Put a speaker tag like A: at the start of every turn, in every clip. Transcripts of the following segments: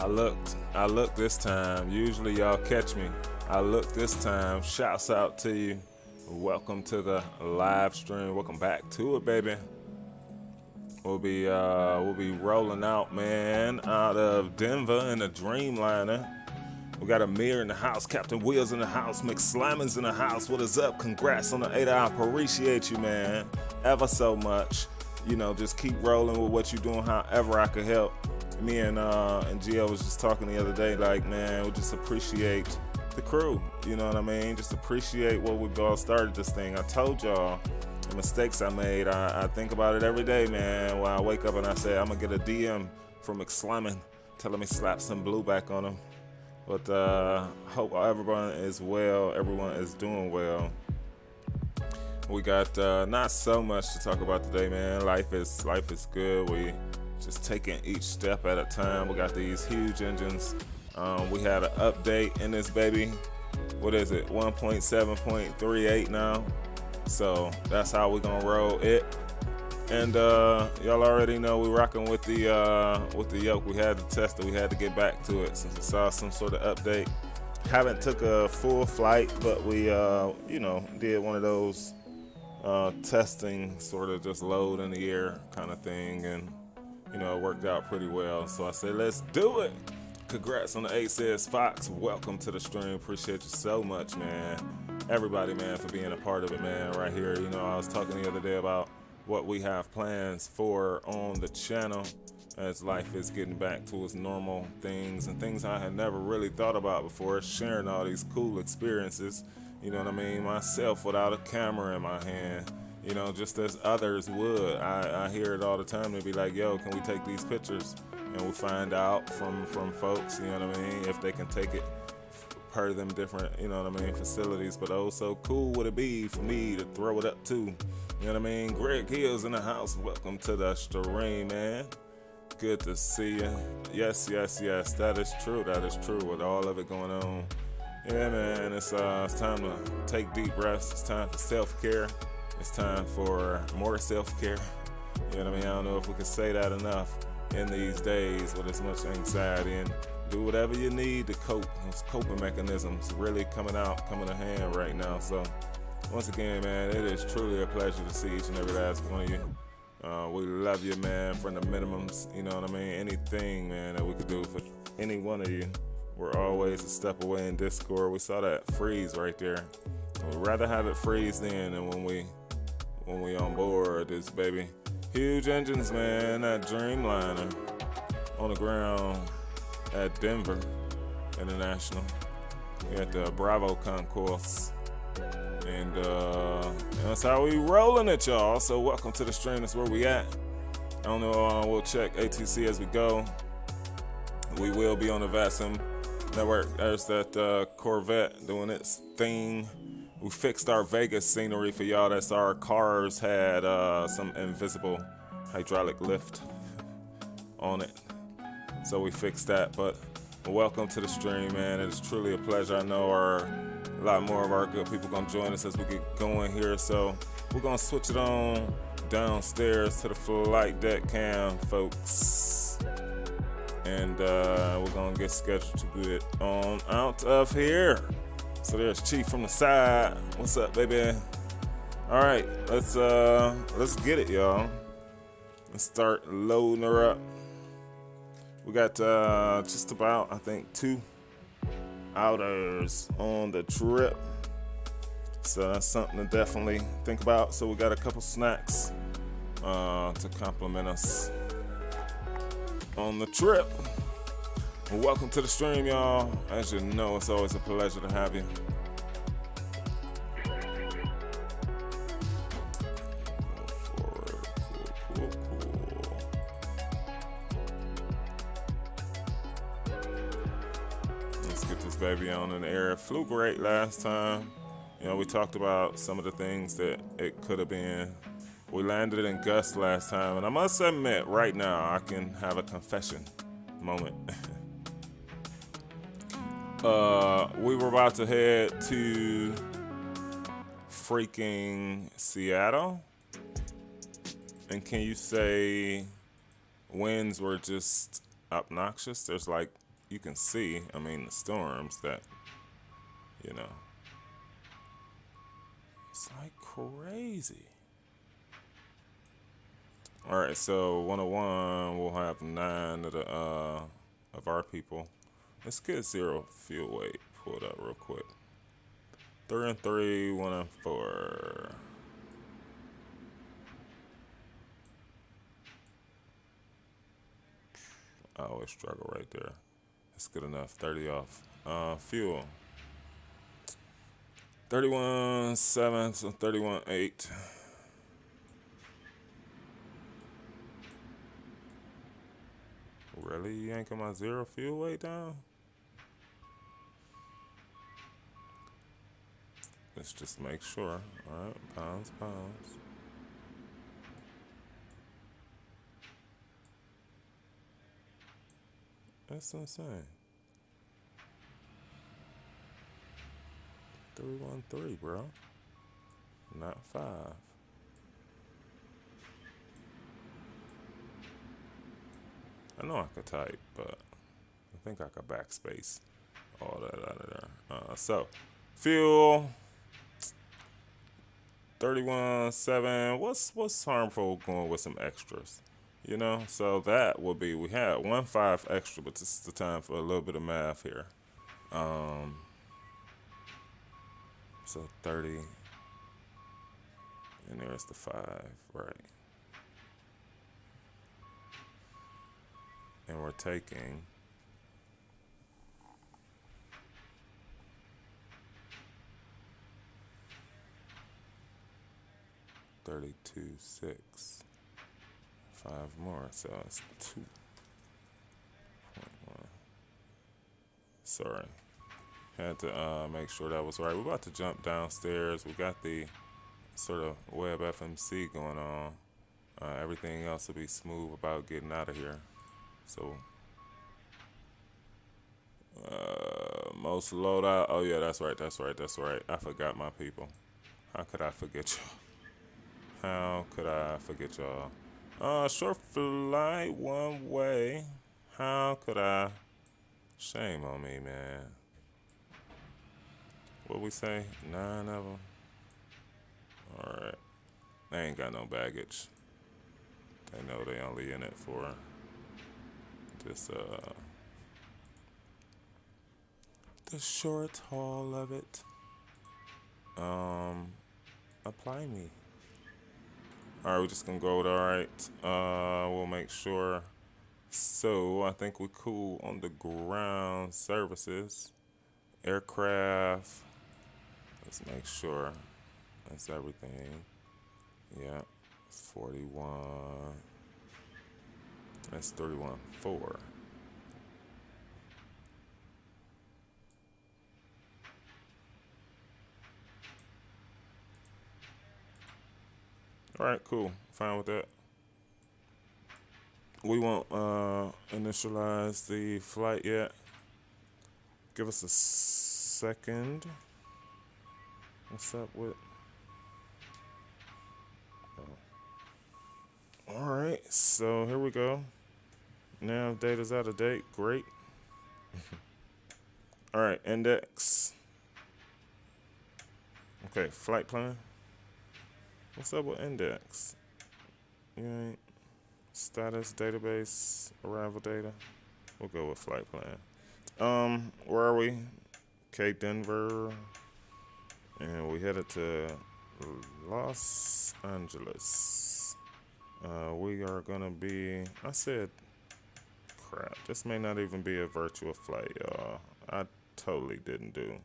A: I looked this time. Usually y'all catch me. I looked this time. Shouts out to you. Welcome to the live stream. Welcome back to it, baby. We'll be rolling out, man, out of Denver in the Dreamliner. We got Amir in the house, Captain Wheels in the house, McSlammins in the house. What is up? Congrats on the 8 hour. Appreciate you, man, ever so much. You know, just keep rolling with what you're doing, however I could help. Me and Gio was just talking the other day, like, man, we just appreciate the crew. You know what I mean? Just appreciate what we've all started this thing. I told y'all the mistakes I made. I think about it every day, man. When I wake up and I say, I'm going to get a DM from McSlamming telling me slap some blue back on him. But hope everyone is well. Everyone is doing well. We got not so much to talk about today, man. Life is good. We just taking each step at a time. We got these huge engines. We had an update in this baby. What is it? 1.7.38 now. So that's how we're gonna roll it. And y'all already know we rocking with the yoke. We had to test it. We had to get back to it since we saw some sort of update. Haven't took a full flight, but we did one of those testing, sort of just load in the air kind of thing, and it worked out pretty well. So I said, let's do it. Congrats on the 8, says Fox. Welcome to the stream. Appreciate you so much, man. Everybody, man, for being a part of it, man, right here. I was talking the other day about what we have plans for on the channel as life is getting back to its normal things and things I had never really thought about before, sharing all these cool experiences, you know what I mean, myself without a camera in my hand, just as others would. I hear it all the time. They be like, yo, can we take these pictures? And we find out from folks, you know what I mean, if they can take it per them different, facilities. But oh, so cool would it be for me to throw it up too? You know what I mean? Greg Hill's in the house. Welcome to the stream, man. Good to see you. Yes. That is true. With all of it going on. Yeah, man. It's time to take deep breaths. It's time for self-care. It's time for more self-care. You know what I mean? I don't know if we can say that enough in these days with as much anxiety, and do whatever you need to cope. Those coping mechanisms really coming to hand right now. So once again, man, it is truly a pleasure to see each and every last one of you. We love you, man, from the minimums. You know what I mean? Anything, man, that we could do for any one of you. We're always a step away in Discord. We saw that freeze right there. We'd rather have it freeze then than when we on board this baby. Huge engines, man. That Dreamliner on the ground at Denver International. We at the Bravo Concourse. And that's how we rolling it, y'all. So welcome to the stream. That's where we at. I don't know. We'll check ATC as we go. We will be on the VATSIM network. There's that Corvette doing its thing. We fixed our Vegas scenery for y'all. That's our cars had some invisible hydraulic lift on it. So we fixed that. But welcome to the stream, man. It is truly a pleasure. I know a lot more of our good people going to join us as we get going here. So we're going to switch it on downstairs to the flight deck cam, folks. And we're going to get scheduled to get on out of here. So there's Chief from the side. What's up, baby? All right, let's get it, y'all. Let's start loading her up. We got just about, I think, 2 outers on the trip. So that's something to definitely think about. So we got a couple snacks to compliment us on the trip. Well, welcome to the stream, y'all. As you know, it's always a pleasure to have you. Cool. Let's get this baby on in the air. It flew great last time. We talked about some of the things that it could have been. We landed in Gus last time, and I must admit, right now, I can have a confession moment. We were about to head to freaking Seattle, and can you say winds were just obnoxious? There's like you can see, I mean, the storms that, you know, it's like crazy. All right, so 101, we'll have 9 of the of our people. Let's get 0 fuel weight pulled up real quick. 3 and 3, 1 and 4. I always struggle right there. That's good enough. 30 off. Fuel. 31.7, so 31.8. Really? You yanking my 0 fuel weight down? Let's just make sure. Alright, pounds. That's insane. 313, bro. Not 5. I know I could type, but I think I could backspace all that out of there. So, fuel 31.7. What's harmful going with some extras? You know, so that would be, we had 1.5 extra, but this is the time for a little bit of math here. So 30, and there's the 5, right? And we're taking 32.6. 5 more, so it's 2.1. Sorry. Had to make sure that was right. We're about to jump downstairs. We got the sort of web FMC going on. Everything else will be smooth about getting out of here. So, most loadout. Oh yeah, that's right. I forgot my people. How could I forget y'all? Short flight, one way. How could I? Shame on me, man. What we say? 9 of them. All right. They ain't got no baggage. They know they only in it for this the short haul of it. Apply me. All right, we're just gonna go with all right. We'll make sure. So I think we're cool on the ground services, aircraft. Let's make sure that's everything. Yeah, 41. That's 31.4. All right, cool. Fine with that. We won't initialize the flight yet. Give us a second. What's up with? Oh. All right, so here we go. Now data's out of date. Great. All right, index. Okay, flight plan. What's up with index? You ain't status, database, arrival data. We'll go with flight plan. Where are we? Cape Denver, and we headed to Los Angeles. We are gonna be. I said, crap. This may not even be a virtual flight, y'all. I totally didn't do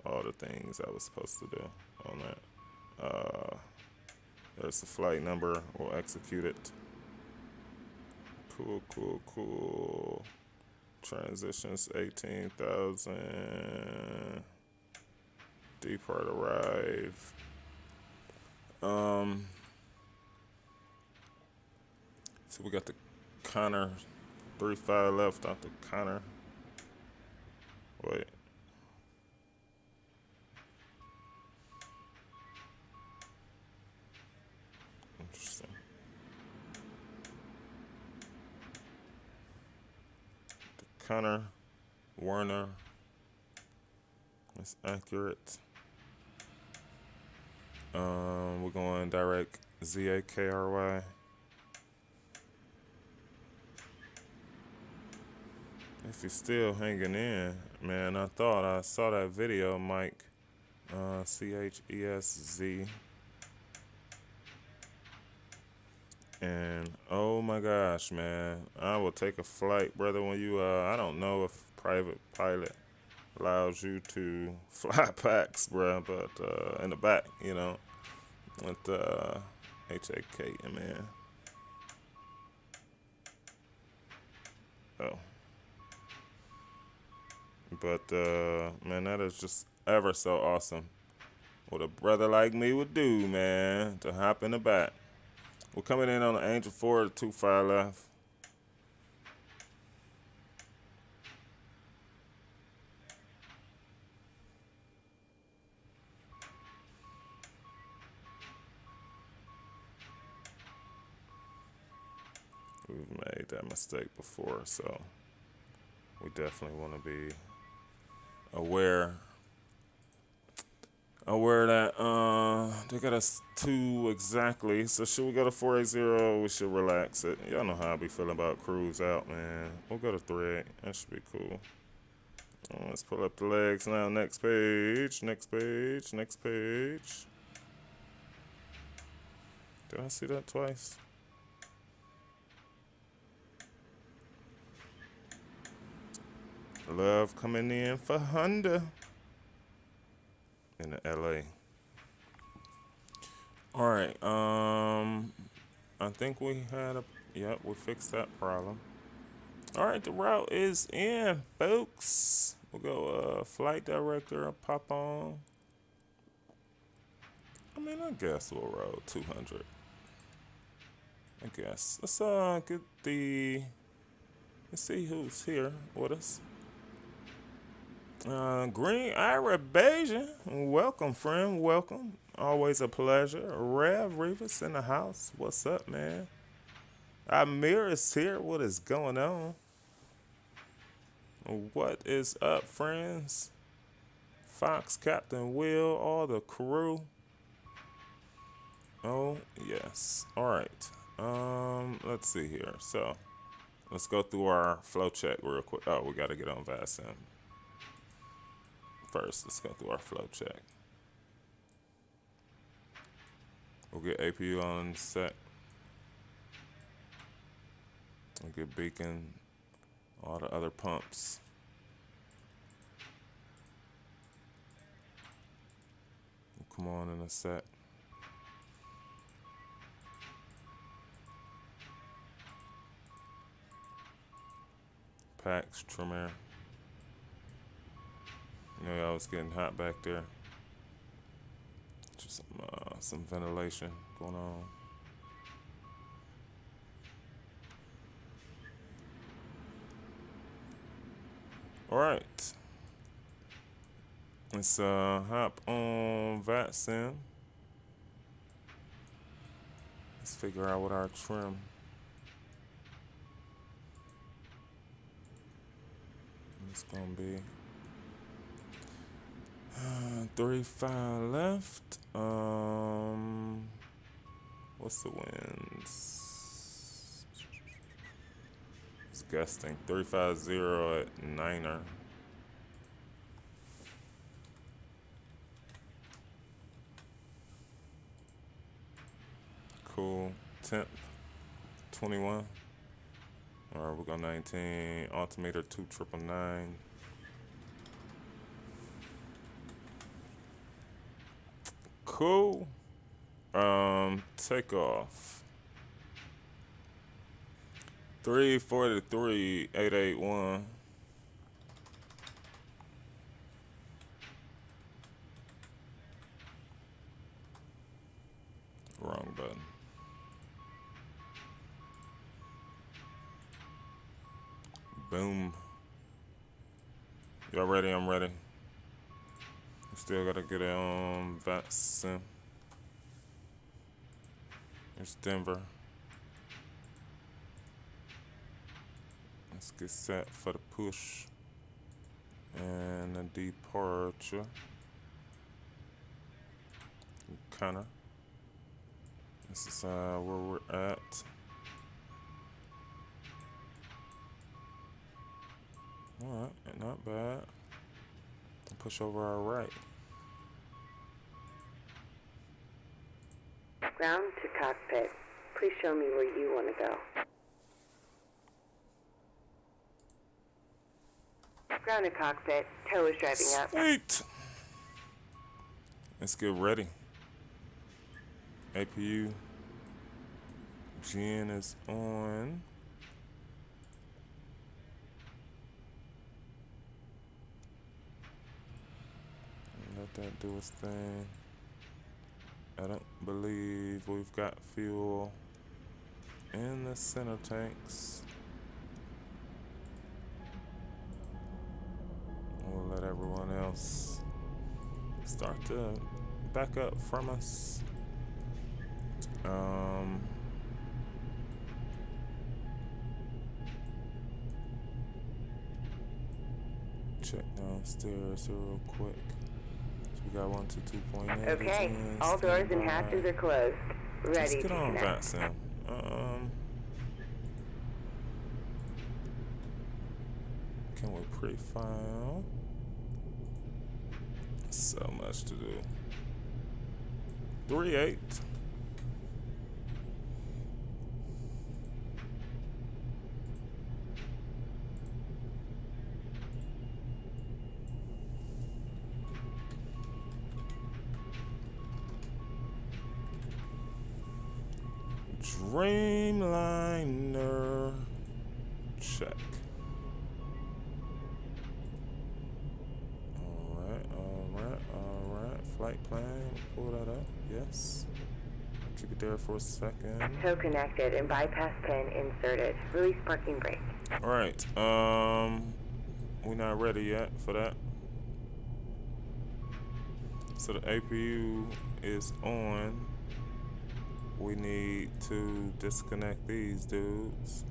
A: all the things I was supposed to do on that. There's the flight number. We'll execute it. Cool. Transitions 18,000. Depart arrive. So we got the Connor 35 left off the Connor. Wait. Interesting. The Connor Werner. It's accurate. We're going direct ZAKRY. If you're still hanging in, man, I thought I saw that video, Mike. CHESZ. And oh my gosh, man, I will take a flight, brother. When you, I don't know if private pilot allows you to fly packs, bro, but in the back, you know, with HAKMN. Oh. But, man, that is just ever so awesome. What a brother like me would do, man, to hop in the back. We're coming in on the Angel 4, 25 left. We've made that mistake before, so we definitely want to be aware that they got us 2 exactly. So should we go to 480? We should relax it. Y'all know how I be feeling about cruise out, man. We'll go to 38. That should be cool. Let's pull up the legs now. Next page. Next page. Next page. Did I see that twice? Love coming in for Honda in the LA. All right. I think we had we fixed that problem. All right, the route is in, folks. We'll go flight director, pop on. I mean, I guess we'll roll 200. I guess. Let's get let's see who's here with us. Green Ira Beijing, welcome, friend, welcome. Always a pleasure. Rev Rivas in the house. What's up, man? Amir is here. What is going on? What is up, friends? Fox, Captain Will, all the crew. Oh, yes. All right. Let's see here. So, let's go through our flow check real quick. Oh, we got to get on VATSIM. First, let's go through our flow check. We'll get APU on set. We'll get beacon, all the other pumps. We'll come on in a set. Packs, trim air. You know, y'all was getting hot back there. Just some ventilation going on. All right. Let's hop on VATSIM. Let's figure out what our trim is gonna be. 35 left. What's the winds? It's gusting. 35-0 at Niner. Cool. 10th. 21. All right, we're going 19. Altimeter 2999. Cool. Takeoff. 343,881. Wrong button. Boom. Y'all ready? I'm ready. Still gotta get it on VATSIM. There's Denver. Let's get set for the push. and a departure. Kinda. This is where we're at. Alright, not bad. Push over our right.
B: Ground to cockpit. Please show me where you want to go. Ground to cockpit. Tow is driving up.
A: Sweet. Let's get ready. APU gen is on. Let that do its thing. I don't believe we've got fuel in the center tanks. We'll let everyone else start to back up from us. Check downstairs real quick. So we got 1 to 2.8.
B: Okay, all doors and hatches are closed. Ready
A: Let's
B: to
A: get on
B: connect.
A: VATSIM. Can we pre-file? So much to do. 3-8. Dreamliner. Check. Alright. Flight plan, pull that up, yes. Keep it there for a second.
B: Tow connected and bypass pin inserted. Release parking brake.
A: Alright, we're not ready yet for that. So the APU is on. We need to disconnect these dudes.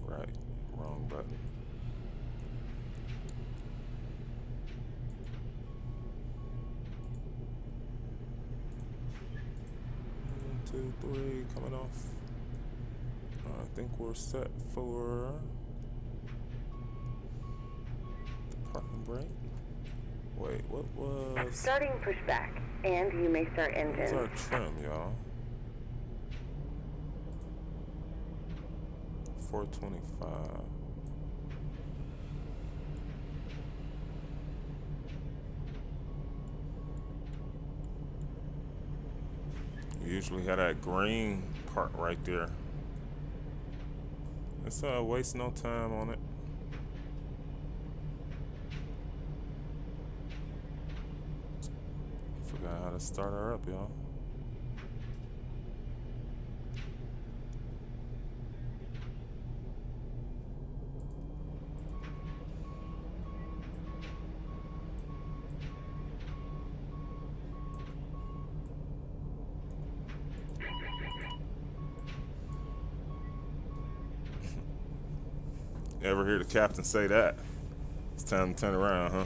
A: Right, wrong button. 1, 2, 3, coming off. I think we're set for the parking brake. Wait, what was?
B: Starting pushback, and you may start engine.
A: What's our trim, y'all? 425. We usually have that green part right there. Let's waste no time on it. Forgot how to start her up, y'all. Ever hear the captain say that? It's time to turn around, huh?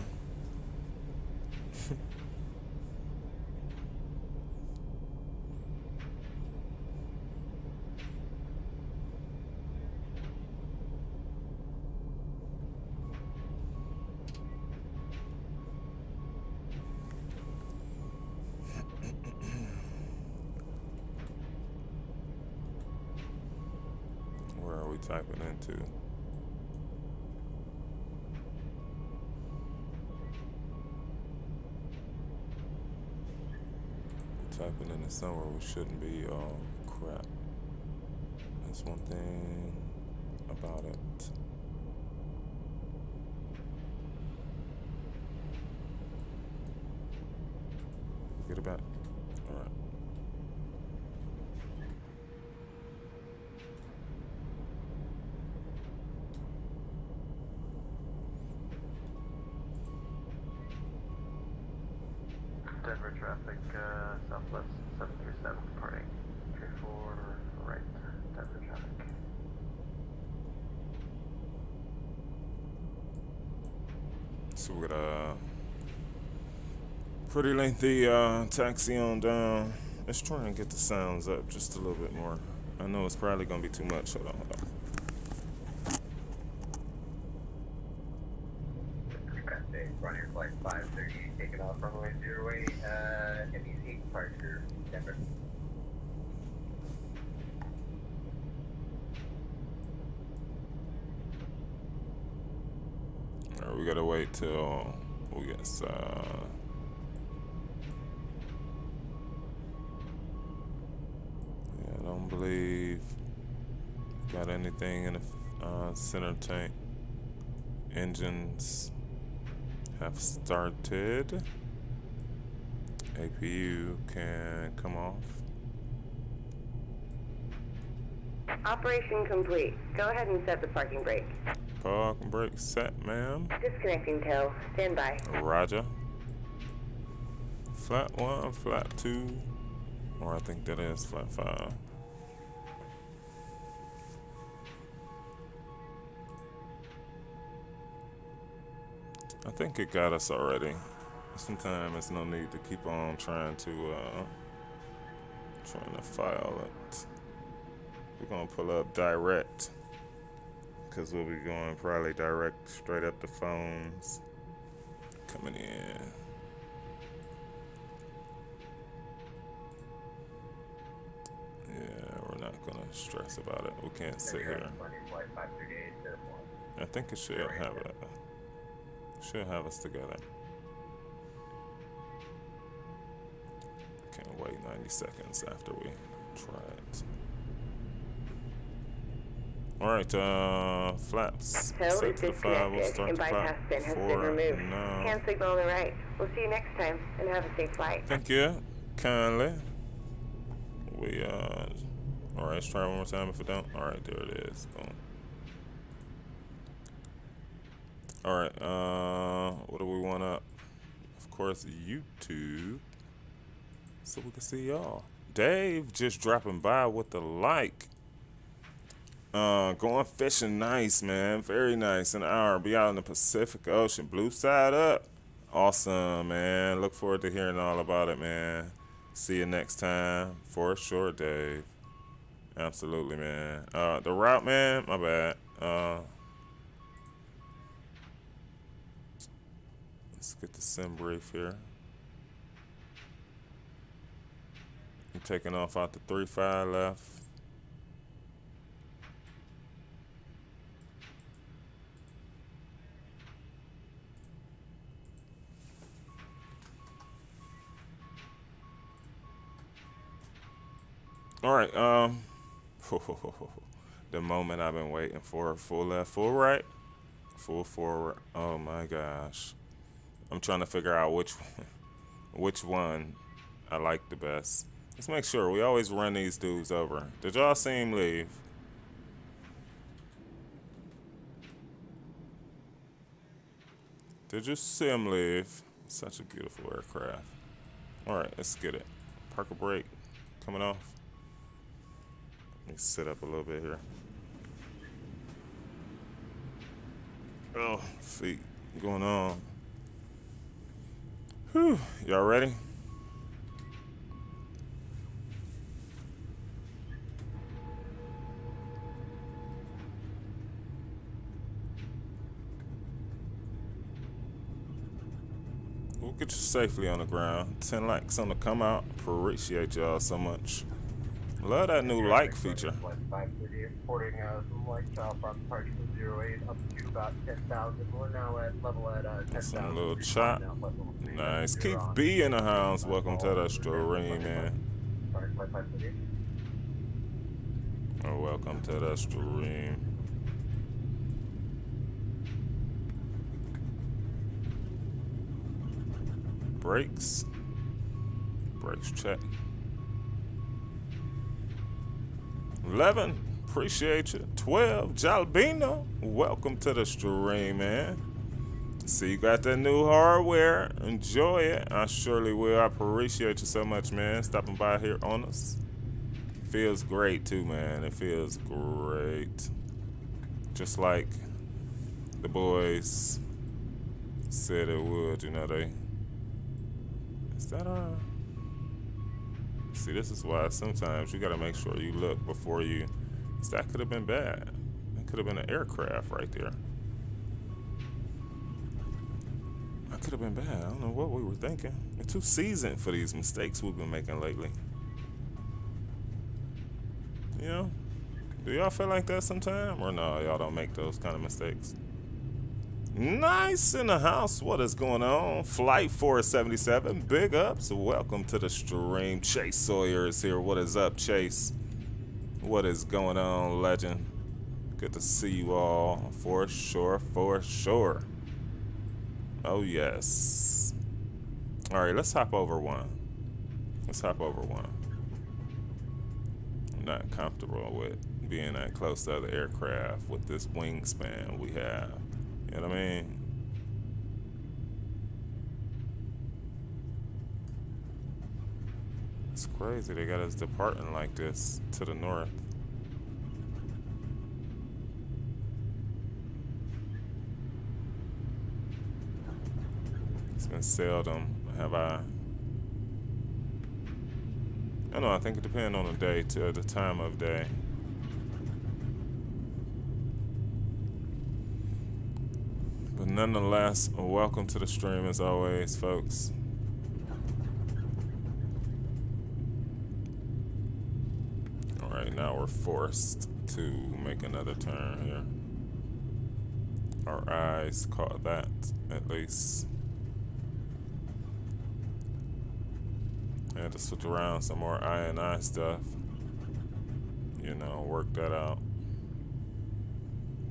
A: Where are we typing into? Typing into somewhere we shouldn't be. Oh crap. That's one thing about it. Get it back. Alright.
C: Denver traffic, southwest 737 departing. 34 right, Denver traffic.
A: So we got a pretty lengthy taxi on down. Let's try and get the sounds up just a little bit more. I know it's probably gonna be too much. Hold on.
C: Running flight 530, taking off runway 08, MEC departure, Denver.
A: Alright, we gotta wait till we get yeah, I don't believe got anything in the center tank. Engines have started. APU can come off.
B: Operation complete. Go ahead and set the parking brake.
A: Parking brake set, ma'am.
B: Disconnecting tow. Stand by.
A: Roger. Flat 1, flat 2, or I think that is flat 5. I think it got us already. Sometimes there's no need to keep on trying to file it. We're gonna pull up direct, because we'll be going probably direct straight up the phones coming in. Yeah, we're not gonna stress about it. We can't sit here. I think it should have it. Should have us together. Can't wait 90 seconds after we try it. Alright, flaps.
B: Tow
A: Set
B: is
A: to the 5. We'll
B: disconnected
A: start
B: and
A: the
B: bypass
A: clock
B: pin has been
A: for
B: removed.
A: now.
B: Hand signal on the right. We'll see you next time and have a safe flight.
A: Thank you, kindly. We alright, let's try it one more time if it don't. Alright, there it is. Boom. Alright, what do we want up? Of course, YouTube. So we can see y'all. Dave just dropping by with the like. Going fishing nice, man. Very nice. An hour. Be out in the Pacific Ocean. Blue side up. Awesome, man. Look forward to hearing all about it, man. See you next time. For sure, Dave. Absolutely, man. The route, man, my bad. Let's get the sim brief here. I'm taking off out the 3-5 left. All right, the moment I've been waiting for. Full left, full right, full forward. Oh my gosh. I'm trying to figure out which one I like the best. Let's make sure we always run these dudes over. Did y'all see him leave? Did you see him leave? Such a beautiful aircraft. All right, let's get it. Parker brake coming off. Let me sit up a little bit here. Oh, feet going on. Whew, y'all ready? We'll get you safely on the ground. 10 likes on the come out. Appreciate y'all so much. Love that new like feature.
C: Reporting some light child from departure 08 up to about 10,000. We're now at level at 10,000.
A: Some little chop. Nice. Keith B in the house. Welcome to the stream, man. Oh, welcome to the stream. Brakes. Brakes check. 11, appreciate you. 12, Jalbino, welcome to the stream, man. See, you got that new hardware. Enjoy it. I surely will. I appreciate you so much, man, stopping by here on us. Feels great, too, man. It feels great. Just like the boys said it would, you know, they... Is that See, this is why sometimes you gotta make sure you look before you... That could have been bad. That could have been an aircraft right there. That could have been bad. I don't know what we were thinking. We're too seasoned for these mistakes we've been making lately. You know? Do y'all feel like that sometime? Or no, y'all don't make those kind of mistakes? Nice in the house. What is going on? Flight 477. Big ups. Welcome to the stream. Chase Sawyer is here. What is up, Chase? What is going on, legend? Good to see you all. For sure, for sure. Oh, yes. All right, let's hop over one. Let's hop over one. I'm not comfortable with being that close to other aircraft with this wingspan we have. You know what I mean? It's crazy they got us departing like this to the north. It's been seldom have I don't know, I think it depends on the day, to the time of day. But nonetheless, welcome to the stream as always, folks. Alright, now we're forced to make another turn here. Our eyes caught that, at least. I had to switch around some more I stuff. You know, work that out.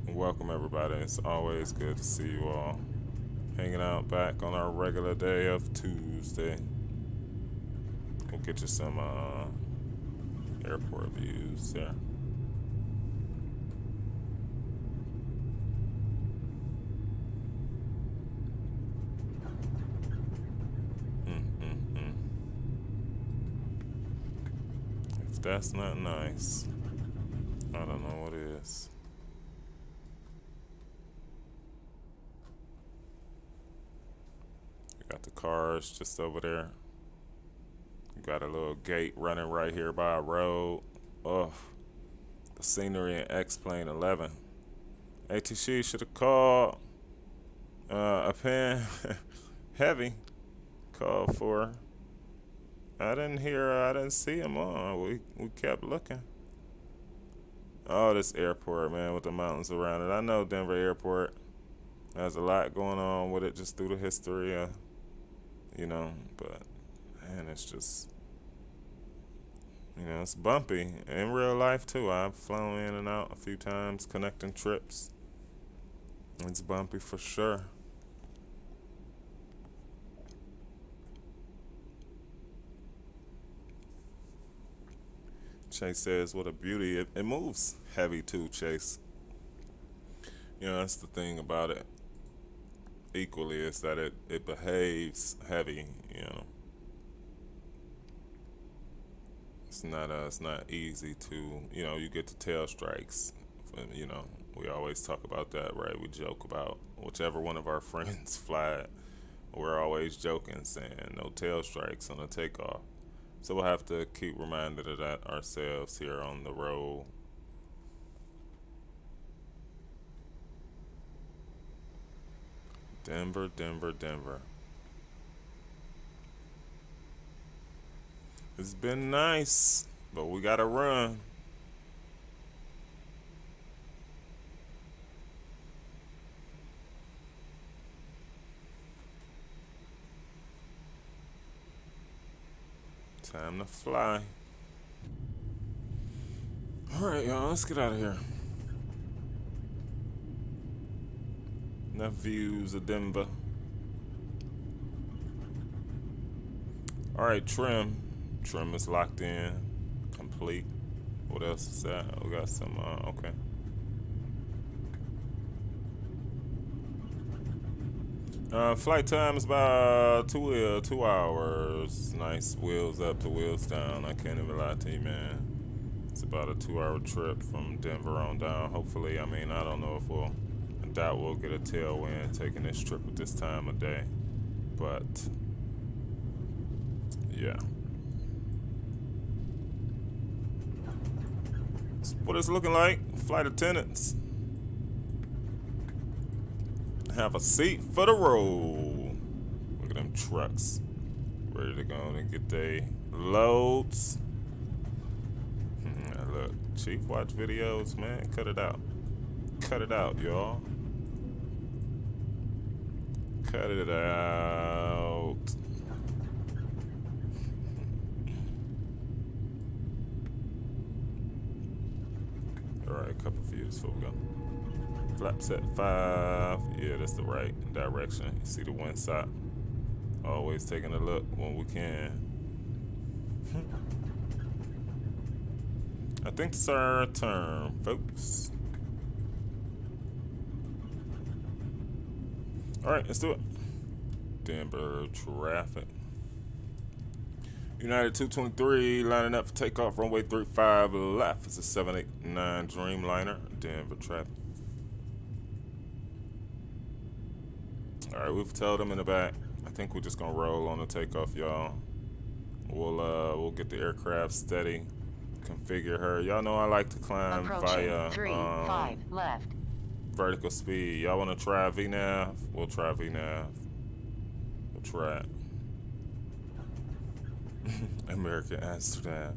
A: Welcome everybody. It's always good to see you all. Hanging out back on our regular day of Tuesday. We'll get you some airport views there. If that's not nice, I don't know what is. Got the cars just over there. Got a little gate running right here by a road. Oh, the scenery in X-Plane 11. ATC should have called a pen heavy. Called for. I didn't see him on. We kept looking. Oh, this airport, man, with the mountains around it. I know Denver Airport has a lot going on with it just through the history, you know, but man, it's just, you know, it's bumpy in real life too. I've flown in and out a few times connecting trips. It's bumpy for sure. Chase says, what a beauty. It moves heavy too, Chase. You know, that's the thing about it. Equally is that it behaves heavy, you know. It's not easy to, you know, you get the tail strikes. You know, we always talk about that, right? We joke about whichever one of our friends fly it. We're always joking, saying no tail strikes on a takeoff. So we'll have to keep reminded of that ourselves here on the road. Denver, Denver, Denver. It's been nice, but we gotta run. Time to fly. All right, y'all, let's get out of here. Enough views of Denver. All right, trim. Trim is locked in, complete. What else is that? We got some, okay. Flight time is about 2 hours. Nice wheels up to wheels down. I can't even lie to you, man. It's about a 2-hour trip from Denver on down. Hopefully, I mean, I don't know if I doubt we'll get a tailwind taking this trip at this time of day. But, yeah. That's what it's looking like. Flight attendants, have a seat for the road. Look at them trucks. Ready to go and get their loads. Look, Chief watch videos, man. Cut it out. Cut it out, y'all. Cut it out. Alright, a couple views before we go. Flaps at 5. Yeah, that's the right direction. You see the wind side. Always taking a look when we can. I think it's our turn, folks. Alright, let's do it. Denver traffic. United 223 lining up for takeoff. Runway 35 left. It's a 789 Dreamliner. Denver traffic. Alright, we've told them in the back. I think we're just gonna roll on the takeoff, y'all. We'll get the aircraft steady, configure her. Y'all know I like to climb via
B: 5 left.
A: vertical speed. Y'all wanna try VNAV? We'll try VNAV. We'll try it. American Amsterdam.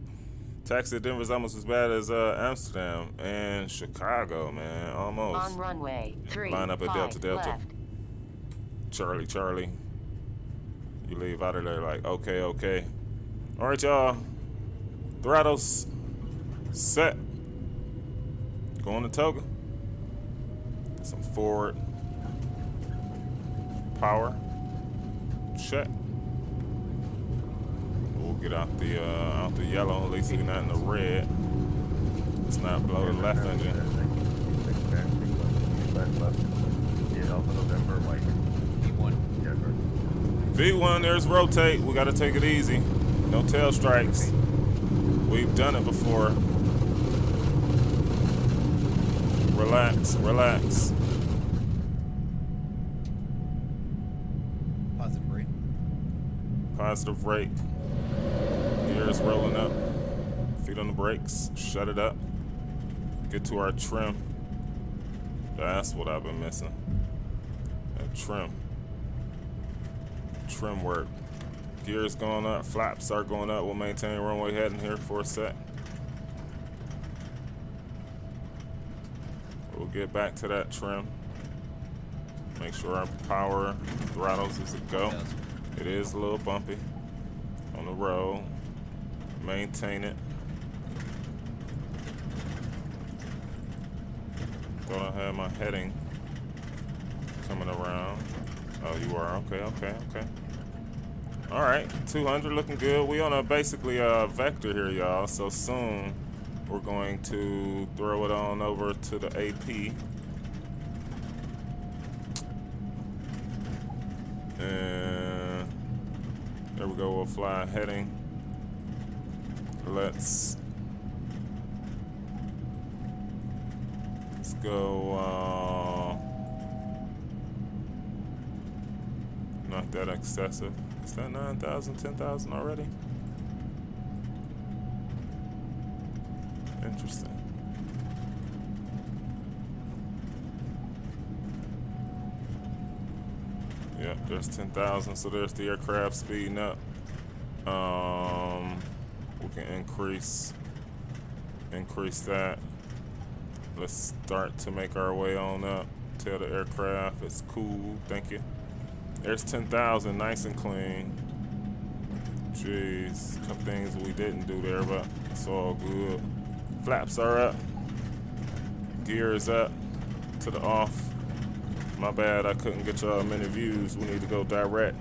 A: Taxi to Denver's almost as bad as Amsterdam and Chicago, man. Almost.
B: On runway 3.
A: Line up at Delta Delta.
B: Left.
A: Charlie. You leave out of there like, okay. All right, y'all. Throttles set. Going to Toga. Some forward power. Check. We'll get out the yellow. At least we're not in the red. Let's not blow the left engine. V1, there's rotate. We gotta take it easy. No tail strikes. We've done it before. Relax. Positive rate. Gears rolling up. Feet on the brakes. Shut it up. Get to our trim. That's what I've been missing. That trim. Trim work. Gears going up, flaps are going up. We'll maintain runway heading here for a sec. We'll get back to that trim. Make sure our power throttles is a go. It is a little bumpy on the road. Maintain it. Don't have my heading coming around. Oh, you are? Okay. All right, 200 looking good. We on a basically vector here, y'all. So soon we're going to throw it on over to the AP. And there we go, we'll fly heading. Let's go, not that excessive. Is that 9,000, 10,000 already? Interesting. Yep, there's 10,000, so there's the aircraft speeding up. We can increase that. Let's start to make our way on up. Tell the aircraft it's cool, thank you. There's 10,000, nice and clean. Jeez, a couple things we didn't do there, but it's all good. Flaps are up. Gear is up to the off. My bad, I couldn't get y'all many views. We need to go direct.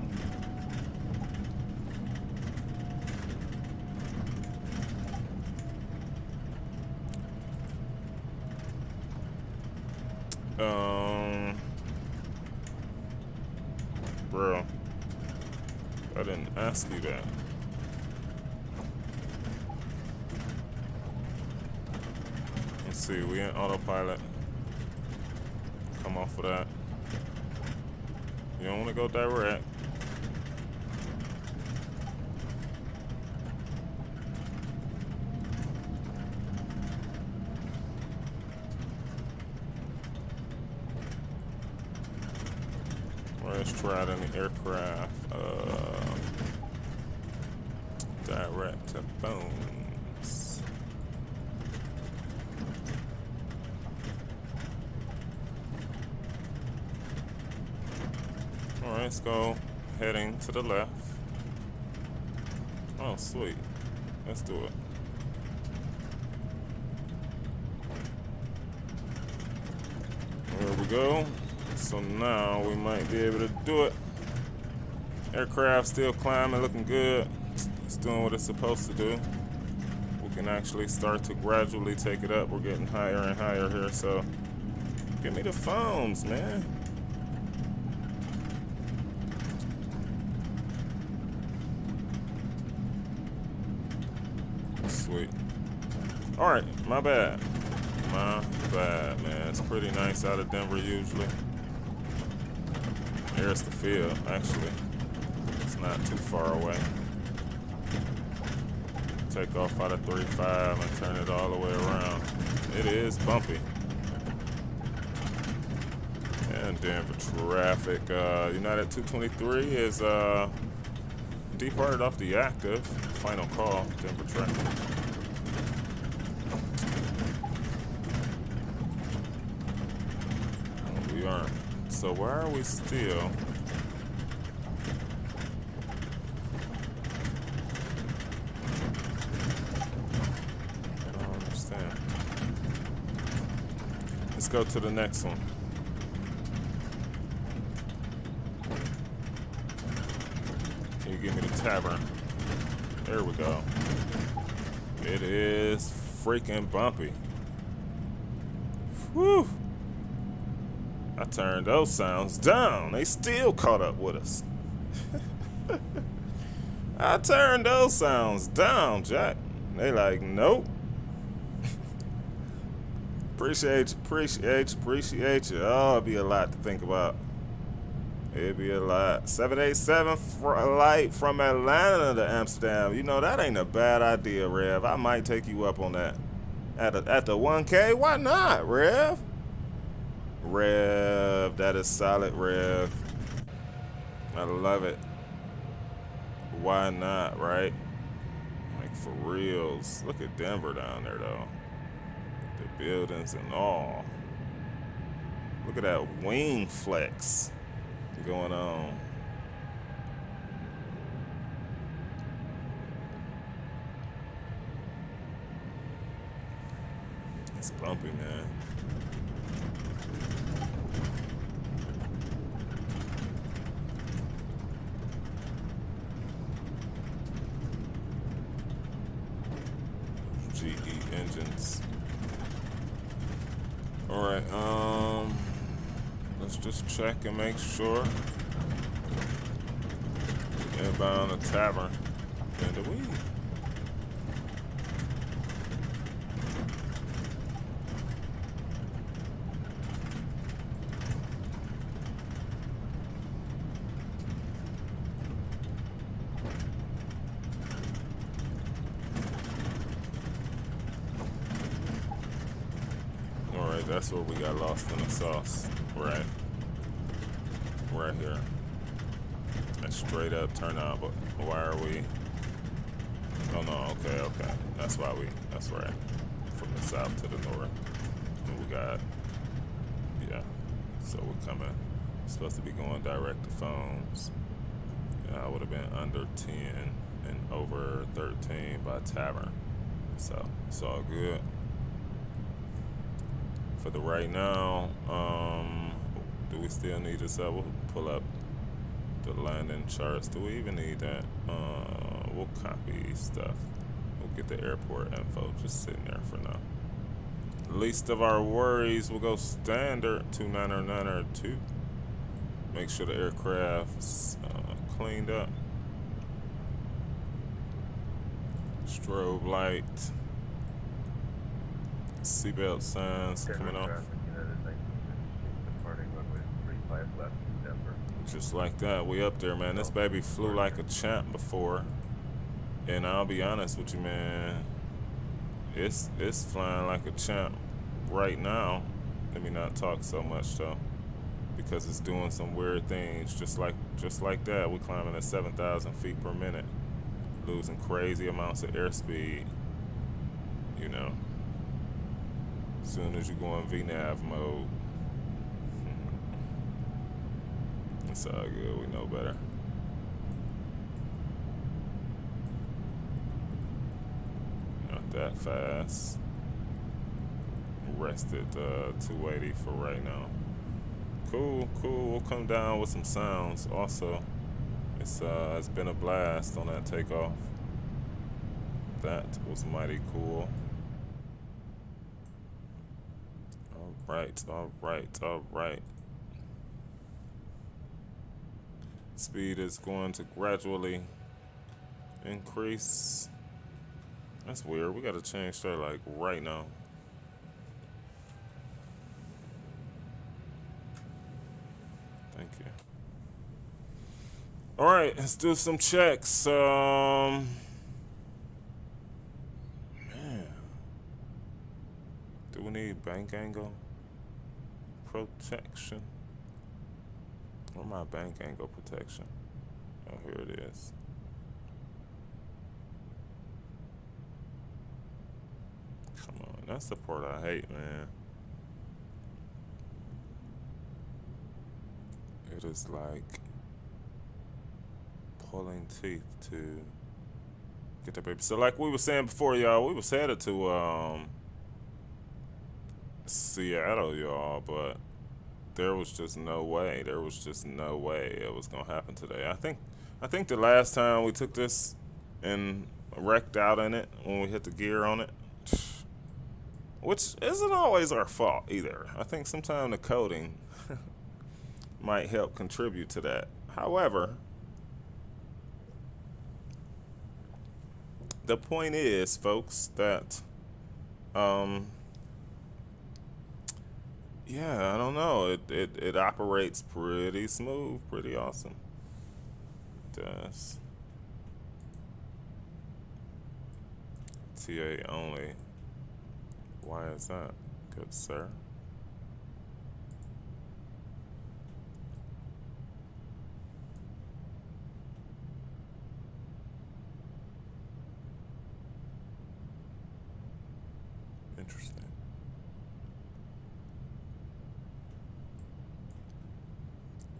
A: I didn't ask you that. Let's see, we in autopilot. Come off of that. You don't want to go direct. Let's try it in the aircraft. Direct to phones. Alright, let's go heading to the left. Oh, sweet. Let's do it. There we go. So now we might be able to do it. Aircraft still climbing, looking good. It's doing what it's supposed to do. We can actually start to gradually take it up. We're getting higher and higher here, so give me the phones, man. Sweet. All right, my bad. My bad, man. It's pretty nice out of Denver usually. Here's the field, actually. It's not too far away. Take off out of 35 and turn it all the way around. It is bumpy. And Denver traffic. United 223 is departed off the active. Final call, Denver traffic. We aren't. So why are we still? I don't understand. Let's go to the next one. Can you give me the tavern? There we go. It is freaking bumpy. Whew. I turned those sounds down. They still caught up with us. I turned those sounds down, Jack. They like, nope. Appreciate you. Oh, it'd be a lot to think about. It'd be a lot. 787 flight from Atlanta to Amsterdam. You know, that ain't a bad idea, Rev. I might take you up on that. At the 1K? Why not, Rev? Rev, that is solid, Rev. I love it. Why not, right? Like, for reals. Look at Denver down there, though. The buildings and all. Look at that wing flex going on. It's bumpy, man. GE engines. All right, let's just check and make sure. Inbound the tavern. And the weed. That's where we got lost in the sauce. Right here. That's straight up turn on, but why are we? Oh no, okay. That's right. From the south to the north. And we got, yeah. So we're coming. We're supposed to be going direct to phones. Yeah, I would have been under 10 and over 13 by tavern. So it's all good. For the right now, do we still need this? We'll pull up the landing charts. Do we even need that? We'll copy stuff. We'll get the airport info just sitting there for now. Least of our worries. We'll go standard 2909 or 2. Make sure the aircraft's cleaned up. Strobe light. Seatbelt signs coming off.
C: Departing runway 35 left to Denver.
A: Just like that, we up there, man. This baby flew like a champ before. And I'll be honest with you, man. It's flying like a champ right now. Let me not talk so much though, because it's doing some weird things. Just like that, we climbing at 7,000 feet per minute, losing crazy amounts of airspeed. You know, as soon as you go in VNAV mode, it's all good. We know better. Not that fast. Rested 280 for right now. Cool. We'll come down with some sounds. Also, it's been a blast on that takeoff. That was mighty cool. All right. Speed is going to gradually increase. That's weird. We gotta change that like right now. Thank you. All right, let's do some checks. Man, do we need bank angle protection? Where my bank angle protection? Oh, here it is. Come on, that's the part I hate, man. It is like pulling teeth to get that baby. So like we were saying before, y'all, we was headed to Seattle, y'all, but there was just no way. There was just no way it was gonna happen today. I think the last time we took this and wrecked out in it when we hit the gear on it, which isn't always our fault either. I think sometimes the coding might help contribute to that. However, the point is, folks, that yeah, I don't know. It operates pretty smooth, pretty awesome. It does. TA only. Why is that, good sir? Interesting.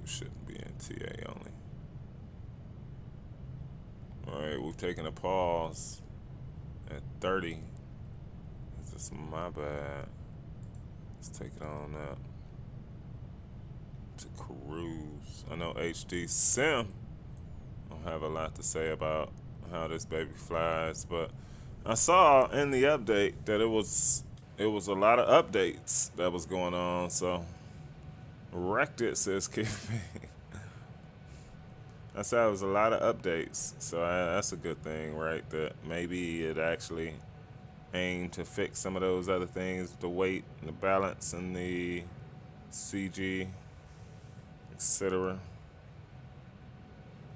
A: We shouldn't be in TA only. Alright, we've taken a pause at 30. This is my bad. Let's take it on up to cruise. I know HD Sim don't have a lot to say about how this baby flies, but I saw in the update that it was a lot of updates that was going on, so wrecked it, says Keith. I saw it was a lot of updates, so that's a good thing, right? That maybe it actually aimed to fix some of those other things, the weight and the balance and the CG, etc.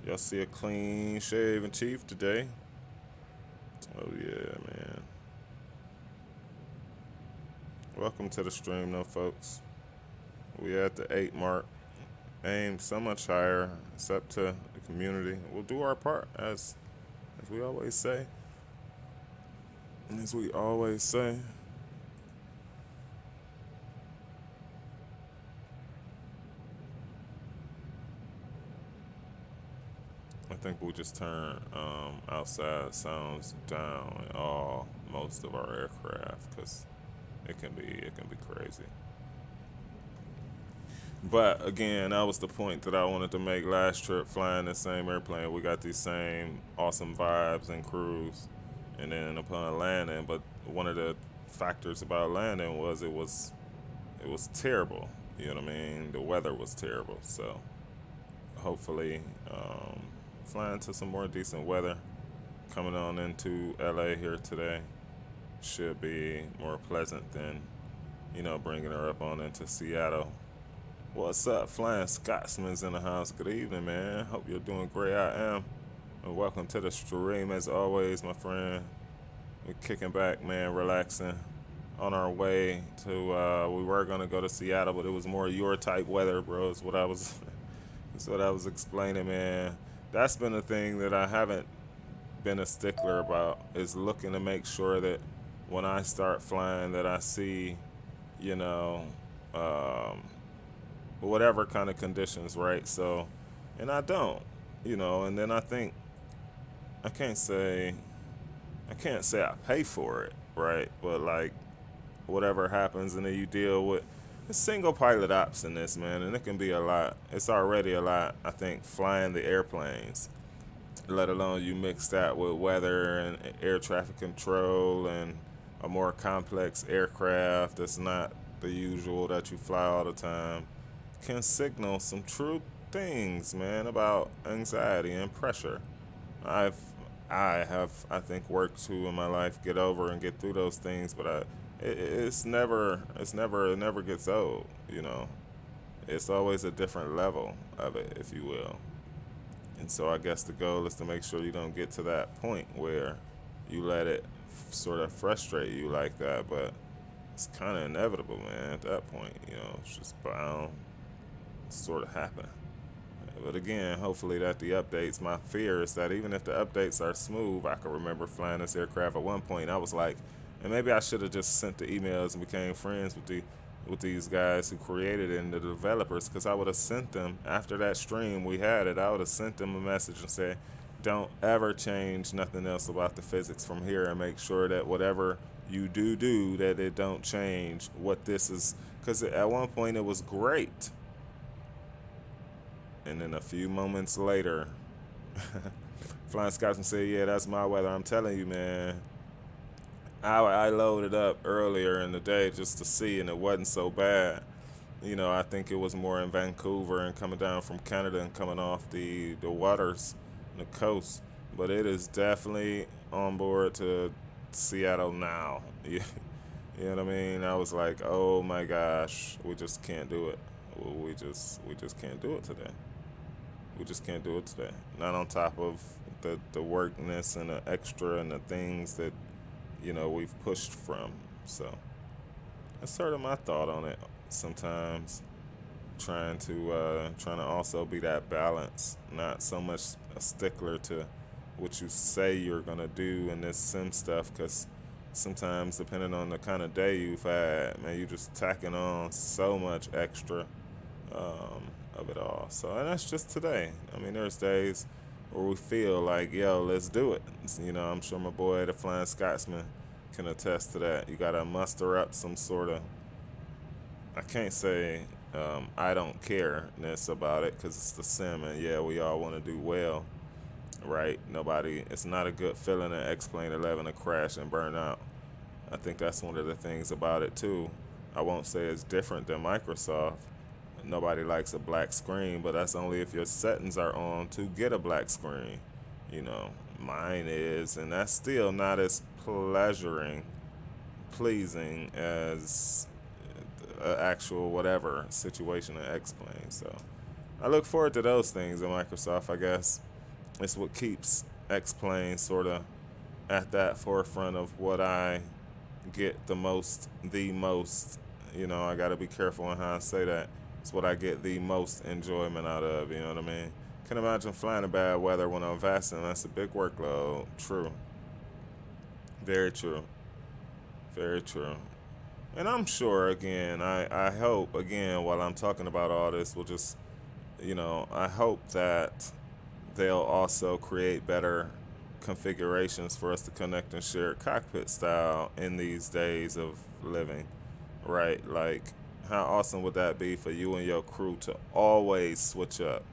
A: Y'all see a clean shaven Chief today? Oh yeah, man. Welcome to the stream, though, folks. We at the 8 mark. Aim so much higher. It's up to the community. We'll do our part, as we always say. As we always say. I think we'll just turn outside sounds down in most of our aircraft, because it can be crazy. But again, that was the point that I wanted to make last trip, flying the same airplane. We got these same awesome vibes and cruise, and then upon landing, but one of the factors about landing was it was terrible. You know what I mean? The weather was terrible. So hopefully, flying to some more decent weather coming on into LA here today should be more pleasant than, bringing her up on into Seattle. What's up, Flying Scotsman's in the house? Good evening, man. Hope you're doing great. I am. And welcome to the stream as always, my friend. We're kicking back, man, relaxing. On our way to, we were gonna go to Seattle, but it was more your type weather, bro. Is what I was, is what I was explaining, man. That's been a thing that I haven't been a stickler about, is looking to make sure that when I start flying that I see, you know, whatever kind of conditions, right? So, and I don't, and then I think I can't say I pay for it, right? But like whatever happens, and then you deal with the single pilot ops in this, man, and it can be a lot. It's already a lot, I think, flying the airplanes, let alone you mix that with weather and air traffic control and a more complex aircraft that's not the usual that you fly all the time, can signal some true things, man, about anxiety and pressure. I have, I think, worked to in my life get over and get through those things, but it never gets old, It's always a different level of it, if you will. And so I guess the goal is to make sure you don't get to that point where you let it sort of frustrate you like that, but it's kind of inevitable, man, at that point, it's just bound to sort of happen. But again, hopefully that the updates, my fear is that even if the updates are smooth, I can remember flying this aircraft at one point. I was like, and maybe I should have just sent the emails and became friends with these guys who created it and the developers, because I would have sent them, after that stream we had it, I would have sent them a message and said, don't ever change nothing else about the physics from here, and make sure that whatever you do that it don't change what this is, because at one point it was great. And then a few moments later, Flying Scotsman said, yeah, that's my weather. I'm telling you, man. I loaded up earlier in the day just to see, and it wasn't so bad. I think it was more in Vancouver and coming down from Canada and coming off the waters, the coast. But it is definitely on board to Seattle now. You know what I mean? I was like, oh my gosh, we just can't do it. We just can't do it today. We just can't do it today. Not on top of the workness and the extra and the things that, we've pushed from. So that's sort of my thought on it. Sometimes trying to also be that balance, not so much a stickler to what you say you're gonna do in this sim stuff, because sometimes depending on the kind of day you've had, man, you just tacking on so much extra of it all. So, and that's just today. I mean, there's days where we feel like, yo, let's do it. I'm sure my boy, the Flying Scotsman, can attest to that. You gotta muster up some sort of, I can't say I don't care-ness about it, because it's the sim, and yeah, we all want to do well, right? It's not a good feeling in X-Plane 11 to crash and burn out. I think that's one of the things about it too. I won't say it's different than Microsoft. Nobody likes a black screen, but that's only if your settings are on to get a black screen. Mine is, and that's still not as pleasing as an actual whatever situation in X-Plane. So I look forward to those things in Microsoft, I guess. It's what keeps X-Plane sort of at that forefront of what I get the most. I got to be careful on how I say that. It's what I get the most enjoyment out of, you know what I mean? Can imagine flying in bad weather when I'm VATSIM. That's a big workload. True. Very true. Very true. And I'm sure, again, I hope, again, while I'm talking about all this, we'll just, I hope that they'll also create better configurations for us to connect and share cockpit style in these days of living, right? Like, how awesome would that be for you and your crew to always switch up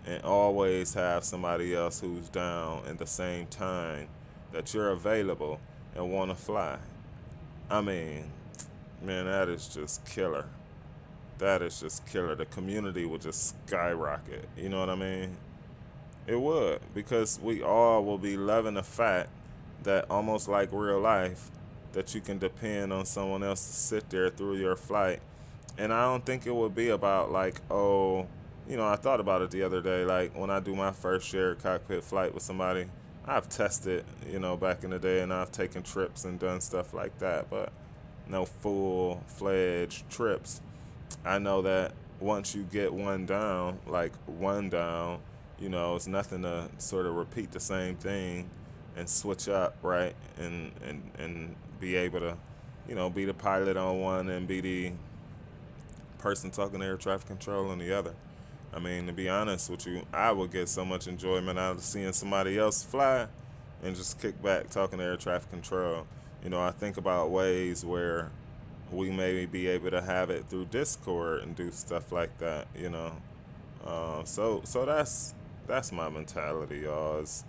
A: and always have somebody else who's down in the same time that you're available and want to fly? I mean, man, that is just killer. That is just killer. The community will just skyrocket. You know what I mean? It would, because we all will be loving the fact that, almost like real life, that you can depend on someone else to sit there through your flight. And I don't think it would be about like, oh, I thought about it the other day. Like when I do my first shared cockpit flight with somebody, I've tested, back in the day, and I've taken trips and done stuff like that, but no full fledged trips. I know that once you get one down, like one down, it's nothing to sort of repeat the same thing and switch up, right? And be able to, be the pilot on one and be the person talking to air traffic control on the other. I mean, to be honest with you, I would get so much enjoyment out of seeing somebody else fly and just kick back talking to air traffic control. I think about ways where we may be able to have it through Discord and do stuff like that. So that's my mentality, y'all. Is,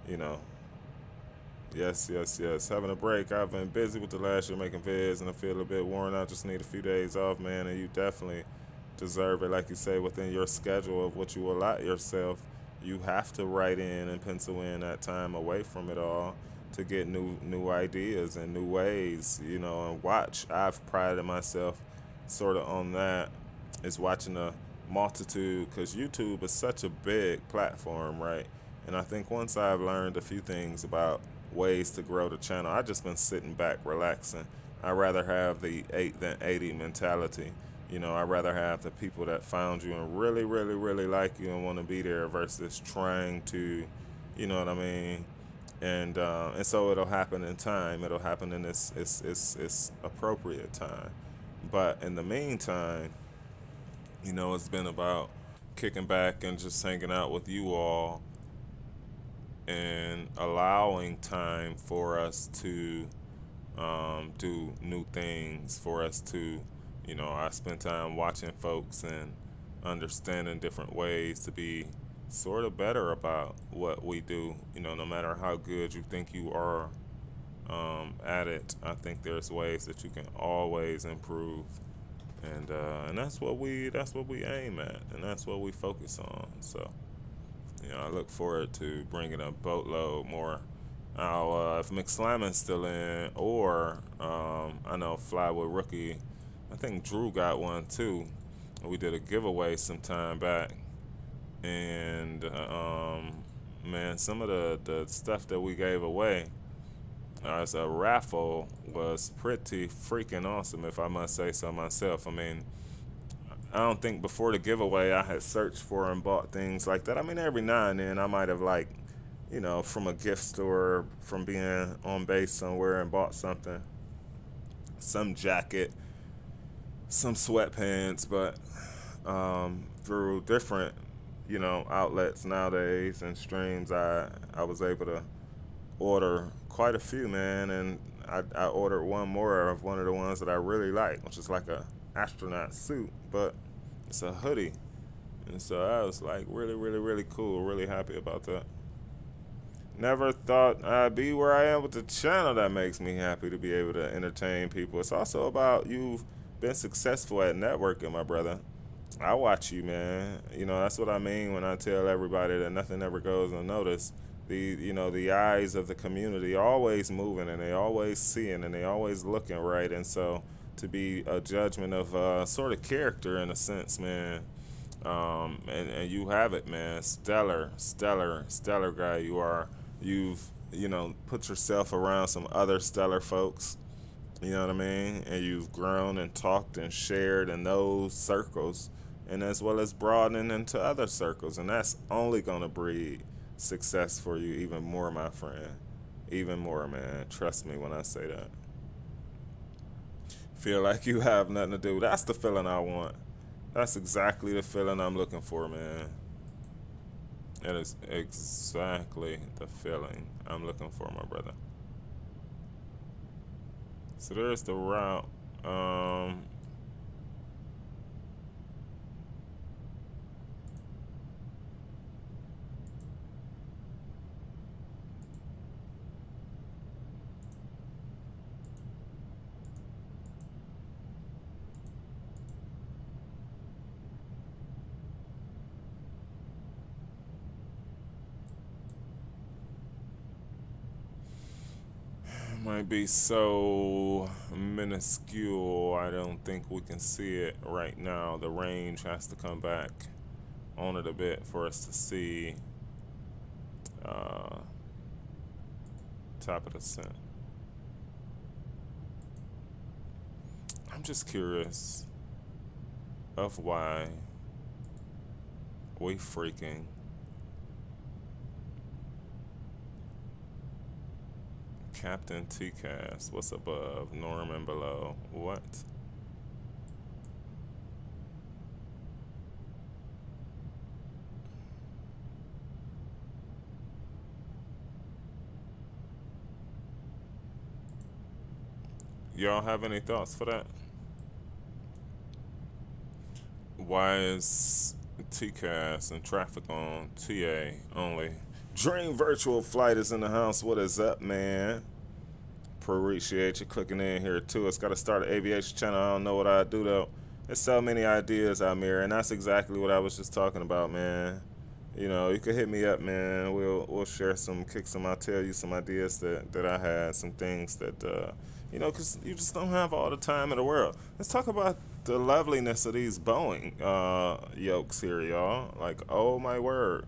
A: you know, yes, yes, yes. Having a break. I've been busy with the last year making vids, and I feel a bit worn out. Just need a few days off, man. And you definitely deserve it, like you say, within your schedule of what you allot yourself. You have to write in and pencil in that time away from it all to get new ideas and new ways, and watch. I've prided myself sort of on that, is watching a multitude, because YouTube is such a big platform, right? And I think once I've learned a few things about ways to grow the channel, I just been sitting back relaxing. I rather have the 8 than 80 mentality. I'd rather have the people that found you and really, really, really like you and want to be there versus trying to, you know what I mean? And so it'll happen in time. It'll happen in its appropriate time. But in the meantime, it's been about kicking back and just hanging out with you all and allowing time for us to do new things, for us to, I spend time watching folks and understanding different ways to be sort of better about what we do. No matter how good you think you are at it, I think there's ways that you can always improve, and that's what we aim at, and that's what we focus on. So, I look forward to bringing a boatload more. Now, if McSlamon's still in, or I know Fly with Rookie, I think Drew got one too. We did a giveaway some time back, and man, some of the stuff that we gave away as a raffle was pretty freaking awesome, if I must say so myself. I mean, I don't think before the giveaway I had searched for and bought things like that. I mean, every now and then I might have, like, from a gift store, from being on base somewhere, and bought something, some jacket, some sweatpants, but through different, outlets nowadays and streams, I was able to order quite a few, man, and I ordered one more of one of the ones that I really like, which is like a astronaut suit, but it's a hoodie, and so I was like really, really, really cool, really happy about that. Never thought I'd be where I am with the channel. That makes me happy to be able to entertain people. It's also about you've been successful at networking, my brother. I watch you, man. That's what I mean when I tell everybody that nothing ever goes unnoticed. The eyes of the community always moving, and they always seeing, and they always looking, right? And so to be a judgment of sort of character in a sense, man. And you have it, man. Stellar, stellar, stellar guy you are. You've, put yourself around some other stellar folks, you know what I mean? And you've grown and talked and shared in those circles, and as well as broadening into other circles. And that's only going to breed success for you even more, my friend. Even more, man. Trust me when I say that. Feel like you have nothing to do. That's the feeling I want. That's exactly the feeling I'm looking for, man. That is exactly the feeling I'm looking for, my brother. So there's the route. might be so minuscule, I don't think we can see it right now. The range has to come back on it a bit for us to see top of the scent. I'm just curious of why we freaking Captain TCAS. What's above? Norm and below. What? Y'all have any thoughts for that? Why is TCAS and traffic on TA only? Dream Virtual Flight is in the house. What is up, man? Appreciate you clicking in here too. It's got to start an aviation channel. I don't know what I'd do though. There's so many ideas out here, and that's exactly what I was just talking about, man. You know, you could hit me up, man. We'll share some, kick some. I'll tell you some ideas that I had, some things that you know, because you just don't have all the time in the world. Let's talk about the loveliness of these Boeing yokes here, y'all. Like, oh my word,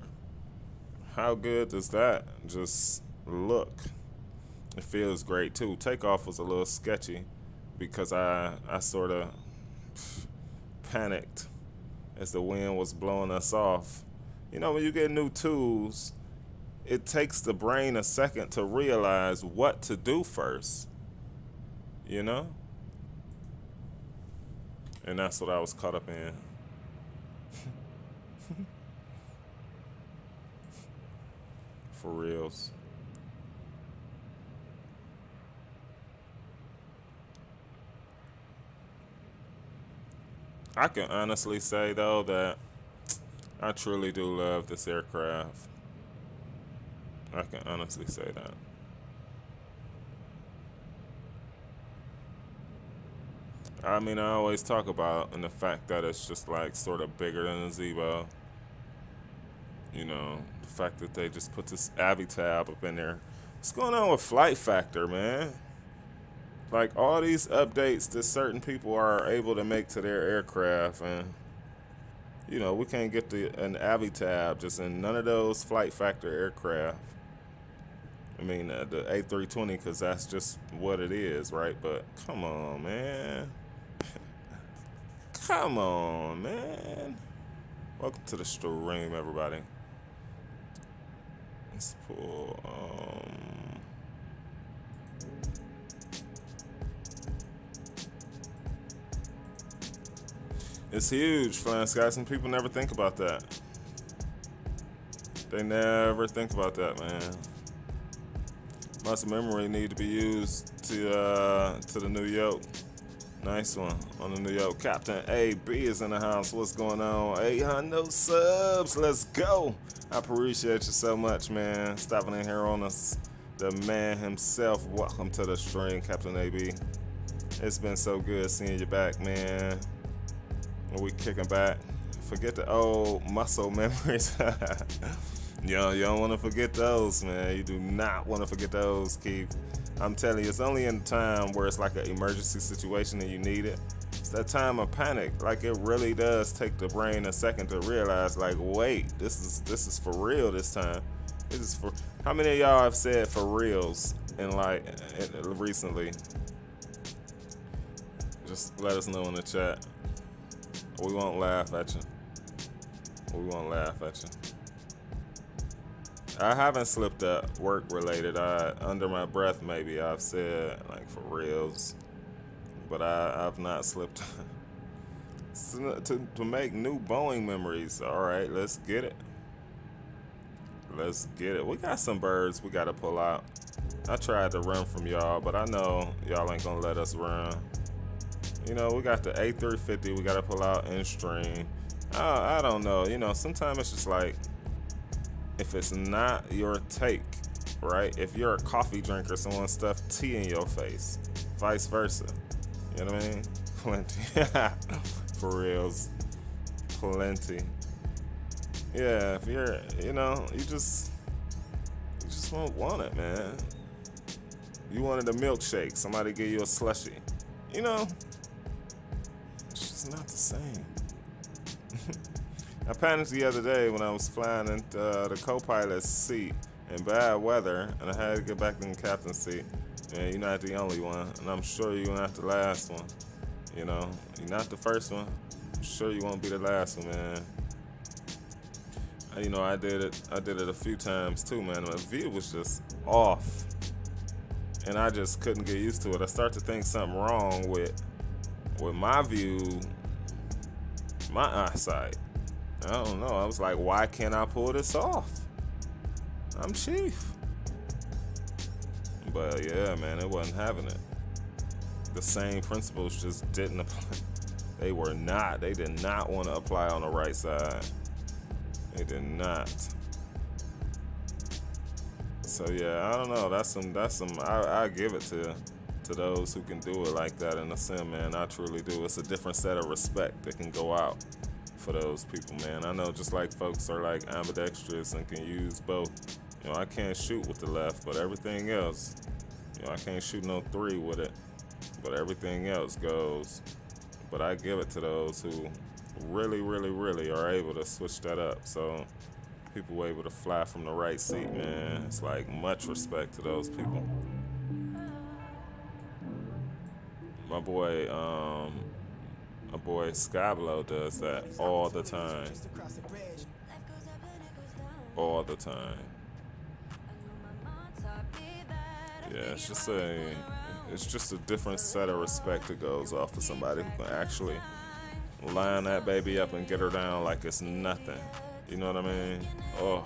A: how good does that just look? It feels great too. Takeoff was a little sketchy because I sort of panicked as the wind was blowing us off. You know, when you get new tools, it takes the brain a second to realize what to do first. You know? And that's what I was caught up in. For reals. I can honestly say, though, that I truly do love this aircraft. I can honestly say that. I mean, I always talk about and the fact that it's just like sort of bigger than a Zebo. You know, the fact that they just put this Avitab up in there. What's going on with flight factor, man? Like all these updates that certain people are able to make to their aircraft, and you know, we can't get an Avitab just in none of those flight factor aircraft. I mean, the A320, because that's just what it is, right? But come on, man. Come on, man. Welcome to the stream, everybody. Let's pull, it's huge, Flying Skies, and people never think about that. They never think about that, man. Muscle memory need to be used to the new yoke. Nice one on the new yoke. Captain AB is in the house. What's going on? 800 subs. Let's go. I appreciate you so much, man. Stopping in here on us. The man himself. Welcome to the stream, Captain AB. It's been so good seeing you back, man. We kicking back. Forget the old muscle memories. Yo, you don't want to forget those, man. You do not want to forget those, Keith. I'm telling you, it's only in time where it's like an emergency situation and you need it. It's that time of panic. Like, it really does take the brain a second to realize, like, wait, this is for real this time. This is for. How many of y'all have said for reals recently? Just let us know in the chat. We won't laugh at you. We won't laugh at you. I haven't slipped up work related. Under my breath maybe I've said like for reals, but I've not slipped. to make new Boeing memories. All right, let's get it. Let's get it. We got some birds we got to pull out. I tried to run from y'all, but I know y'all ain't gonna let us run. You know, we got the A350 we got to pull out in stream. I don't know. You know, sometimes it's just like, if it's not your take, right? If you're a coffee drinker, someone stuffed tea in your face, vice versa. You know what I mean? Plenty. For reals. Plenty. Yeah, if you're, you know, you just won't want it, man. You wanted a milkshake. Somebody give you a slushie. You know, it's just not the same. I panicked the other day when I was flying into the co-pilot's seat in bad weather, and I had to get back in the captain's seat. And you're not the only one, and I'm sure you're not the last one. You know, you're not the first one. I'm sure you won't be the last one, man. You know, I did it a few times too, man. The view was just off, and I just couldn't get used to it. I started to think something wrong with my view, my eyesight. I don't know. I was like, why can't I pull this off? I'm chief. But yeah, man, it wasn't having it. The same principles just didn't apply. They did not want to apply on the right side. They did not. So yeah, I don't know. That's some. I give it to those who can do it like that in the sim, man. I truly do. It's a different set of respect that can go out for those people, man. I know just like folks are like ambidextrous and can use both. You know, I can't shoot with the left, but everything else, you know, I can't shoot no 3 with it, but everything else goes. But I give it to those who really, really, really are able to switch that up. So people were able to fly from the right seat, man. It's like much respect to those people. My boy Skyblow does that all the time. All the time. Yeah, it's just a different set of respect that goes off for somebody who can actually line that baby up and get her down like it's nothing. You know what I mean? Oh.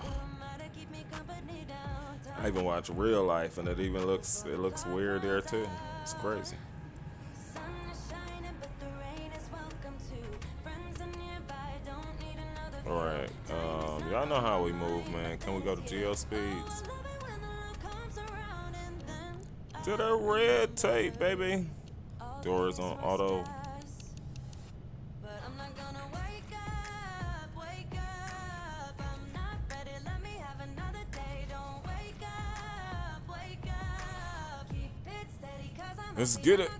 A: I even watch Real Life and it looks weird there too. It's crazy. Alright, y'all know how we move, man. Can we go to geo speeds? To the red tape, baby. Doors on auto. Let's get it.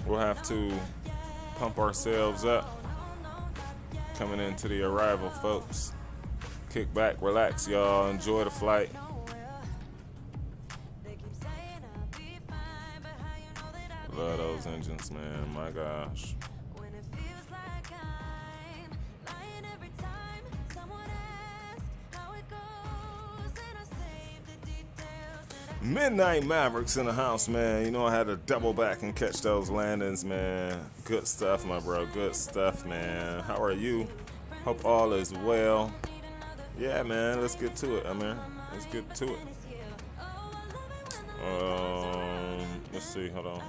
A: We'll have to pump ourselves up coming into the arrival, folks. Kick back, relax, y'all. Enjoy the flight. Love those engines, man. My gosh. Midnight Mavericks in the house, man. You know I had to double back and catch those landings, man. Good stuff, my bro. Good stuff, man. How are you? Hope all is well. Yeah, man. Let's get to it, Amir. Let's get to it. Let's see. Hold on.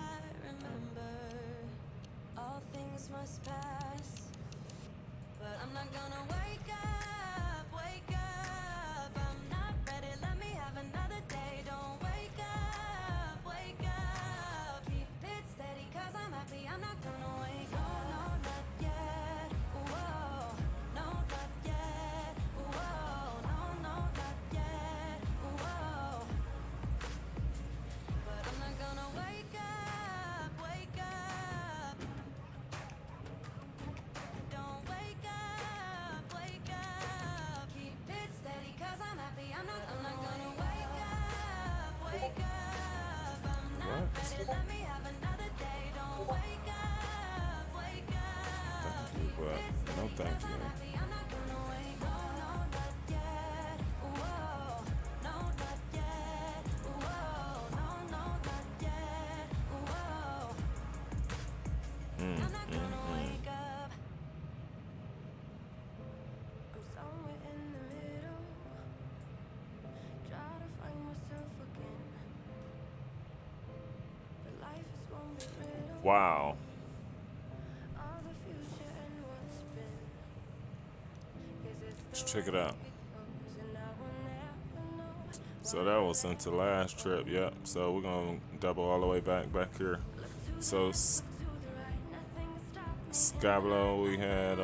A: No, thank you. Wow. Let's check it out. So that was into last trip, yep. So we're gonna double all the way back here. So Skyblow, we had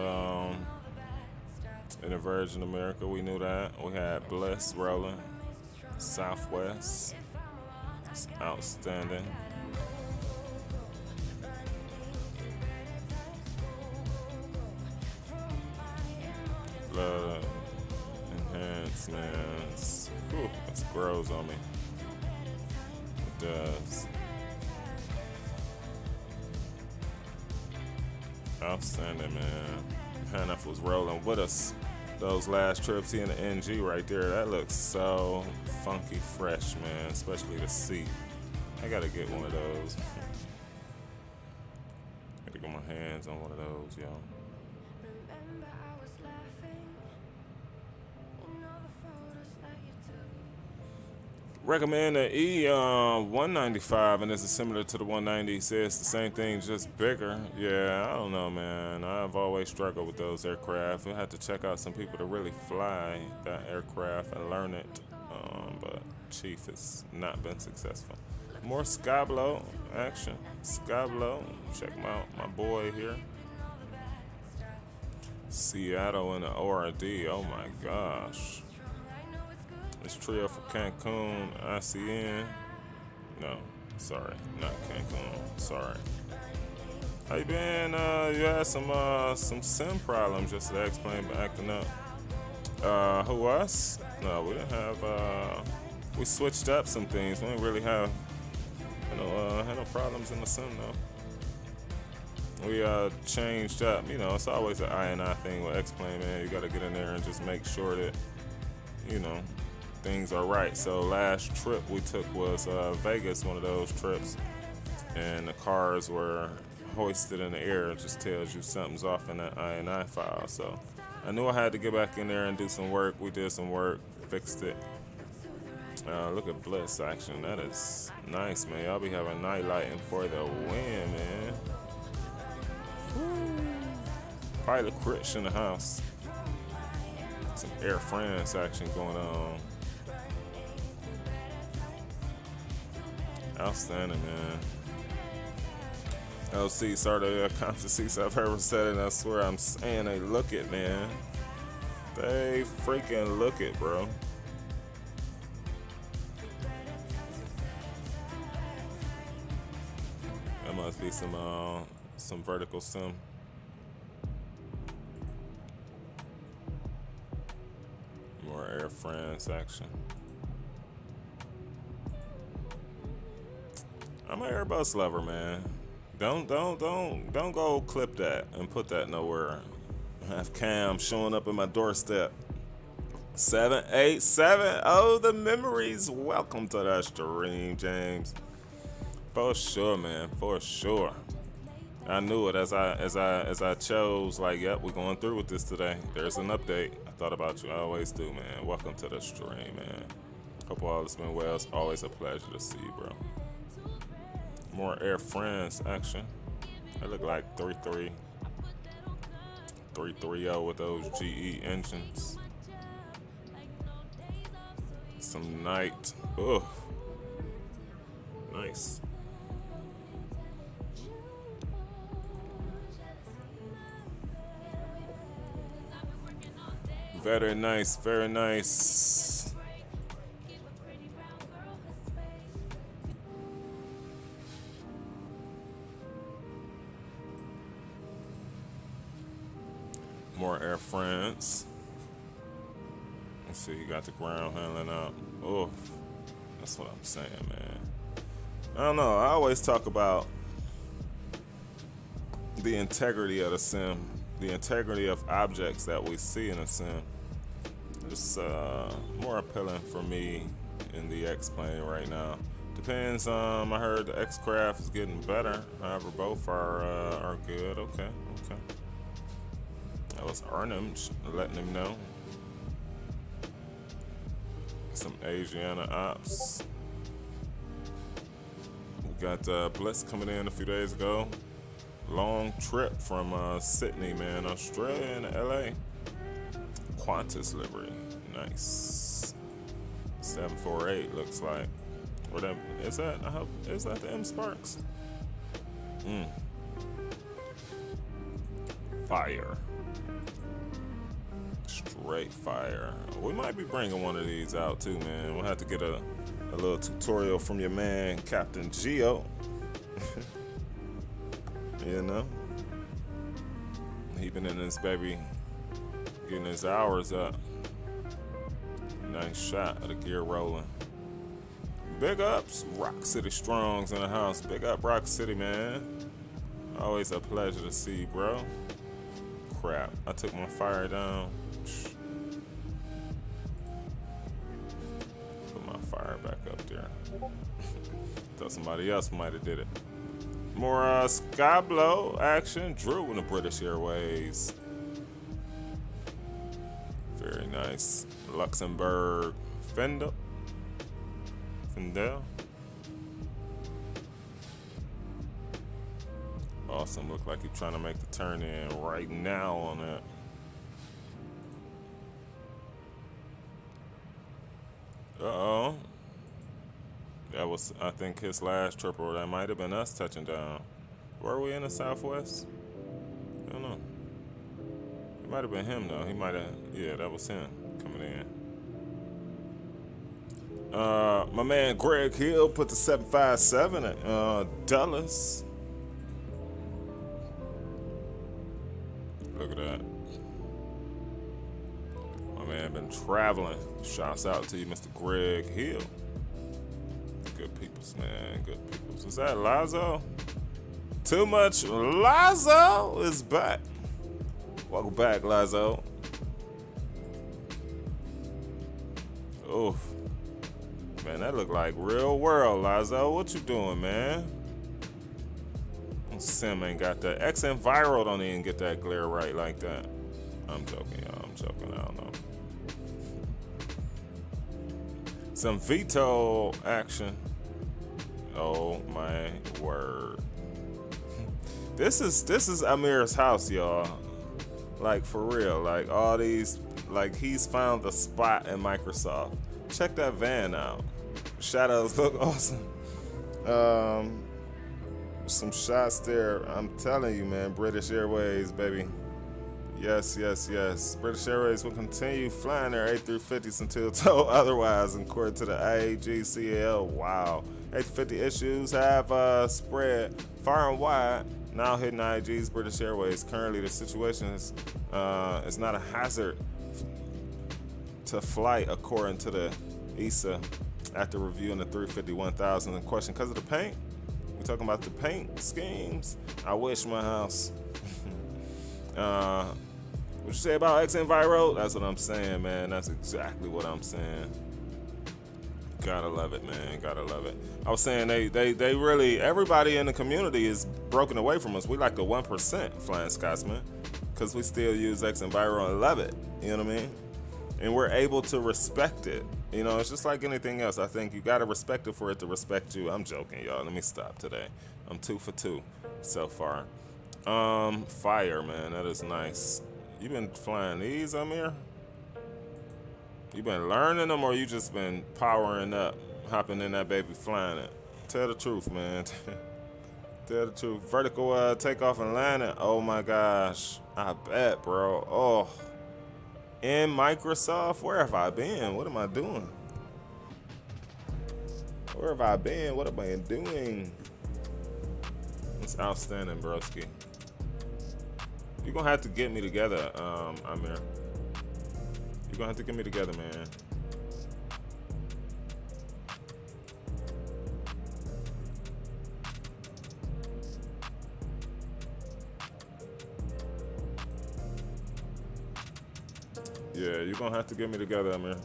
A: in the Virgin America, we knew that. We had Bliss rolling. Southwest. It's outstanding. Love enhancements. Whew, it grows on me. It does. Outstanding, man. Hannah was rolling with us those last trips. He in the NG right there. That looks so funky fresh, man. Especially the seat. I gotta get one of those. Gotta get my hands on one of those, yo. Recommend the E195, and this is similar to the 190. He says the same thing, just bigger. Yeah, I don't know, man. I've always struggled with those aircraft. I had to check out some people to really fly that aircraft and learn it. But Chief has not been successful. More Skyblow action. Skyblow, check him out, my boy here. Seattle in the ORD. Oh my gosh. This trio for Cancun, ICN. No, sorry, not Cancun. Sorry. How you been? You had some sim problems yesterday. Explain, but acting up. Who, us? No, we didn't have. We switched up some things. We didn't really have. Had no problems in the sim though. We changed up. You know, it's always an I&I thing with X-Plane, man. You got to get in there and just make sure that, you know, things are right. So last trip we took was Vegas, one of those trips, and the cars were hoisted in the air. It just tells you something's off in that I&I file. So I knew I had to get back in there and do some work. We did some work, fixed it. Look at Bliss action. That is nice, man. Y'all be having night lighting for the win, man. Woo. Pilot Critch in the house. Some Air France action going on. Outstanding, man. LC, sorry, the constant seats I've ever said it, and I swear I'm saying they look it, man. They freaking look it, bro. That must be some vertical sim. More Air France action. I'm an Airbus lover, man. Don't go clip that and put that nowhere. I have Cam showing up at my doorstep. 787. Oh, the memories. Welcome to the stream, James. For sure, man. For sure. I knew it as I chose. Like, yep, we're going through with this today. There's an update. I thought about you. I always do, man. Welcome to the stream, man. Hope all has been well. It's always a pleasure to see you, bro. More Air France action. They look like 330 with those GE engines. Some night. Ugh. Nice. Very nice, very nice. More Air France. Let's see, you got the ground handling up. Oh, that's what I'm saying, man. I don't know. I always talk about the integrity of the sim, the integrity of objects that we see in a sim. It's more appealing for me in the X-Plane right now. Depends. I heard the X-Craft is getting better. However, both are good. Okay. That was Arnhem letting him know. Some Asiana ops. We got Bliss coming in a few days ago. Long trip from Sydney, man, Australia and LA. Qantas livery, nice. 748 looks like. Or that is that? I hope is that the M Sparks? Fire. Great fire. We might be bringing one of these out too, man. We'll have to get a little tutorial from your man, Captain Geo. You know? He been in this baby, getting his hours up. Nice shot of the gear rolling. Big ups, Rock City Strongs in the house. Big up, Rock City, man. Always a pleasure to see you, bro. Crap, I took my fire down. Put my fire back up there. Thought somebody else might have did it. More Skyblow action. Drew in the British Airways. Very nice. Luxembourg Fendel. Awesome. Look like he's trying to make the turn in right now on that. Uh-oh. That was, I think, his last trip, or that might have been us touching down. Were we in the Southwest? I don't know. It might have been him, though. He might have, yeah, that was him coming in. My man Greg Hill put the 757 at Dulles. Look at that. My man been traveling. Shouts out to you, Mr. Greg Hill. Good peoples, man. Good peoples. Is that Lazo? Too much. Lazo is back. Welcome back, Lazo. Oof. Man, that look like real world, Lazo. What you doing, man? Sim ain't got that. X and Viral don't even get that glare right like that. I'm joking, y'all. I'm joking. I don't know. Some veto action. Oh my word. This is Amir's house, y'all. Like, for real. Like, all these, like, he's found the spot in Microsoft. Check that van out. Shadows look awesome. Some shots there. I'm telling you, man. British Airways, baby. Yes, yes, yes. British Airways will continue flying their A350s until told otherwise, according to the IAGCL. Wow. A350 issues have spread far and wide, now hitting IAG's British Airways. Currently, the situation is not a hazard to flight, according to the ESA, after reviewing the 350-1000 in question. Because of the paint? We talking about the paint schemes? I wish my house. What you say about X and Viral? That's what I'm saying, man. That's exactly what I'm saying. Gotta love it, man. Gotta love it. I was saying they really, everybody in the community is broken away from us. We like the 1% Flying Scotsman, because we still use X and Viral and love it. You know what I mean? And we're able to respect it. You know, it's just like anything else. I think you gotta respect it for it to respect you. I'm joking, y'all. Let me stop today. I'm 2 for 2 so far. Fire, man. That is nice. You been flying these, Amir? You been learning them, or you just been powering up, hopping in that baby, flying it? Tell the truth, man. Tell the truth. Vertical takeoff and landing. Oh my gosh. I bet, bro. Oh. In Microsoft? Where have I been? What am I doing? Where have I been? What am I doing? It's outstanding, broski. You're gonna have to get me together, Amir. You're gonna have to get me together, man. Yeah, you're gonna have to get me together, Amir.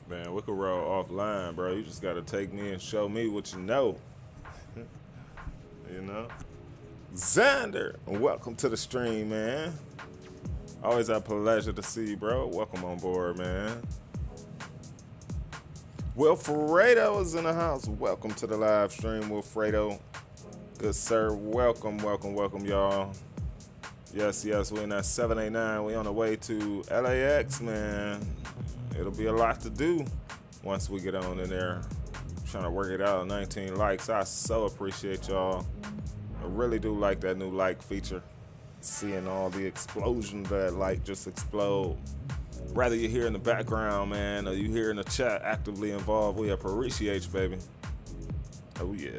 A: Man, we could roll offline, bro. You just gotta take me and show me what you know. You know? Xander, welcome to the stream, man. Always a pleasure to see you, bro. Welcome on board, man. Wilfredo is in the house. Welcome to the live stream, Wilfredo. Good sir, welcome, y'all. Yes, we in that 789. We on the way to LAX, man. It'll be a lot to do once we get on in there. Trying to work it out. 19 likes. I so appreciate y'all. I really do like that new like feature. Seeing all the explosions that like just explode. Rather you hear in the background, man, or you hear in the chat actively involved, we appreciate you, baby. Oh yeah.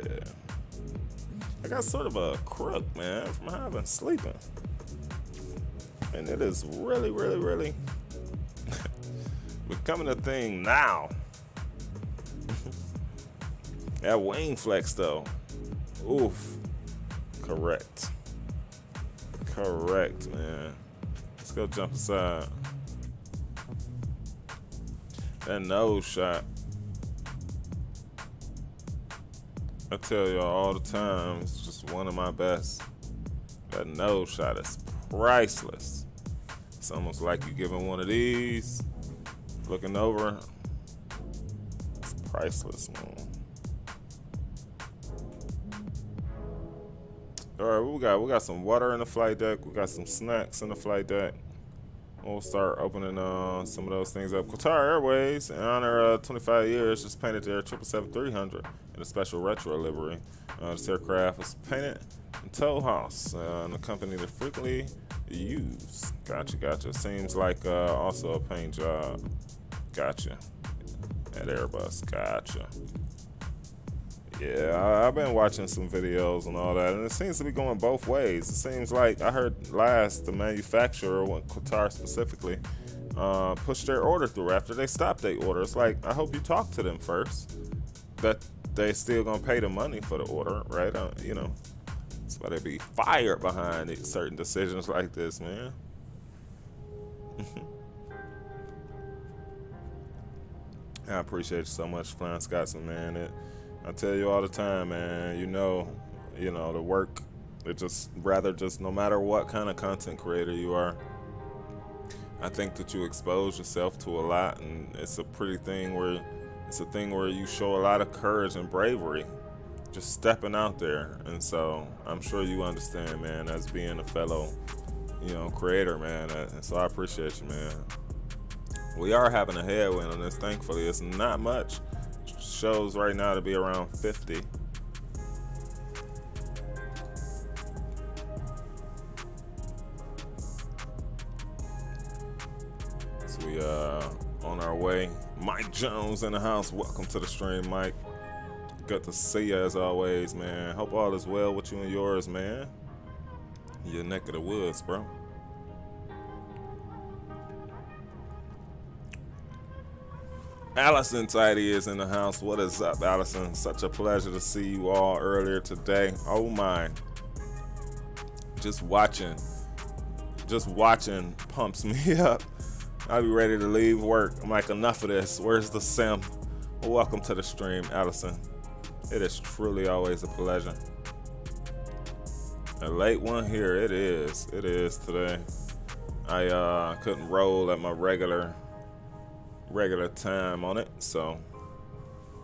A: I got sort of a crook, man, from how I've been sleeping. And it is really becoming a thing now. That wing flex though. Oof. Correct, man. Let's go jump aside. That nose shot. I tell y'all all the time, it's just one of my best. That nose shot is priceless. It's almost like you're giving one of these, looking over. It's priceless, man. All right, we got some water in the flight deck. We got some snacks in the flight deck. We'll start opening some of those things up. Qatar Airways, in honor of 25 years, just painted their 777-300 in a special retro livery. This aircraft was painted in Tow House, and a company that frequently used. Gotcha. Seems like also a paint job. Gotcha. At Airbus. Gotcha. Yeah, I've been watching some videos and all that, and it seems to be going both ways. It seems like I heard last the manufacturer, Qatar specifically, pushed their order through after they stopped their order. It's like, I hope you talk to them first, that they still gonna pay the money for the order, right? You know, that's why they be fired behind certain decisions like this, man. I appreciate you so much, Flying Scotsman, man. I tell you all the time, man, you know, the work, it just no matter what kind of content creator you are, I think that you expose yourself to a lot, and it's a thing where you show a lot of courage and bravery, just stepping out there. And so I'm sure you understand, man, as being a fellow, creator, man. And so I appreciate you, man. We are having a headwind on this, thankfully. It's not much. Shows right now to be around 50. So we on our way. Mike Jones in the house. Welcome to the stream, Mike. Good to see you as always, man. Hope all is well with you and yours, man. Your neck of the woods, bro. Allison Tidy is in the house. What is up, Allison? Such a pleasure to see you all earlier today. Oh my. Just watching pumps me up. I'll be ready to leave work. I'm like, enough of this. Where's the sim? Well, welcome to the stream, Allison. It is truly always a pleasure. A late one here. It is today. I couldn't roll at my regular time on it, so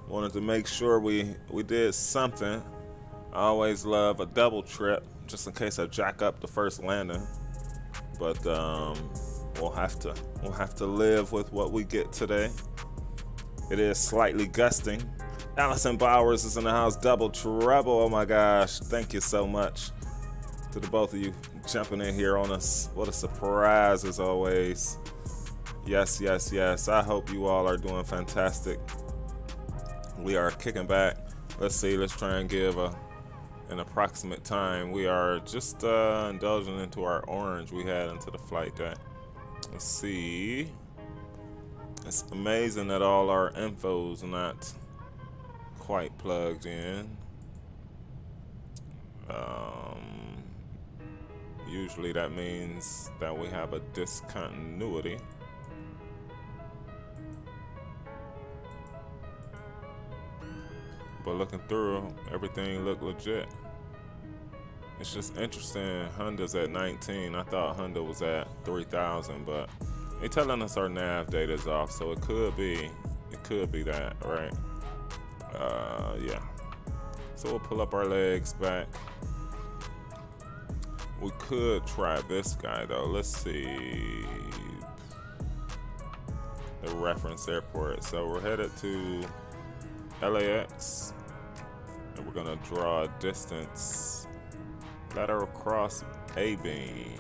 A: wanted to make sure we did something. I always love a double trip just in case I jack up the first landing, but we'll have to live with what we get today. It is slightly gusting. Allison Bowers is in the house. Double trouble. Oh my gosh, thank you so much to the both of you jumping in here on us. What a surprise as always. Yes. I hope you all are doing fantastic. We are kicking back. Let's see. Let's try and give an approximate time. We are just indulging into our orange we had into the flight deck. Let's see. It's amazing that all our info's not quite plugged in. Usually that means that we have a discontinuity. But looking through, everything looked legit. It's just interesting. Honda's at 19. I thought Honda was at 3,000, but they're telling us our nav data is off, so it could be that, right? Yeah. So we'll pull up our legs back. We could try this guy though. Let's see. The reference airport. So we're headed to LAX. And we're gonna draw a distance. Lateral cross A-beam.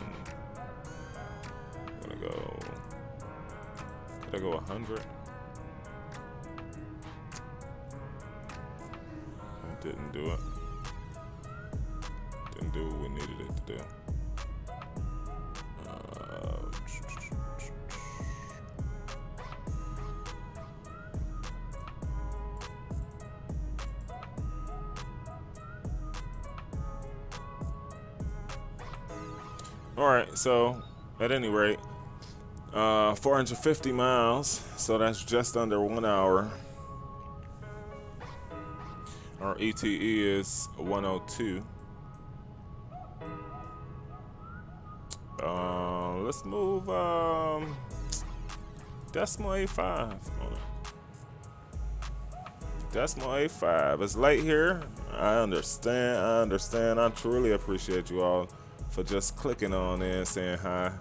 A: I'm gonna go. Could I go 100? I didn't do it. Didn't do what we needed it to do. All right, so at any rate, 450 miles, so that's just under 1 hour. Our ETE is 102. Let's move decimal A5 on it. Decimal A5. It's late here. I understand. I truly appreciate you all for just clicking on in, saying hi.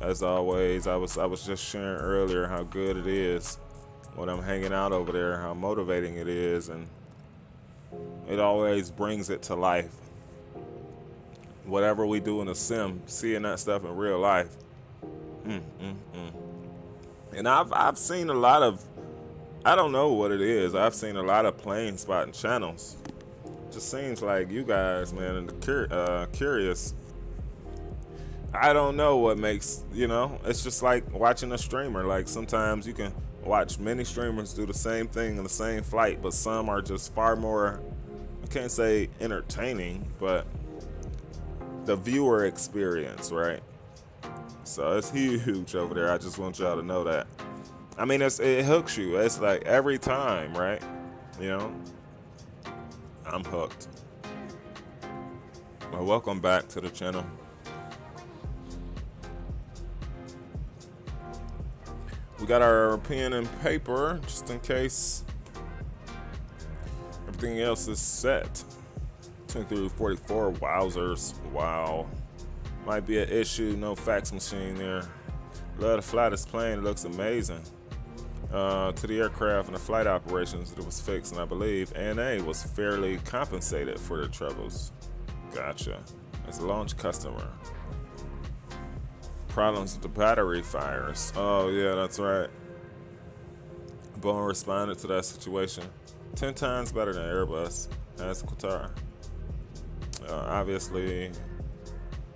A: As always, I was just sharing earlier how good it is when I'm hanging out over there, how motivating it is, and it always brings it to life. Whatever we do in a sim, seeing that stuff in real life. And I've seen a lot of, I don't know what it is. I've seen a lot of plane spotting channels. Just seems like you guys, man, and curious. I don't know what makes, it's just like watching a streamer. Like sometimes you can watch many streamers do the same thing in the same flight, but some are just far more, I can't say entertaining, but the viewer experience, right? So it's huge over there. I just want y'all to know that. I mean, it hooks you. It's like every time, right? I'm hooked. Well, welcome back to the channel. We got our pen and paper, just in case everything else is set. 2344, wowzers, wow. Might be an issue, no fax machine there. Love to fly this plane, it looks amazing. To the aircraft and the flight operations, it was fixed, and I believe ANA was fairly compensated for the troubles. Gotcha. As a launch customer. Problems with the battery fires. Oh yeah, that's right. Boeing responded to that situation 10 times better than Airbus as Qatar. Obviously,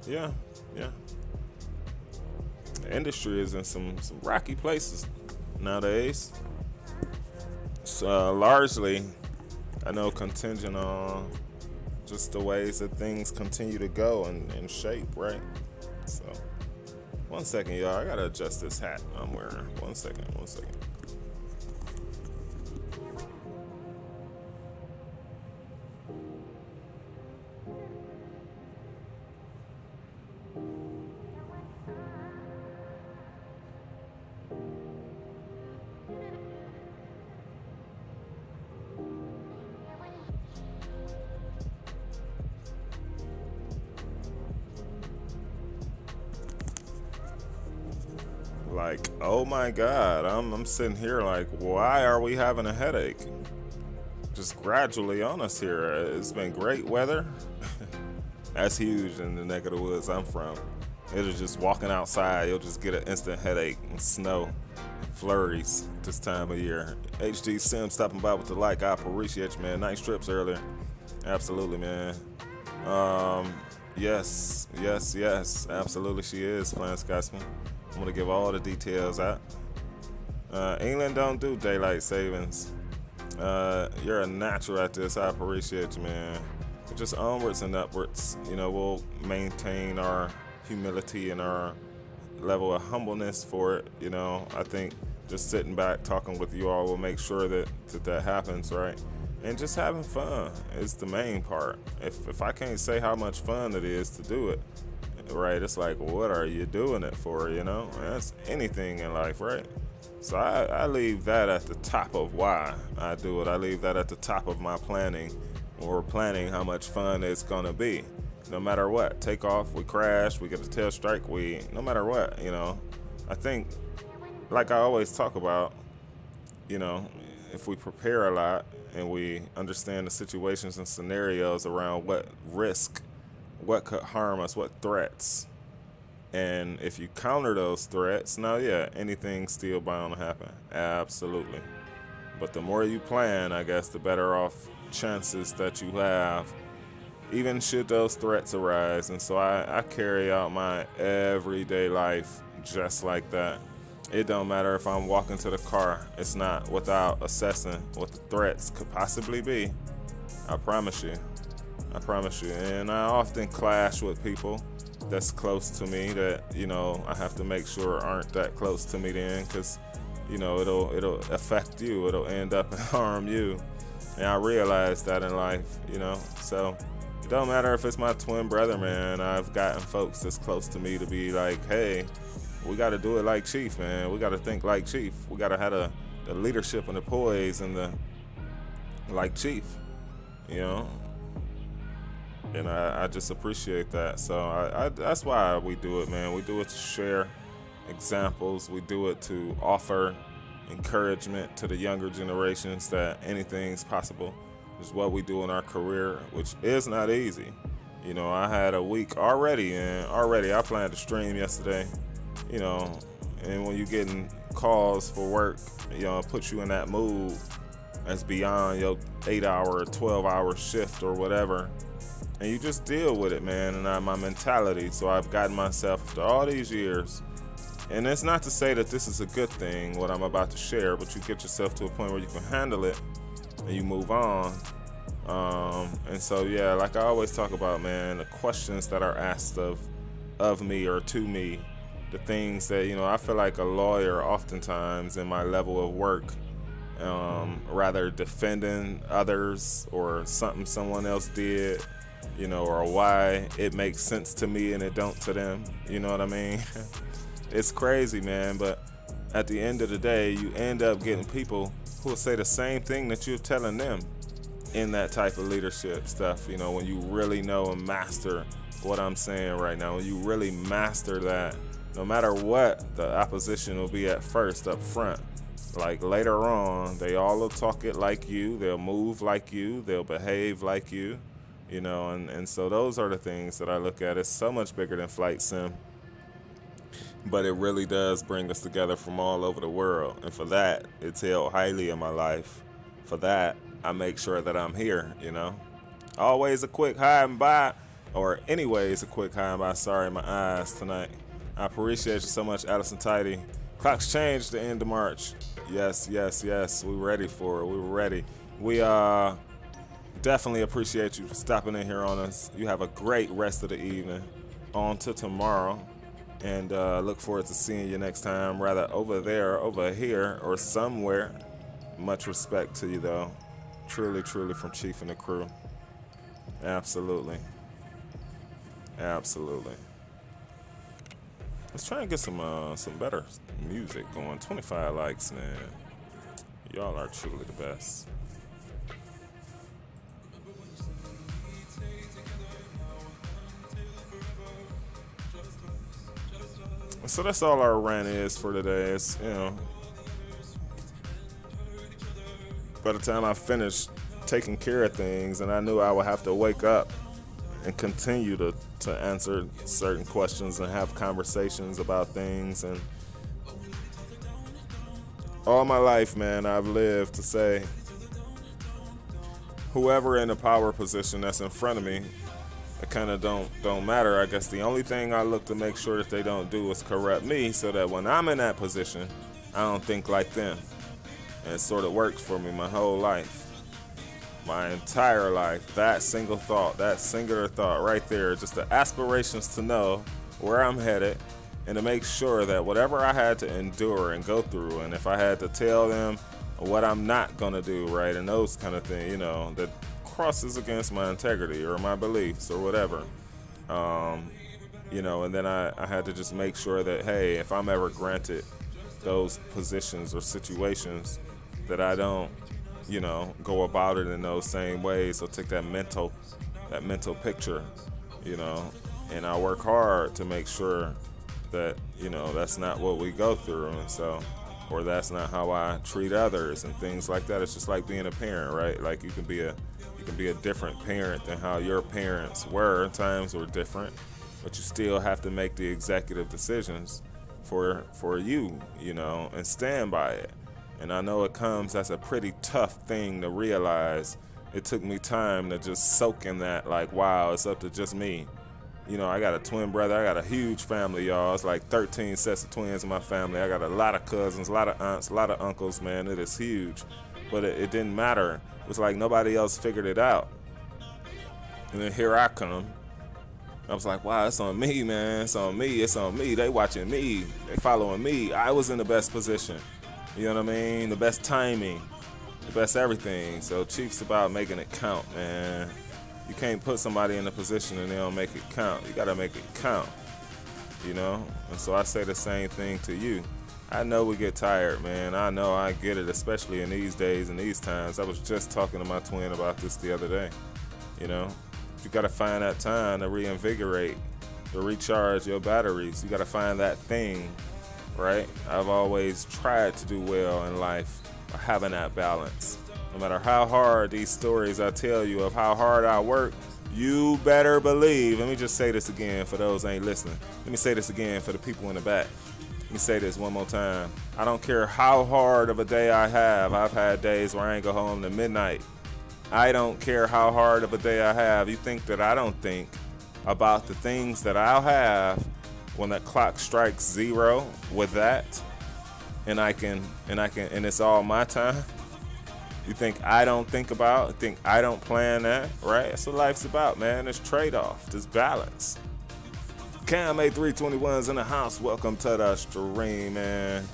A: yeah. The industry is in some rocky places nowadays. So largely, I know, contingent on just the ways that things continue to go and shape, right? So. 1 second, y'all. I gotta adjust this hat I'm wearing. 1 second. Like, oh my God, I'm sitting here like, why are we having a headache? Just gradually on us here. It's been great weather. That's huge in the neck of the woods I'm from. It is just walking outside, you'll just get an instant headache and snow, flurries this time of year. HD Sim stopping by with the like. I appreciate you, man. Nice trips earlier. Absolutely, man. Yes. Absolutely, she is, Flying Scotsman. I'm gonna give all the details out. England don't do daylight savings. You're a natural at this. I appreciate you, man. Just onwards and upwards. We'll maintain our humility and our level of humbleness for it. I think just sitting back talking with you all will make sure that happens, right? And just having fun is the main part. If I can't say how much fun it is to do it, right, it's like, what are you doing it for? That's anything in life, right? So I leave that at the top of why I do it. I leave that at the top of my planning when we're planning how much fun it's gonna be. No matter what, take off, we crash, we get a tail strike, no matter what, I think, like I always talk about, if we prepare a lot and we understand the situations and scenarios around what could harm us, what threats, and if you counter those threats, now yeah, anything's still bound to happen, absolutely. But the more you plan, I guess, the better off chances that you have, even should those threats arise. And so I carry out my everyday life just like that. It don't matter if I'm walking to the car. It's not without assessing what the threats could possibly be. I promise you. And I often clash with people that's close to me that, I have to make sure aren't that close to me then, because, it'll affect you. It'll end up and harm you. And I realize that in life, so it don't matter if it's my twin brother, man. I've gotten folks that's close to me to be like, hey, we got to do it like Chief, man. We got to think like Chief. We got to have the leadership and the poise and like Chief, And I just appreciate that. So I that's why we do it, man. We do it to share examples. We do it to offer encouragement to the younger generations that anything's possible. Is what we do in our career, which is not easy. I had a week already, and I planned to stream yesterday, and when you're getting calls for work, it puts you in that mood that's beyond your 8-hour or 12-hour shift or whatever. And you just deal with it, man, and my mentality. So I've gotten myself after all these years, and it's not to say that this is a good thing, what I'm about to share, but you get yourself to a point where you can handle it and you move on. And so, yeah, like I always talk about, man, the questions that are asked of me or to me, the things that, I feel like a lawyer oftentimes in my level of work, rather defending others or something someone else did, or why it makes sense to me and it don't to them. You know what I mean? It's crazy, man. But at the end of the day, you end up getting people who will say the same thing that you're telling them in that type of leadership stuff. When you really know and master what I'm saying right now, when you really master that, no matter what the opposition will be at first up front, like later on, they all will talk it like you, they'll move like you, they'll behave like you. And so those are the things that I look at. It's so much bigger than flight sim, but it really does bring us together from all over the world. And for that, it's held highly in my life. For that, I make sure that I'm here, Always a quick hi and bye, or anyways, a quick hi and bye. Sorry, my eyes tonight. I appreciate you so much, Allison Tidy. Clocks changed the end of March. Yes. We're ready for it. We're ready. We definitely appreciate you for stopping in here on us. You have a great rest of the evening. On to tomorrow. And look forward to seeing you next time, rather over there, over here, or somewhere. Much respect to you, though. Truly from Chief and the crew. Absolutely. Let's try and get some better music going. 25 likes, man. Y'all are truly the best. So that's all our rant is for today. It's, by the time I finished taking care of things, and I knew I would have to wake up and continue to answer certain questions and have conversations about things. And all my life, man, I've lived to say, whoever in a power position that's in front of me, it kind of don't matter. I guess the only thing I look to make sure that they don't do is corrupt me, so that when I'm in that position, I don't think like them. And it sort of worked for me my whole life. My entire life, that singular thought right there, just the aspirations to know where I'm headed and to make sure that whatever I had to endure and go through, and if I had to tell them what I'm not gonna do, right, and those kind of things, that crosses against my integrity or my beliefs or whatever, and then I had to just make sure that, hey, if I'm ever granted those positions or situations, that I don't go about it in those same ways. So take that mental picture, and I work hard to make sure that, that's not what we go through. And so, or that's not how I treat others and things like that. It's just like being a parent, right? Like you can be a different parent than how your parents were. Times were different, but you still have to make the executive decisions for you, and stand by it. And I know it comes as a pretty tough thing to realize. It took me time to just soak in that, like, wow, it's up to just me. I got a twin brother. I got a huge family, y'all. It's like 13 sets of twins in my family. I got a lot of cousins, a lot of aunts, a lot of uncles, man. It is huge. But it didn't matter. It was like nobody else figured it out. And then here I come. I was like, wow, it's on me, man. It's on me. It's on me. They watching me. They following me. I was in the best position. You know what I mean? The best timing. The best everything. So Chief's about making it count, man. You can't put somebody in a position and they don't make it count. You got to make it count, And so I say the same thing to you. I know we get tired, man. I know I get it, especially in these days and these times. I was just talking to my twin about this the other day. You got to find that time to reinvigorate, to recharge your batteries. You got to find that thing, right? I've always tried to do well in life by having that balance. No matter how hard these stories I tell you of how hard I work, you better believe. Let me just say this again for those who ain't listening. Let me say this again for the people in the back. Let me say this one more time. I don't care how hard of a day I have. I've had days where I ain't go home to midnight. I don't care how hard of a day I have. You think that I don't think about the things that I'll have when that clock strikes 0 with that, and it's all my time? You think I don't think about, think I don't plan that, right? That's what life's about, man. It's trade-off, this balance. Cam A321's in the house. Welcome to the stream, man.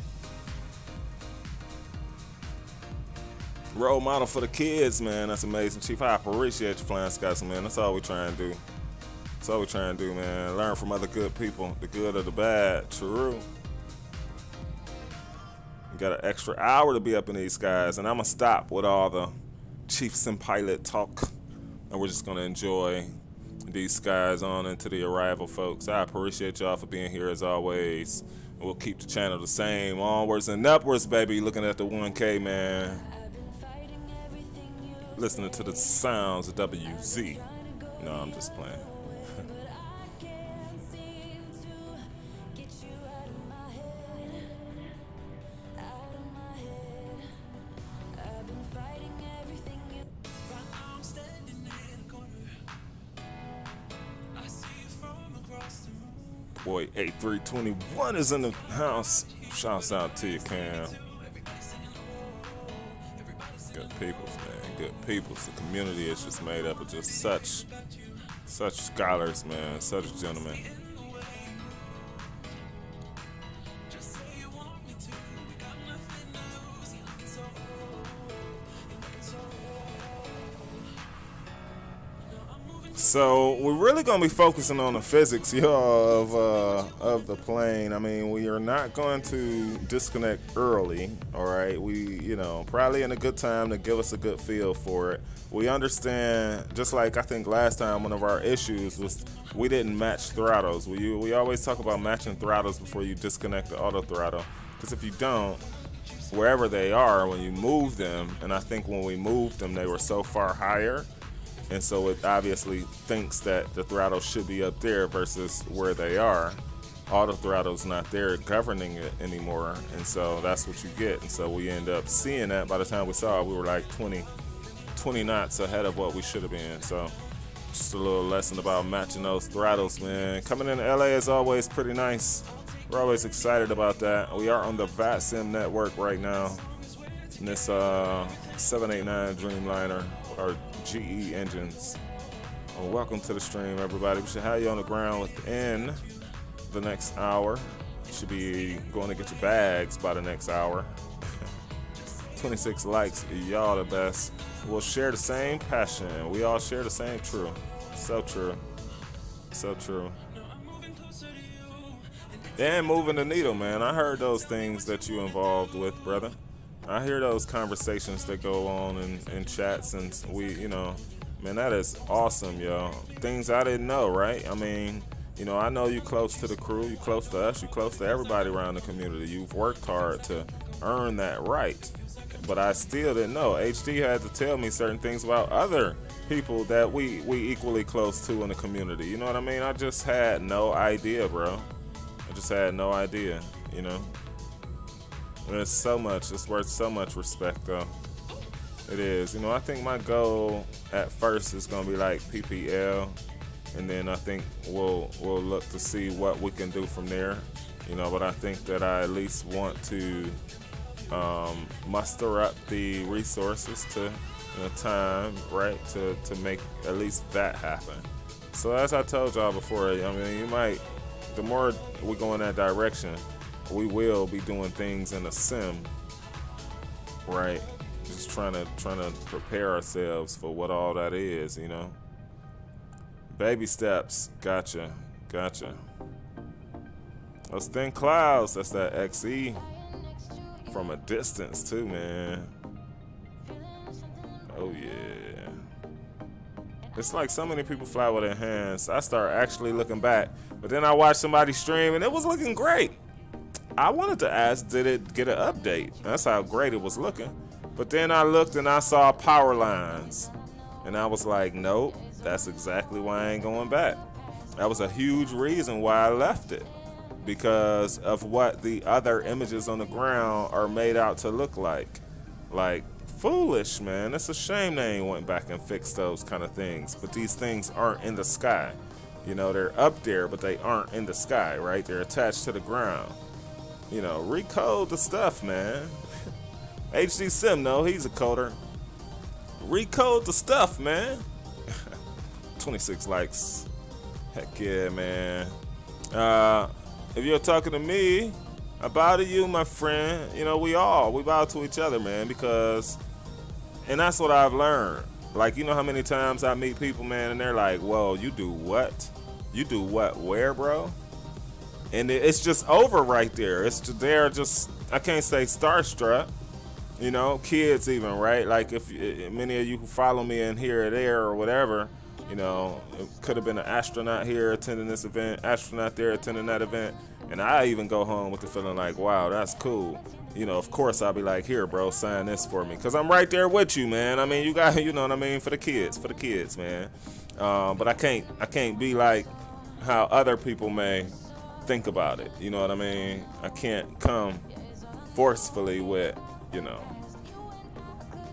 A: Role model for the kids, man. That's amazing, Chief. I appreciate you, Flying Scots, man. That's all we trying to do. That's all we trying to do, man. Learn from other good people, the good or the bad. True. Got an extra hour to be up in these skies, and I'm gonna stop with all the Chiefs and pilot talk, and we're just gonna enjoy these skies on into the arrival, folks. I appreciate y'all for being here as always. We'll keep the channel the same, onwards and upwards, baby. Looking at the 1K, man. Listening to the sounds of WZ. No, I'm just playing. Boy, 8321 is in the house. Shouts out to you, Cam. Good peoples, man. Good peoples. The community is just made up of just such scholars, man. Such gentlemen. So we're really gonna be focusing on the physics, of the plane. I mean, we are not going to disconnect early. All right, we, probably in a good time to give us a good feel for it. We understand, just like I think last time, one of our issues was we didn't match throttles. We always talk about matching throttles before you disconnect the auto throttle, because if you don't, wherever they are when you move them, and I think when we moved them, they were so far higher. And so it obviously thinks that the throttle should be up there versus where they are. Auto throttle's not there governing it anymore. And so that's what you get. And so we end up seeing that. By the time we saw it, we were like 20 knots ahead of what we should have been. So just a little lesson about matching those throttles, man. Coming into LA is always pretty nice. We're always excited about that. We are on the VATSIM network right now. In this 789 Dreamliner, our GE engines. Well, welcome to the stream, everybody. We should have you on the ground within the next hour. You should be going to get your bags by the next hour. 26 likes, y'all the best. We'll share the same passion. We all share the same truth. So true. So true. And moving the needle, man. I heard those things that you involved with, brother. I hear those conversations that go on in chats, and we, man, that is awesome, yo. Things I didn't know, right? I mean, I know you close to the crew, you close to us, you close to everybody around the community. You've worked hard to earn that right. But I still didn't know. HD had to tell me certain things about other people that we equally close to in the community. You know what I mean? I just had no idea, bro. I just had no idea, And it's so much. It's worth so much respect, though. It is. I think my goal at first is going to be like PPL. And then I think we'll look to see what we can do from there. But I think that I at least want to muster up the resources to time, right, to make at least that happen. So as I told y'all before, I mean, the more we go in that direction, we will be doing things in a sim, right? Just trying to prepare ourselves for what all that is, Baby steps, gotcha. Those thin clouds, that's that XE. From a distance too, man. Oh yeah. It's like so many people fly with their hands. I start actually looking back, but then I watched somebody stream and it was looking great. I wanted to ask, did it get an update? That's how great it was looking. But then I looked and I saw power lines, and I was like, nope, that's exactly why I ain't going back. That was a huge reason why I left it. Because of what the other images on the ground are made out to look like. Like, foolish, man. It's a shame they ain't went back and fixed those kind of things. But these things aren't in the sky. They're up there, but they aren't in the sky, right? They're attached to the ground. Recode the stuff, man. HD Sim, no, he's a coder. Recode the stuff, man. 26 likes. Heck yeah, man. If you're talking to me, I bow to you, my friend. We bow to each other, man, and that's what I've learned. Like, how many times I meet people, man, and they're like, whoa, you do what? You do what? Where, bro? And it's just over right there. They're just, I can't say starstruck, kids even, right? Like, if many of you who follow me in here or there or whatever, it could have been an astronaut here attending this event, astronaut there attending that event, and I even go home with the feeling like, wow, that's cool. Of course I'll be like, here, bro, sign this for me, because I'm right there with you, man. I mean, you got, you know what I mean, for the kids, man. But I can't be like how other people may think about it. You know what I mean? I can't come forcefully with,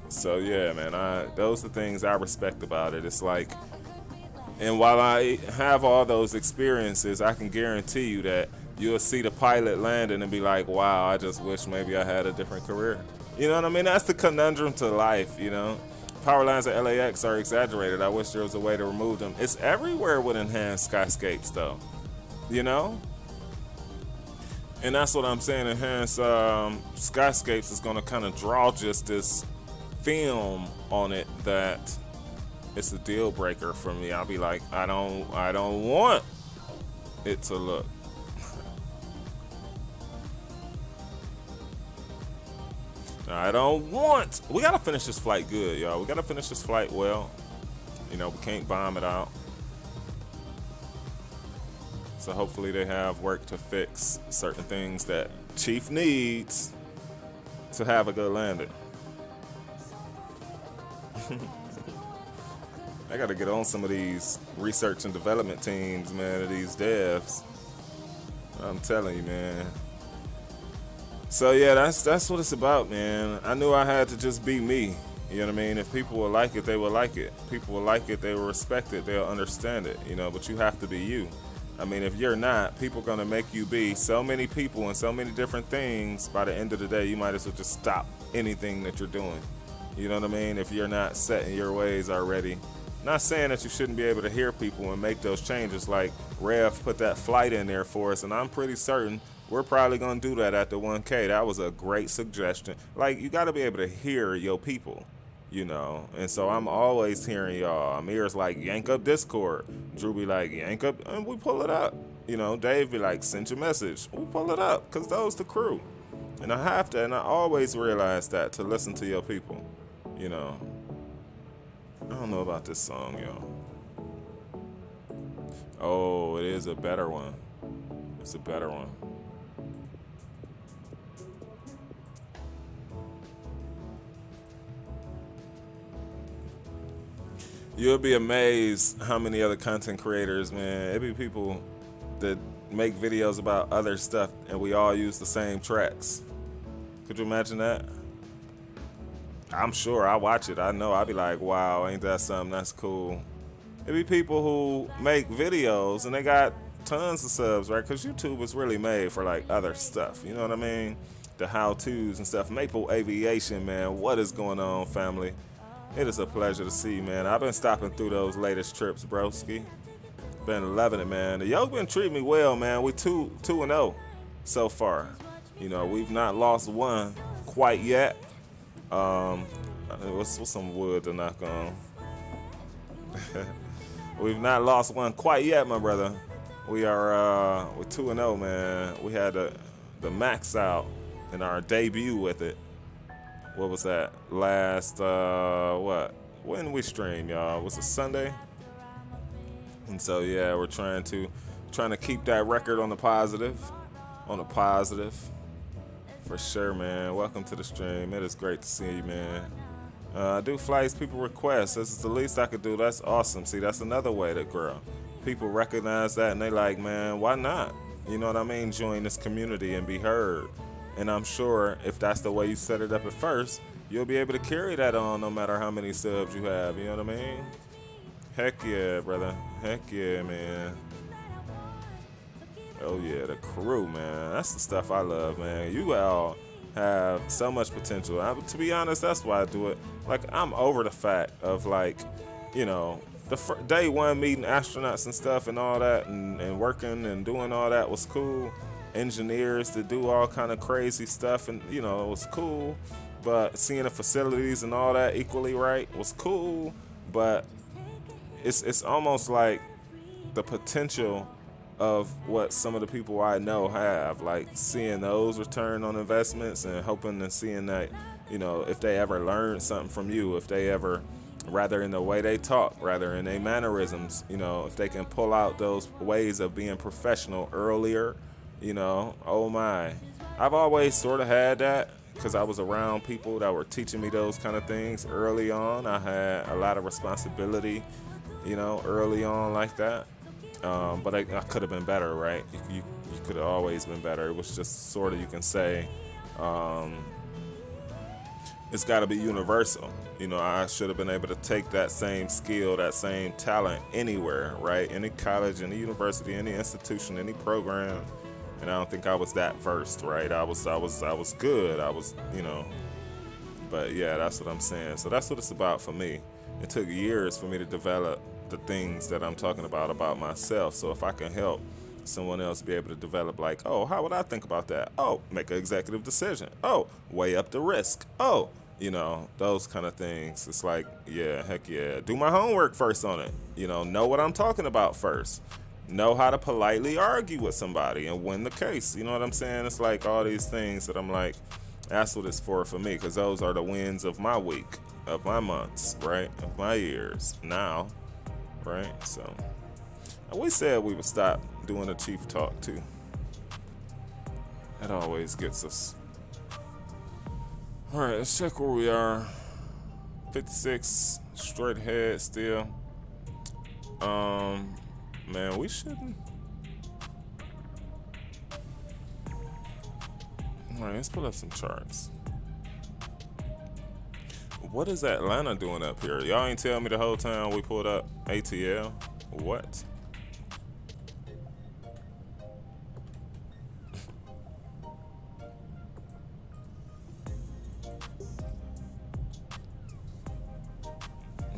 A: So yeah, man, those are the things I respect about it. It's like, and while I have all those experiences, I can guarantee you that you'll see the pilot landing and be like, wow, I just wish maybe I had a different career. You know what I mean? That's the conundrum to life, Power lines at LAX are exaggerated. I wish there was a way to remove them. It's everywhere with enhanced skyscapes, though, And that's what I'm saying. Enhanced skyscapes is going to kind of draw just this film on it that it's a deal breaker for me. I'll be like, I don't want it to look. I don't want. We gotta finish this flight good, y'all. We gotta finish this flight well. We can't bomb it out. So hopefully they have work to fix certain things that Chief needs to have a good landing. I gotta get on some of these research and development teams, man, of these devs. I'm telling you, man. So yeah, that's what it's about, man. I knew I had to just be me. You know what I mean? If people will like it, they will like it. People will like it, they will respect it, they'll understand it, but you have to be you. I mean, if you're not, people are gonna make you be so many people and so many different things. By the end of the day, you might as well just stop anything that you're doing. You know what I mean? If you're not set in your ways already. Not saying that you shouldn't be able to hear people and make those changes, like Rev put that flight in there for us, and I'm pretty certain we're probably going to do that at the 1K. That was a great suggestion. Like, you got to be able to hear your people, and so I'm always hearing y'all. Amir's like, yank up Discord. Drew be like, yank up, and we pull it up. Dave be like, send your message. We pull it up, because those the crew. And I have to, and I always realize that to listen to your people, you know. I don't know about this song, y'all. Oh, it is a better one. It's a better one. You'll be amazed how many other content creators, man. It be people that make videos about other stuff and we all use the same tracks. Could you imagine that? I'm sure I watch it. I know I'll be like, wow, ain't that something? That's cool. It be people who make videos and they got tons of subs, right? Because YouTube is really made for like other stuff. You know what I mean? The how-tos and stuff. Maple Aviation, man. What is going on, family? It is a pleasure to see you, man. I've been stopping through those latest trips, broski. Been loving it, man. The Yoke been treating me well, man. We 2-0 so far. You know, we've not lost one quite yet. What's some wood to knock on? We've not lost one quite yet, my brother. We're 2-0, man. We had the max out in our debut with it. What was that? Last when we streamed, y'all? Was it Sunday? And so yeah, we're trying to keep that record on the positive. For sure, man. Welcome to the stream. It is great to see you, man. I do flights people request. This is the least I could do. That's awesome. See, that's another way to grow. People recognize that and they like, man, why not? You know what I mean? Join this community and be heard. And I'm sure if that's the way you set it up at first, you'll be able to carry that on no matter how many subs you have. You know what I mean? Heck yeah, brother. Heck yeah, man. Oh yeah, the crew, man. That's the stuff I love, man. You all have so much potential. To be honest, that's why I do it. Like, I'm over the fact of, like, you know, the day one meeting astronauts and stuff and all that and working and doing all that was cool. Engineers to do all kind of crazy stuff, and you know, it was cool. But seeing the facilities and all that equally right was cool. But it's almost like the potential of what some of the people I know have, like seeing those return on investments and hoping and seeing that, you know, if they ever learn something from you, if they ever, rather in the way they talk, rather in their mannerisms, you know, if they can pull out those ways of being professional earlier. You know, oh my. I've always sort of had that because I was around people that were teaching me those kind of things early on. I had a lot of responsibility, you know, early on like that. But I could have been better, right? You could have always been better. It was just sort of, you can say, it's got to be universal. You know, I should have been able to take that same skill, that same talent anywhere, right? Any college, any university, any institution, any program. And I don't think I was that versed, right? I was good. I was, you know, but yeah, that's what I'm saying. So that's what it's about for me. It took years for me to develop the things that I'm talking about myself. So if I can help someone else be able to develop, like, oh, how would I think about that? Oh, make an executive decision. Oh, weigh up the risk. Oh, you know, those kind of things. It's like, yeah, heck yeah. Do my homework first on it. You know what I'm talking about first. Know how to politely argue with somebody and win the case. You know what I'm saying? It's like all these things that I'm like, that's what it's for me, because those are the wins of my week, of my months, right? Of my years now, right? So we said we would stop doing a chief talk too. That always gets us. All right, let's check where we are. 56 straight ahead still. Man, we shouldn't. All right, let's pull up some charts. What is Atlanta doing up here? Y'all ain't tell me the whole time we pulled up ATL. What?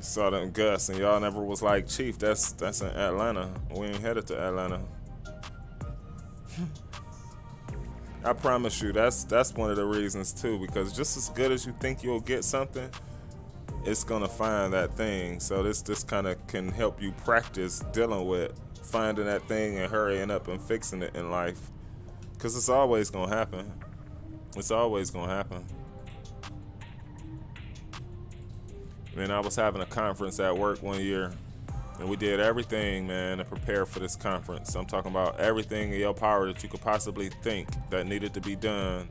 A: Saw them Gus, and y'all never was like, Chief, that's in Atlanta. We ain't headed to Atlanta. I promise you, that's one of the reasons too, because just as good as you think you'll get something, it's gonna find that thing. So this kind of can help you practice dealing with finding that thing and hurrying up and fixing it in life, because it's always gonna happen. It's always gonna happen. Man, I was having a conference at work one year, and we did everything, man, to prepare for this conference. I'm talking about everything in your power that you could possibly think that needed to be done.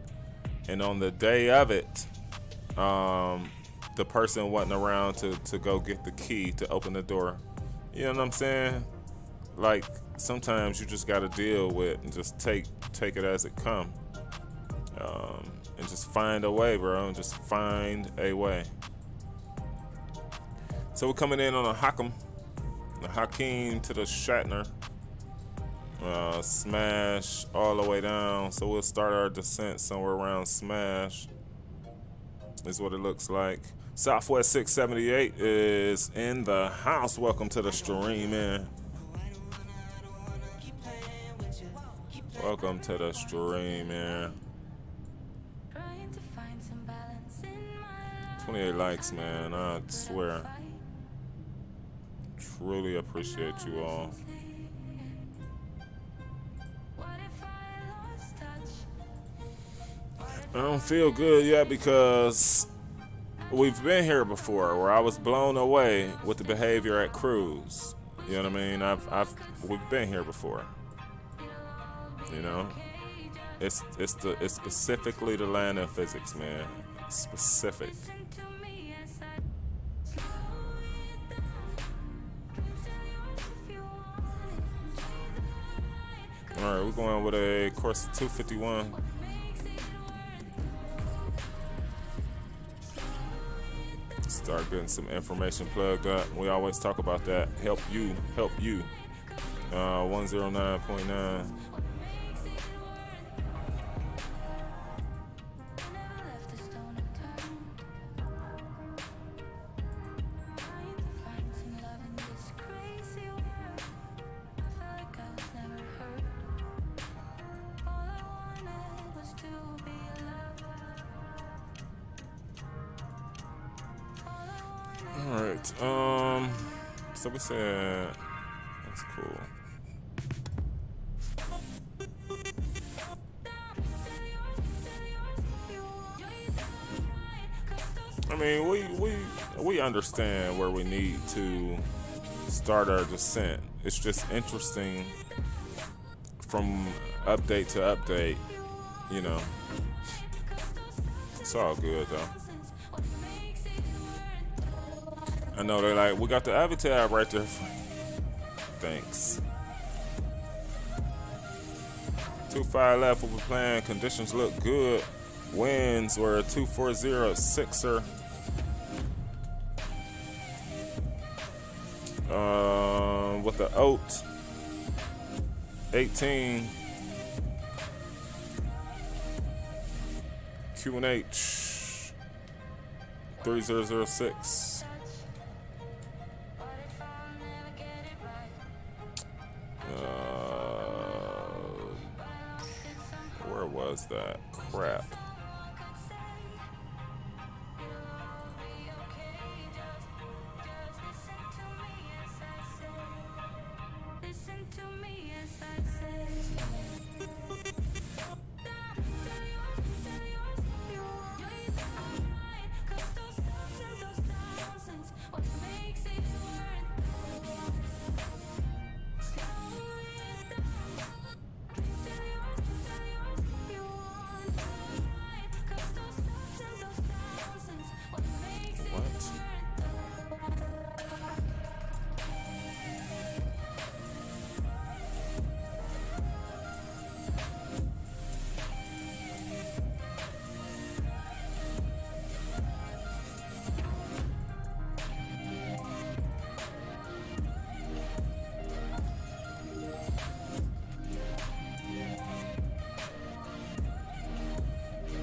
A: And on the day of it, the person wasn't around to go get the key to open the door. You know what I'm saying? Like, sometimes you just got to deal with and just take it as it come. And just find a way, bro. Just find a way. So we're coming in on a Hakim. The Hakeem to the Shatner. Smash all the way down. So we'll start our descent somewhere around Smash. Is what it looks like. Southwest 678 is in the house. Welcome to the stream, man. Welcome to the stream, man. 28 likes, man. I swear. Truly appreciate you all. I don't feel good yet because we've been here before where I was blown away with the behavior at Cruise. You know what I mean? We've been here before. You know? It's specifically the land of physics, man. Specific. Alright, we're going with a course of 251. Start getting some information plugged up. We always talk about that. Help you. 109.9. Alright, so we said, that's cool. I mean, we understand where we need to start our descent. It's just interesting from update to update, you know. It's all good though. I know they're like, we got the avatar right there. Thanks. 2-5 left. We'll be playing. Conditions look good. Winds were 240 sixer. With the oat 18. Q&H 3006. Where was that crap?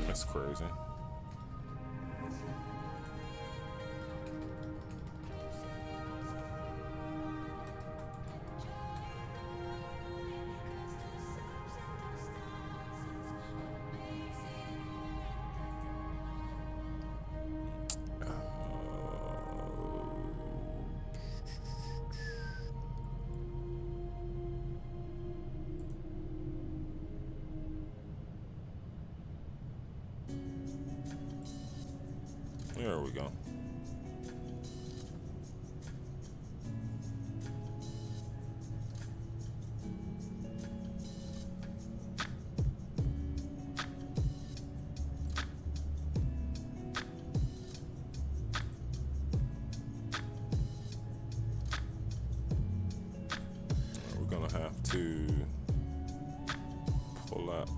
A: That's crazy. we go. We're gonna have to pull up.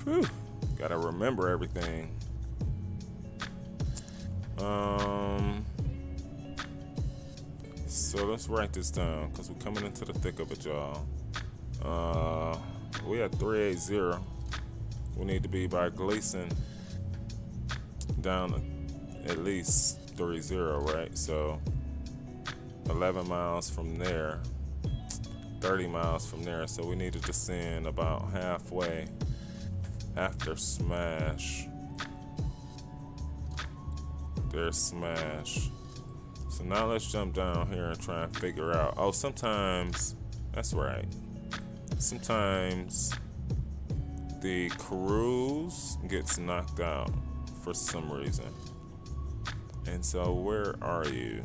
A: Whew, gotta remember everything. So let's write this down because we're coming into the thick of it, y'all. We at 380. We need to be by Gleason down to at least 30, right? So 11 miles from there, 30 miles from there. So we need to descend about halfway after Smash. There's Smash. So now let's jump down here and try and figure out. Oh, sometimes, that's right. Sometimes the cruise gets knocked out for some reason. And so where are you?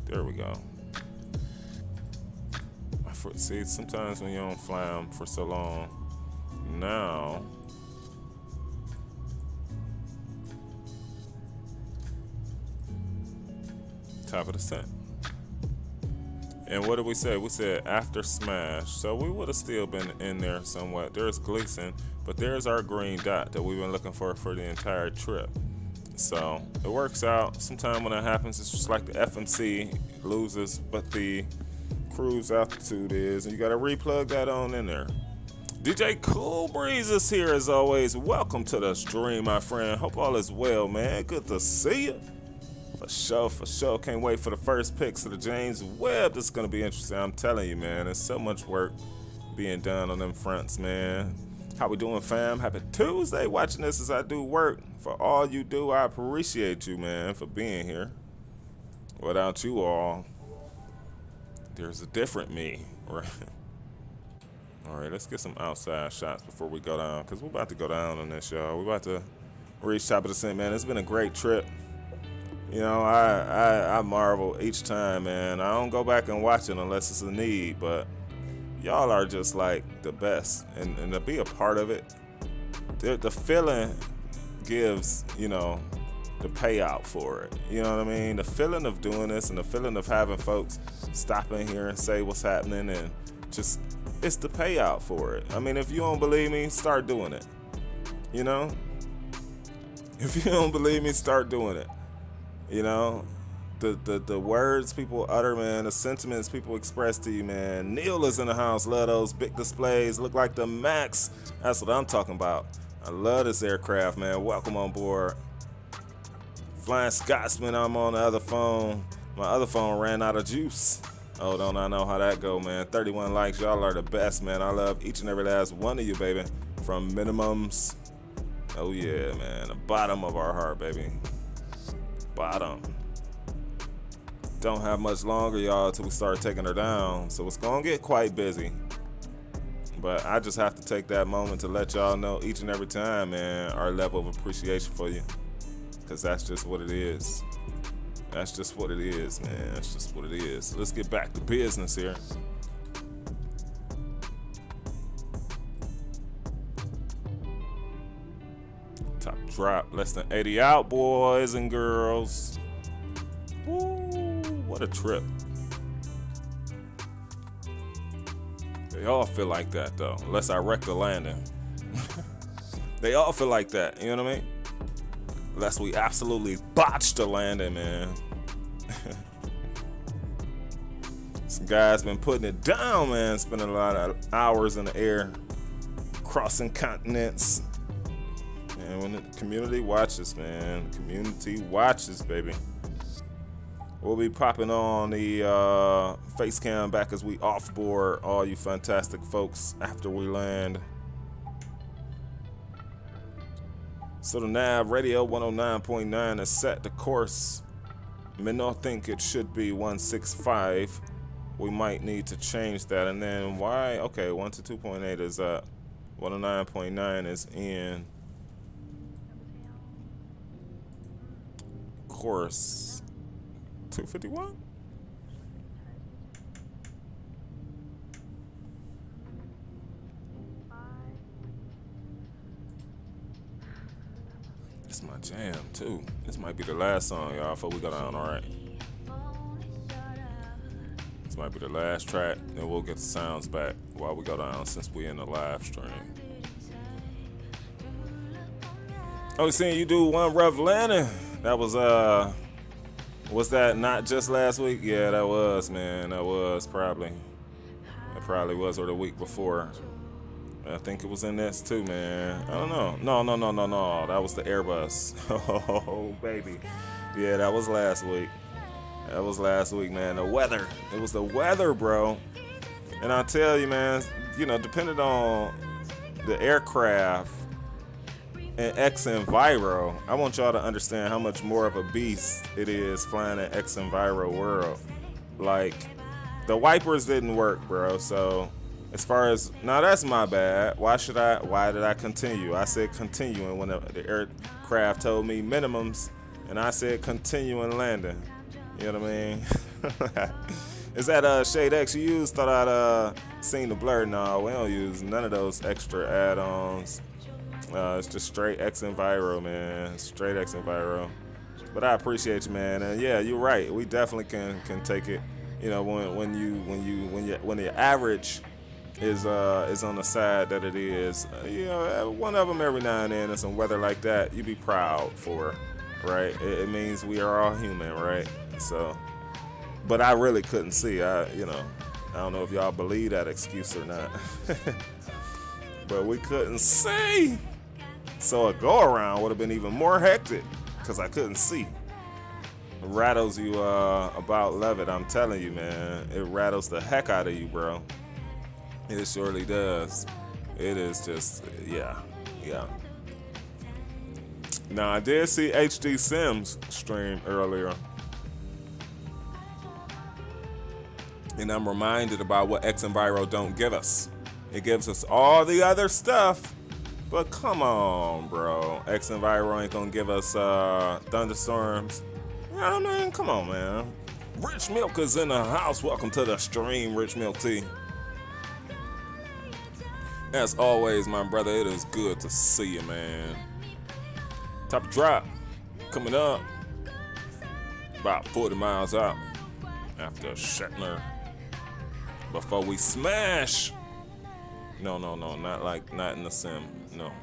A: There we go. See, sometimes when you don't fly them for so long, now top of the descent. And what did we say? We said after Smash. So we would have still been in there somewhat. There's Gleason, but there's our green dot that we've been looking for the entire trip. So it works out. Sometimes when that happens, it's just like the FMC loses, but the cruise altitude is, and you got to replug that on in there. DJ Cool Breeze is here as always. Welcome to the stream, my friend. Hope all is well, man. Good to see you. For sure. Can't wait for the first picks of the James Webb. This is going to be interesting. I'm telling you, man. There's so much work being done on them fronts, man. How we doing, fam? Happy Tuesday. Watching this as I do work. For all you do, I appreciate you, man, for being here. Without you all, there's a different me, right? All right, let's get some outside shots before we go down, because we're about to go down on this, y'all. We're about to reach top of the descent, man. It's been a great trip. You know, I marvel each time, man. I don't go back and watch it unless it's a need, but y'all are just like the best. And to be a part of it, the feeling gives, you know, the payout for it. You know what I mean? The feeling of doing this and the feeling of having folks stop in here and say what's happening, and just, it's the payout for it. I mean, if you don't believe me, start doing it. You know? If you don't believe me, start doing it. You know, the words people utter, man, the sentiments people express to you, man. Neil is in the house. Love those big displays. Look like the Max. That's what I'm talking about. I love this aircraft, man. Welcome on board. Flying Scotsman, I'm on the other phone. My other phone ran out of juice. Oh, don't I know how that go, man. 31 likes. Y'all are the best, man. I love each and every last one of you, baby. From minimums. Oh, yeah, man. The bottom of our heart, baby. Bottom. Don't have much longer, y'all, till we start taking her down, so it's gonna get quite busy. But I just have to take that moment to let y'all know each and every time, man, our level of appreciation for you, because that's just what it is. That's just what it is, man. That's just what it is. Let's get back to business here. Top drop, less than 80 out, boys and girls. Woo, what a trip. They all feel like that, though, unless I wreck the landing. They all feel like that, you know what I mean? Unless we absolutely botched the landing, man. Some guys been putting it down, man, spending a lot of hours in the air, crossing continents. And when the community watches, man, community watches, baby. We'll be popping on the face cam back as we offboard all you fantastic folks after we land. So the nav radio 109.9 is set to course. Minnow think it should be 165. We might need to change that. And then why? Okay, 1 to 2.8 is up. 109.9 is in course. 251? It's my jam too. This might be the last song, y'all, before we go down, alright? This might be the last track, and we'll get the sounds back while we go down since we in the live stream. Oh, seeing you do one Rev Landon. That was that not just last week? Yeah, that was, man. That was probably. It probably was, or the week before. I think it was in this too, man. I don't know. No. That was the Airbus. Oh, baby. Yeah, that was last week. That was last week, man. The weather. It was the weather, bro. And I tell you, man, you know, depending on the aircraft and X Enviro, I want y'all to understand how much more of a beast it is flying in X Enviro world. Like, the wipers didn't work, bro, so as far as, now that's my bad. Why did I continue? I said continuing when the aircraft told me minimums, and I said continuing landing. You know what I mean? Is that Shade X you use? Thought I'd seen the blur. No, we don't use none of those extra add-ons. It's just straight X Enviro, man. Straight X Enviro. But I appreciate you, man. And yeah, you're right. We definitely can take it. You know, when the average is on the side that it is, you know, one of them every now and then, and some weather like that, you be proud for, right? It means we are all human, right? So, but I really couldn't see. I don't know if y'all believe that excuse or not, but we couldn't see. So a go around would have been even more hectic because I couldn't see. It rattles you about Levitt, I'm telling you, man. It rattles the heck out of you, bro. It surely does. It is just, yeah. Now, I did see HD Sims stream earlier. And I'm reminded about what X Enviro don't give us. It gives us all the other stuff. But come on, bro. X Enviro ain't gonna give us thunderstorms. You know what I mean? Come on, man. Rich Milk is in the house. Welcome to the stream, Rich Milk T. As always, my brother, it is good to see you, man. Top drop coming up. About 40 miles out after Shetner. Before we smash. No, not in the sim. No.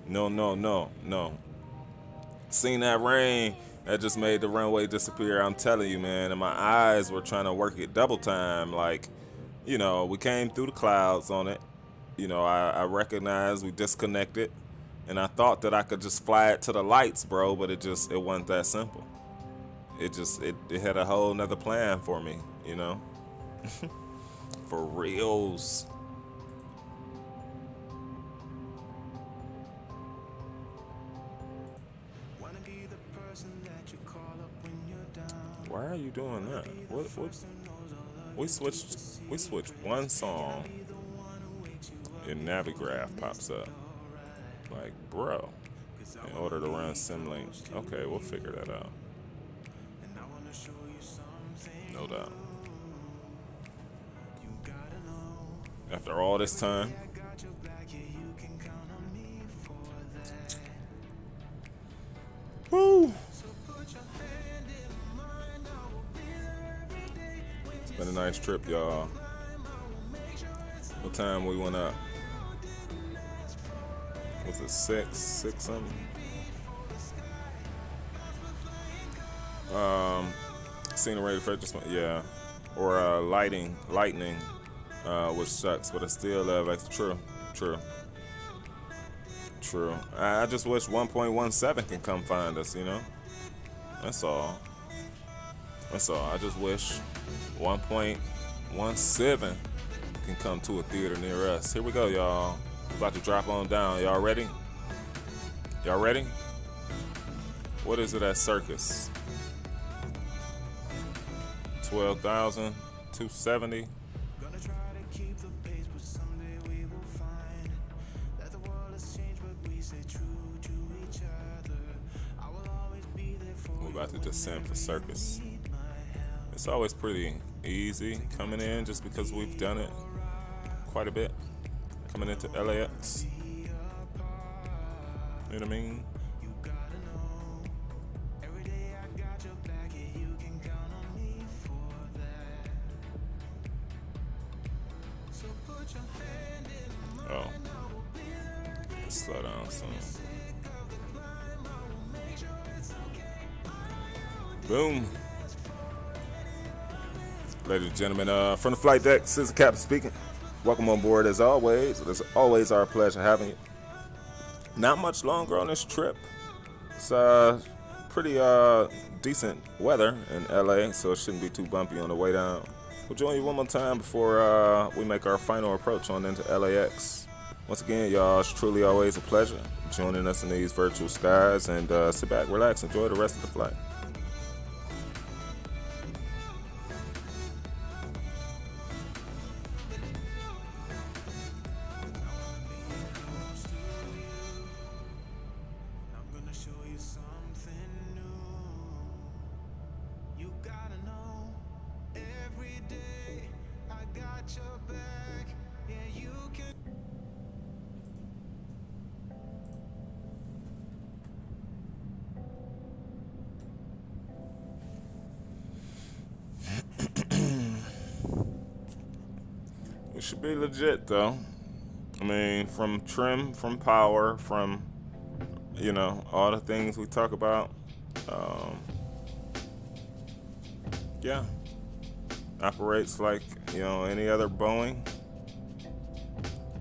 A: No. Seen that rain, that just made the runway disappear. I'm telling you, man, and my eyes were trying to work it double time. Like, you know, we came through the clouds on it. You know, I recognized we disconnected, and I thought that I could just fly it to the lights, bro, but it wasn't that simple. It had a whole nother plan for me, you know? For reals. Why are you doing that? What? We switched one song and Navigraph pops up. Like, bro, in order to run Simlink. Okay, we'll figure that out. No doubt. After all this time. Woo! It's been a nice trip, y'all. What time we went up? Was it 6 something? Scenery first, yeah. Or lightning, which sucks, but I still love it. True. I just wish 1.17 can come find us, you know? That's all. I just wish 1.17 can come to a theater near us. Here we go, y'all. We're about to drop on down. Y'all ready? Y'all ready? What is it at Circus? 12,270. We're about to descend for Circus. It's always pretty easy coming in just because we've done it quite a bit. Coming into LAX. You know what I mean? Oh. Let's slow down some. Boom. Ladies and gentlemen, from the flight deck, this is the captain speaking. Welcome on board as always. It's always our pleasure having you. Not much longer on this trip. It's pretty decent weather in LA, so it shouldn't be too bumpy on the way down. We'll join you one more time before we make our final approach on into LAX. Once again, y'all, it's truly always a pleasure joining us in these virtual skies, and sit back, relax, enjoy the rest of the flight. It should be legit though. I mean, from trim, from power, from, you know, all the things we talk about. Yeah. Operates like, you know, any other Boeing.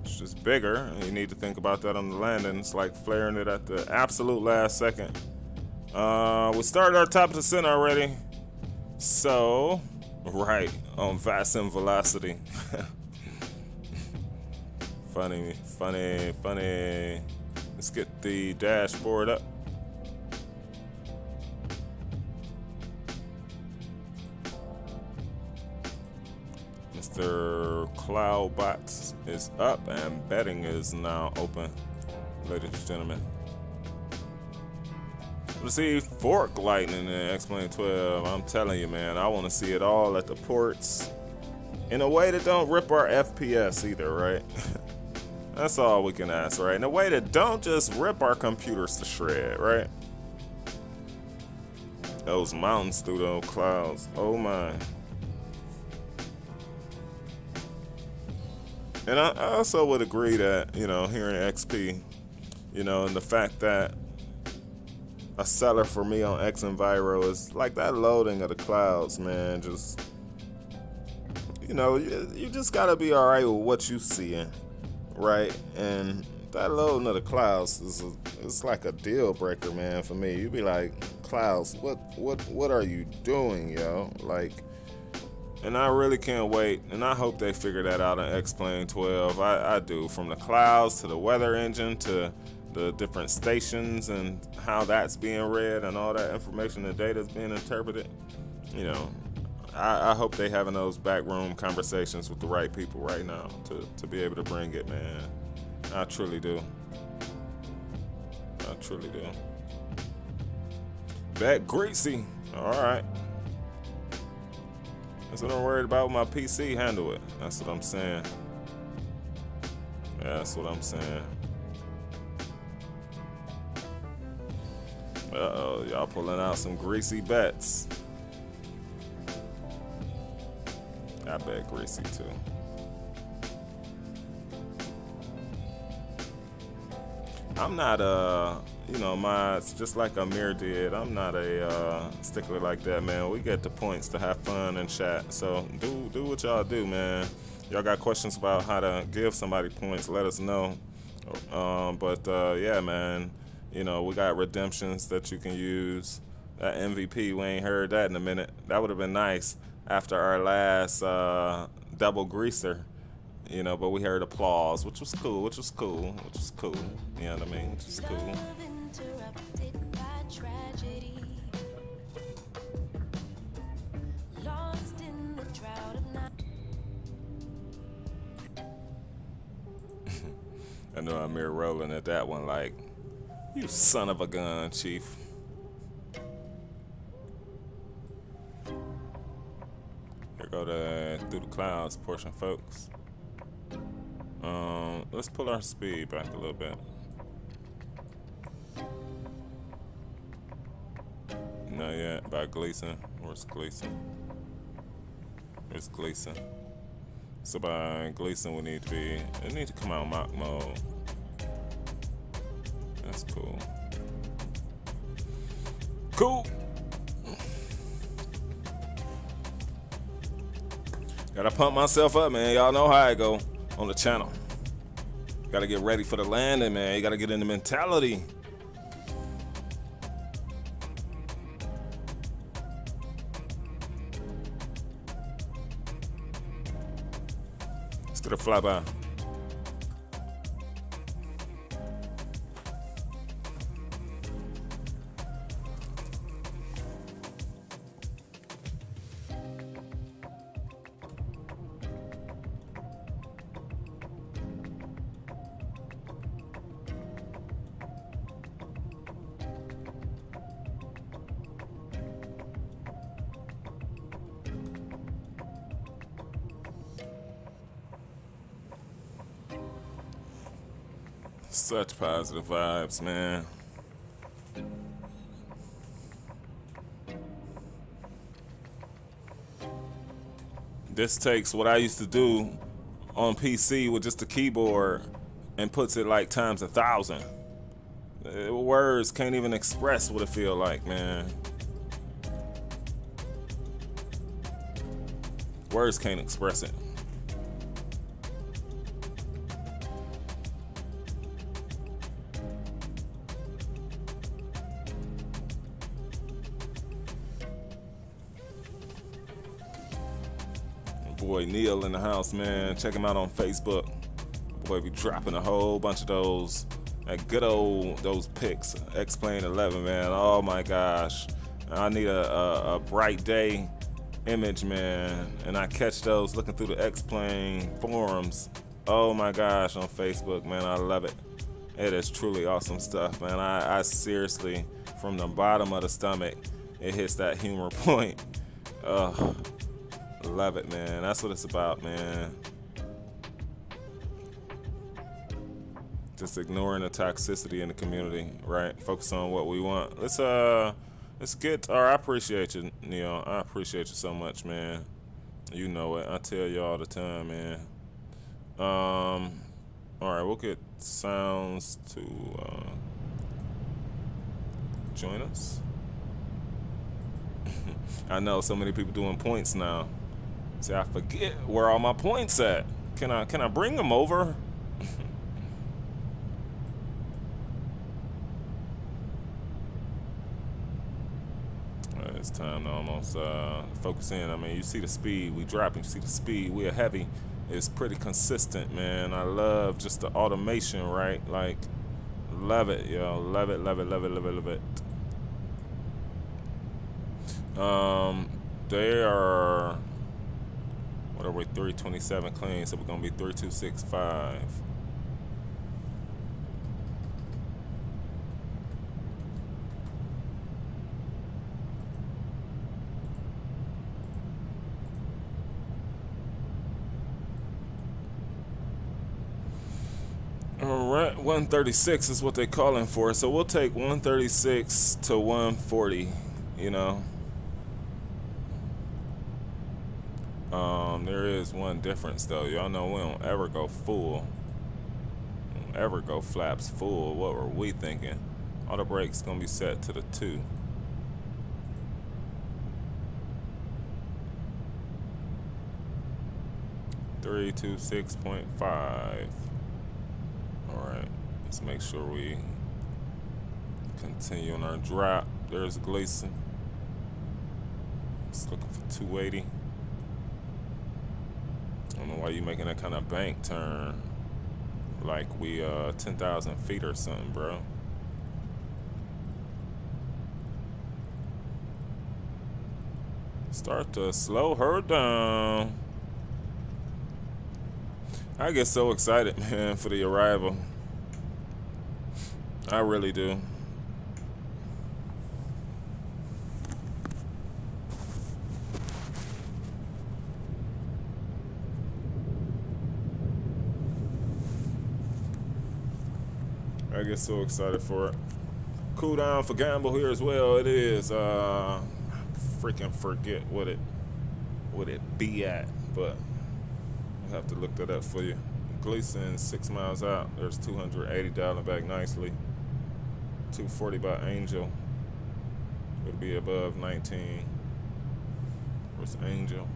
A: It's just bigger. You need to think about that on the landing. It's like flaring it at the absolute last second. We started our top descent already. So, right, on VATSIM velocity. Funny. Let's get the dashboard up. Mr. Cloudbots is up and betting is now open, ladies and gentlemen. Let's see fork lightning in X-Plane 12. I'm telling you, man, I want to see it all at the ports in a way that don't rip our FPS either, right? That's all we can ask, right? In a way that don't just rip our computers to shred, right? Those mountains through those clouds, oh my. And I also would agree that, you know, here in XP, you know, and the fact that a seller for me on X Enviro is like that loading of the clouds, man. Just, you know, you just gotta be all right with what you seeing, right? And that loading of the clouds it's like a deal breaker, man, for me. You be like, clouds, what are you doing, yo? Like, and I really can't wait, and I hope they figure that out in X-Plane 12. I do, from the clouds to the weather engine to the different stations and how that's being read and all that information and data is being interpreted. You know, I hope they having those backroom conversations with the right people right now to be able to bring it, man. I truly do. I truly do. Back greasy. All right. That's what I'm worried about with my PC. Handle it. That's what I'm saying. Yeah, that's what I'm saying. Uh-oh, y'all pulling out some greasy bets. I bet greasy too. I'm not you know, it's just like Amir did. I'm not a stickler like that, man. We get the points to have fun and chat. So do what y'all do, man. Y'all got questions about how to give somebody points, let us know. Yeah, man. You know, we got redemptions that you can use. That MVP, we ain't heard that in a minute. That would have been nice after our last double greaser. You know, but we heard applause, which was cool. You know what I mean? Which was cool.
D: interrupted by tragedy. Lost in the drought of night.
A: I know I'm here rolling at that one like, you son of a gun, Chief. Here go the through the clouds portion, folks. Let's pull our speed back a little bit. Not yet. By Gleason. Where's Gleason? Where's Gleason? So by Gleason we need to be, it need to come out mock mode. That's cool. Cool. Gotta pump myself up, man. Y'all know how I go on the channel. Gotta get ready for the landing, man. You gotta get in the mentality. Let's get a flyby. Such positive vibes, man. This takes what I used to do on PC with just a keyboard and puts it like times 1,000. Words can't even express what it feel like, man. Words can't express it. Boy Neil in the house, man. Check him out on Facebook. Boy be dropping a whole bunch of those, that good old, those pics. X-Plane 11, man. Oh my gosh. I need a bright day image, man. And I catch those looking through the X-Plane forums. Oh my gosh, on Facebook, man. I love it. It is truly awesome stuff, man. I seriously, from the bottom of the stomach, it hits that humor point. Love it, man. That's what it's about, man. Just ignoring the toxicity in the community, right? Focus on what we want. Let's get. Or I appreciate you, Neil. I appreciate you so much, man. You know it. I tell you all the time, man. All right, we'll get Sounds to join us. I know so many people doing points now. See, I forget where all my points at. Can I bring them over? It's time to almost focus in. I mean, you see the speed we dropping. You see the speed we are heavy. It's pretty consistent, man. I love just the automation, right? Like, love it, yo. Love it, love it, love it, love it, love it. They are, what are we, 327 clean, so we're gonna be 3265. All right, 136 is what they're calling for, so we'll take 136 to 140, you know. There is one difference though. Y'all know we don't ever go full. We don't ever go flaps full. What were we thinking? Auto brake's gonna be set to the 2. $326.5. Alright, let's make sure we continue on our drop. There's Gleason. It's looking for 280. I don't know why you making that kind of bank turn like we 10,000 feet or something, bro. Start to slow her down. I get so excited, man, for the arrival. I really do. I get so excited for it. Cool down for gamble here as well. It is freaking forget what it be at, but I have to look that up for you. Gleason 6 miles out. There's 280 dialing back nicely. 240 by Angel. Would be above 19. Where's Angel?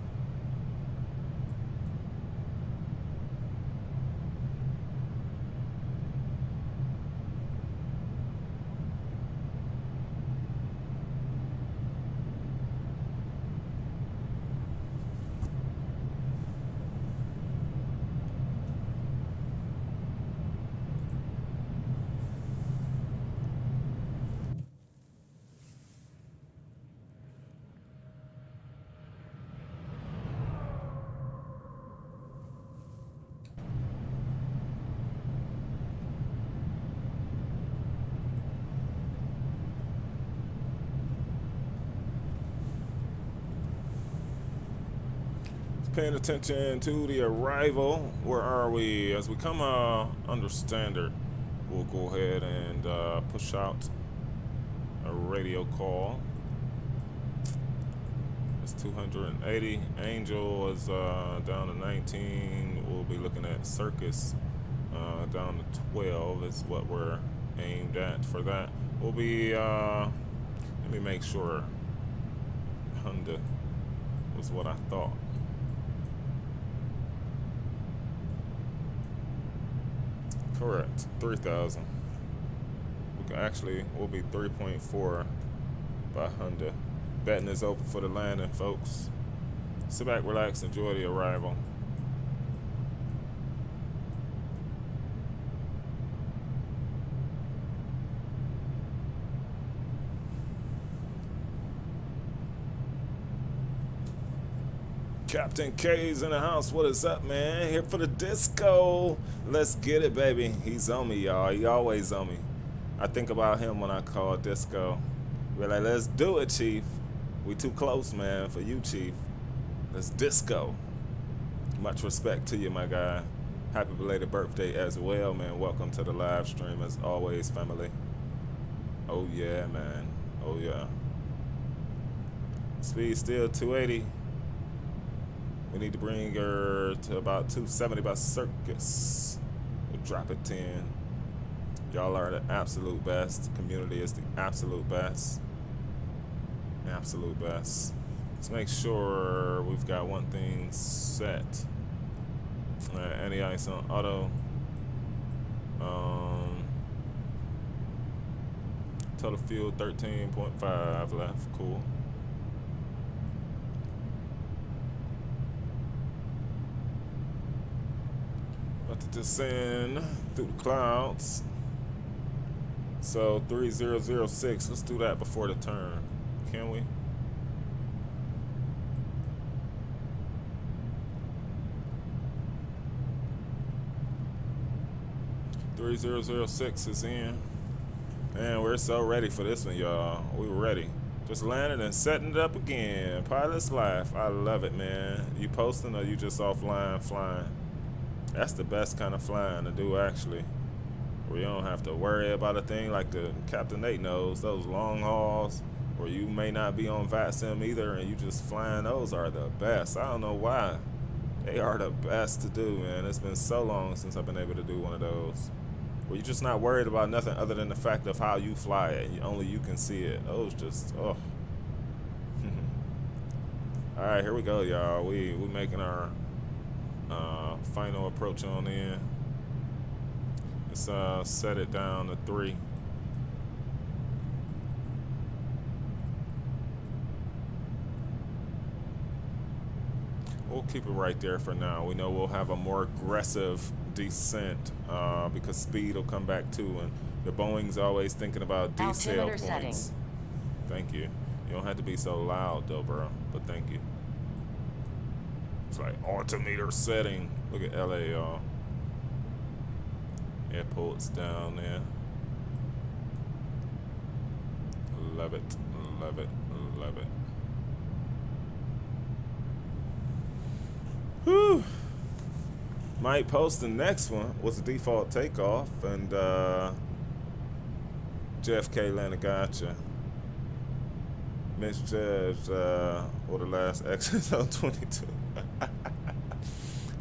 A: Paying attention to the arrival. Where are we? As we come under standard, we'll go ahead and push out a radio call. It's 280. Angel is down to 19. We'll be looking at Circus down to 12 is what we're aimed at for that. We'll be, let me make sure. Honda was what I thought. Correct, 3,000. We can actually, we'll be 3.4 by Honda. Betting is open for the landing, folks. Sit back, relax, enjoy the arrival. Captain K's in the house. What is up, man? Here for the disco. Let's get it, baby. He's on me, y'all. He always on me. I think about him when I call disco. We're like, let's do it, Chief. We too close, man, for you, Chief. Let's disco. Much respect to you, my guy. Happy belated birthday as well, man. Welcome to the live stream as always, family. Oh, yeah, man. Oh, yeah. Speed still 280. We need to bring her to about 270 by Circus. We'll drop it 10. Y'all are the absolute best. The community is the absolute best. Absolute best. Let's make sure we've got one thing set. Anti-ice on auto. Total fuel 13.5 left. Cool. About to descend through the clouds. So 3006. Let's do that before the turn. Can we? .3006 is in. Man, we're so ready for this one, y'all. We were ready. Just landing and setting it up again. Pilot's life. I love it, man. You posting or you just offline flying? That's the best kind of flying to do, actually. Where you don't have to worry about a thing like the Captain Nate knows. Those long hauls where you may not be on VATSIM either and you just flying, those are the best. I don't know why. They are the best to do, man. It's been so long since I've been able to do one of those. Where you're just not worried about nothing other than the fact of how you fly it. Only you can see it. Those just, oh. All right, here we go, y'all. We making our final approach on in. Let's set it down to 3. We'll keep it right there for now. We know we'll have a more aggressive descent because speed will come back too, and the Boeing's always thinking about decel points. Thank you. You don't have to be so loud though, bro. But thank you. It's like altimeter setting. Look at LA, y'all. Airport's down there. Love it, love it, love it. Whew. Might post the next one. What's the default takeoff? And JFK Atlanta, gotcha. Misjudged or the last exit on 22.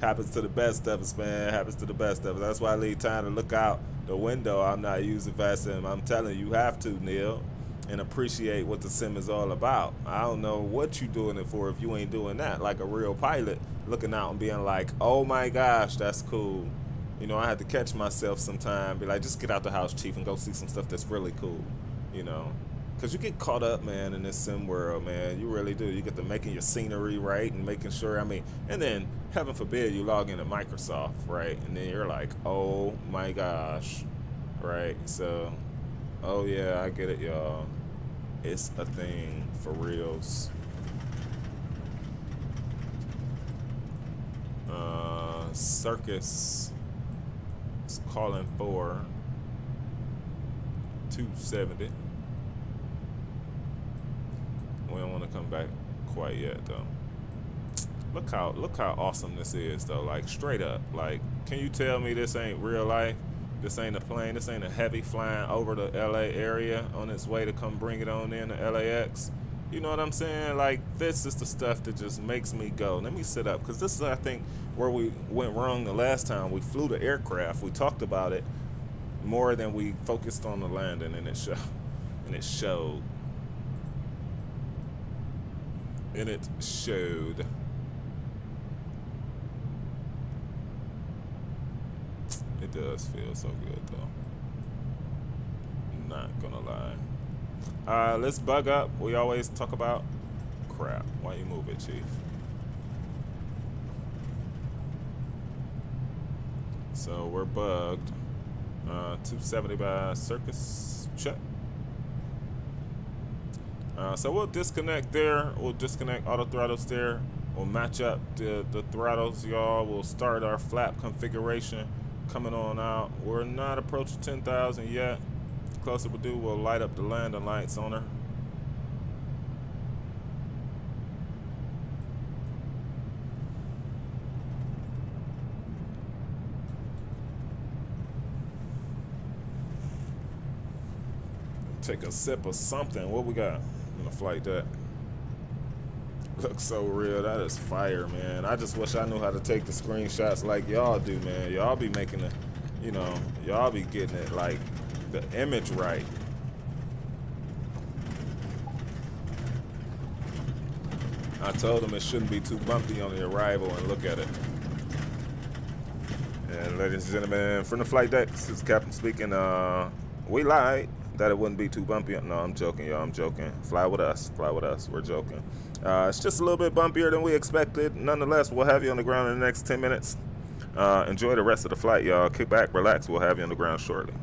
A: Happens to the best of us, man. Happens to the best of us. That's why I leave time to look out the window. I'm not using VATSIM. I'm telling you, you have to, Neil, and appreciate what the sim is all about. I don't know what you doing it for if you ain't doing that. Like a real pilot, looking out and being like, oh my gosh, that's cool. You know, I had to catch myself sometime, be like, just get out the house, chief, and go see some stuff that's really cool, you know. Because you get caught up, man, in this sim world, man. You really do. You get to making your scenery right and making sure, I mean, and then, heaven forbid, you log into Microsoft, right? And then you're like, oh my gosh, right? So, oh yeah, I get it, y'all. It's a thing for reals. Circus is calling for 270. We don't want to come back quite yet though. Look how awesome this is though. Like straight up. Like, can you tell me this ain't real life? This ain't a plane. This ain't a heavy flying over the LA area on its way to come bring it on in to LAX. You know what I'm saying? Like, this is the stuff that just makes me go, let me sit up, because this is, I think, where we went wrong the last time. We flew the aircraft. We talked about it more than we focused on the landing, and it showed. And it showed. And it showed. It does feel so good, though. Not gonna lie. Let's bug up. We always talk about crap. Why you move it, Chief? So we're bugged. 270 by Circus. Check. So we'll disconnect there. We'll disconnect auto throttles there. We'll match up the throttles, y'all. We'll start our flap configuration coming on out. We're not approaching 10,000 yet. Closer we do, we'll light up the landing lights on her. Take a sip of something. What we got in the flight deck? Looks so real. That is fire, man. I just wish I knew how to take the screenshots like y'all do, man. Y'all be making it, you know, y'all be getting it like the image right. I told them it shouldn't be too bumpy on the arrival, and look at it. And ladies and gentlemen, from the flight deck, this is Captain speaking. We lied that it wouldn't be too bumpy. No, I'm joking, y'all. I'm joking. Fly with us. Fly with us. We're joking. It's just a little bit bumpier than we expected. Nonetheless, we'll have you on the ground in the next 10 minutes. Enjoy the rest of the flight, y'all. Kick back, relax. We'll have you on the ground shortly.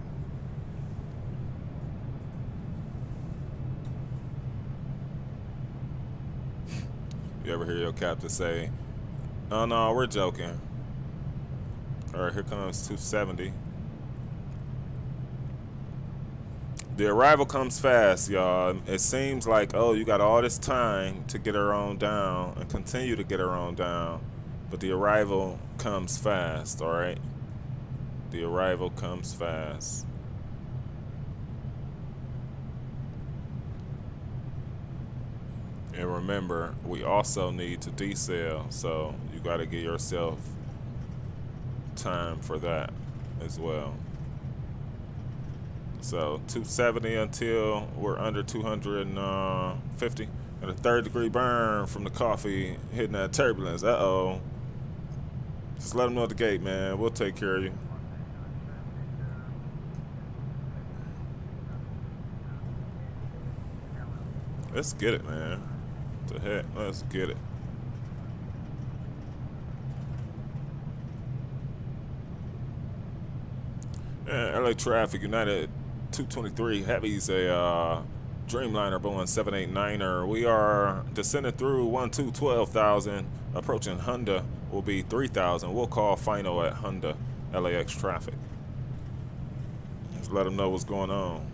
A: You ever hear your captain say, oh no, we're joking. All right, here comes 270. The arrival comes fast, y'all. It seems like, oh, you got all this time to get her on down and continue to get her on down. But the arrival comes fast, all right? The arrival comes fast. And remember, we also need to decel, so you got to give yourself time for that as well. So 270 until we're under 250, and a 3rd-degree burn from the coffee hitting that turbulence. Uh-oh. Just let them know at the gate, man. We'll take care of you. Let's get it, man. What the heck? Let's get it. LA traffic, United 223 Heavy's a Dreamliner Boeing 789er. We are descending through 12,000. Approaching Honda will be 3,000. We'll call final at Honda LAX traffic. Just let them know what's going on.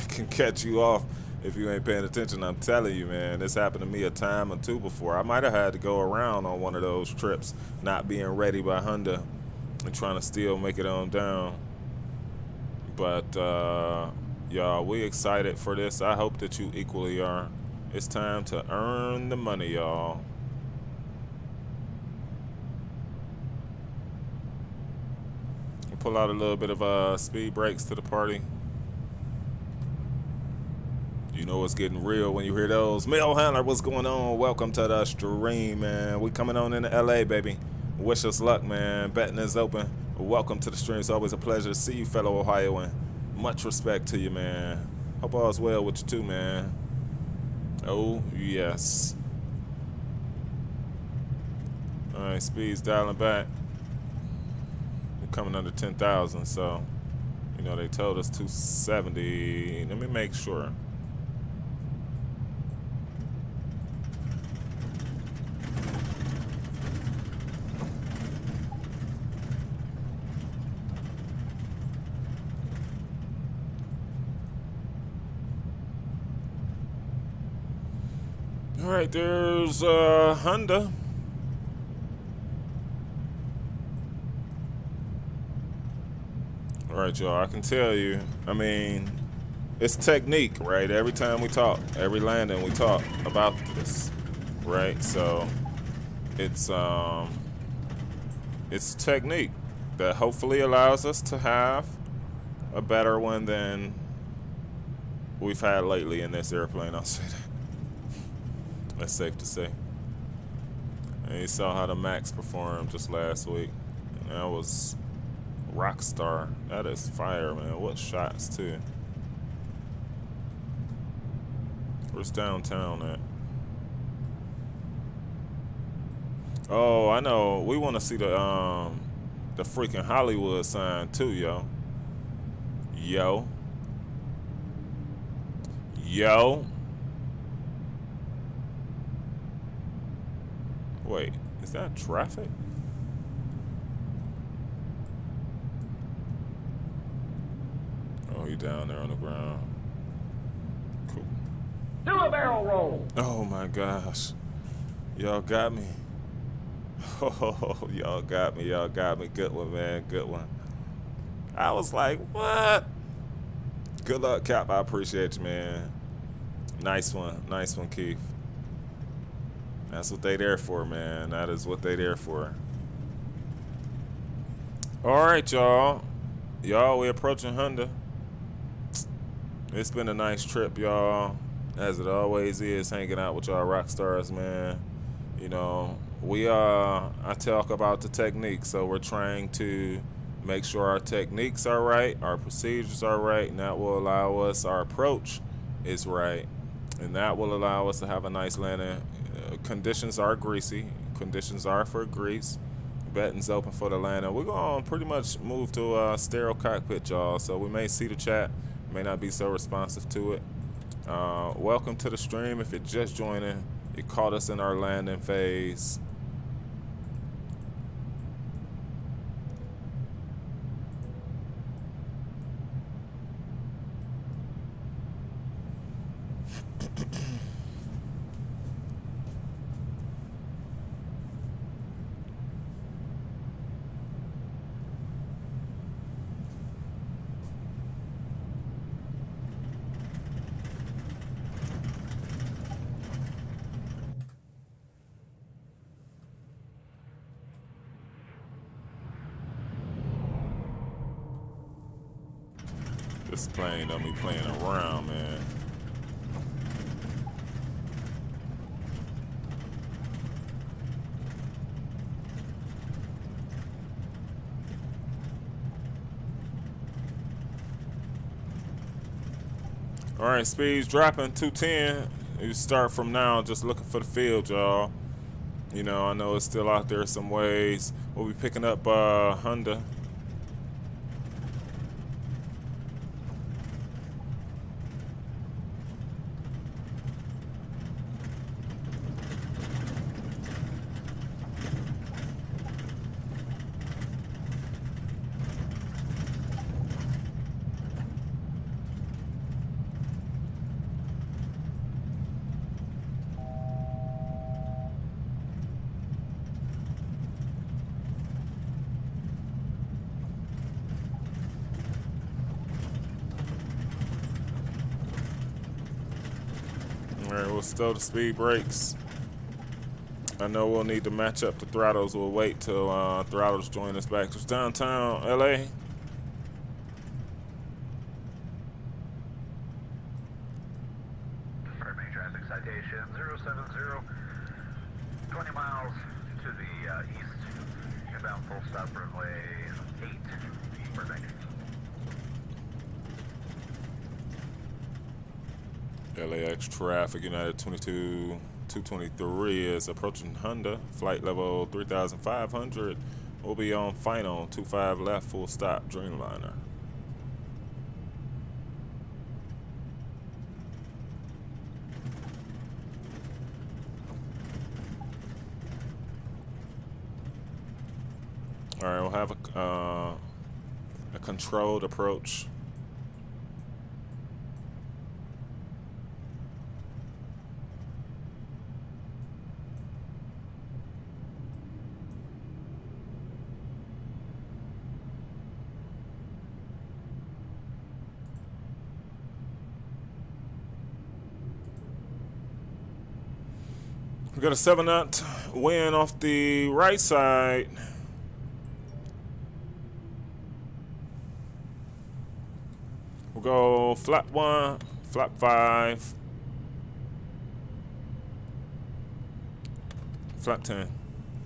A: Can catch you off if you ain't paying attention. I'm telling you, man, this happened to me a time or two before. I might have had to go around on one of those trips, not being ready by Honda and trying to still make it on down. But y'all, we excited for this. I hope that you equally are. It's time to earn the money, y'all. Pull out a little bit of speed brakes to the party. You know it's getting real when you hear those. Mail handler, what's going on? Welcome to the stream, man. We coming on into LA, baby. Wish us luck, man. Betting is open. Welcome to the stream. It's always a pleasure to see you, fellow Ohioan. Much respect to you, man. Hope all's well with you too, man. Oh, yes. All right, speed's dialing back. We're coming under 10,000, so, you know, they told us 270. Let me make sure. All right, there's Honda. All right, y'all, I can tell you, I mean, it's technique, right? Every time we talk, every landing we talk about this, right? So it's technique that hopefully allows us to have a better one than we've had lately in this airplane, I'll say that. That's safe to say. And you saw how the Max performed just last week. And that was rock star. That is fire, man. What shots, too. Where's downtown at? Oh, I know. We want to see the freaking Hollywood sign, too, yo. Yo. Yo. Wait, is that traffic? Oh, you down there on the ground. Cool.
E: Do a barrel roll.
A: Oh my gosh. Y'all got me. Oh, y'all got me. Y'all got me. Good one, man. Good one. I was like, what? Good luck, Cap. I appreciate you, man. Nice one. Nice one, Keith. That's what they there for, man. That is what they there for. All right, y'all. Y'all, we approaching Honda. It's been a nice trip, y'all. As it always is, hanging out with y'all rock stars, man. You know, I talk about the technique, so we're trying to make sure our techniques are right, our procedures are right, and that will allow us, our approach is right, and that will allow us to have a nice landing. Conditions are greasy. Conditions are for grease. Betting's open for the landing. We're going to pretty much move to a sterile cockpit, y'all. So we may see the chat. May not be so responsive to it. Welcome to the stream. If you're just joining, you caught us in our landing phase. This plane don't be playing around, man. All right, speed's dropping 210. You start from now, just looking for the field, y'all. You know, I know it's still out there some ways. We'll be picking up Honda. Alright, we'll stow the speed brakes. I know we'll need to match up the throttles. We'll wait till throttles join us back. Just downtown LA.
F: Main traffic citation 070, 20 miles to the east, inbound full stop runway 8, Burbank.
A: LAX traffic, United 223 is approaching Honda. Flight level 3,500. We'll be on final 25 left, full stop, Dreamliner. All right, we'll have a controlled approach. We got a 7-knot wind off the right side. We'll go flap 1, flap 5, flap 10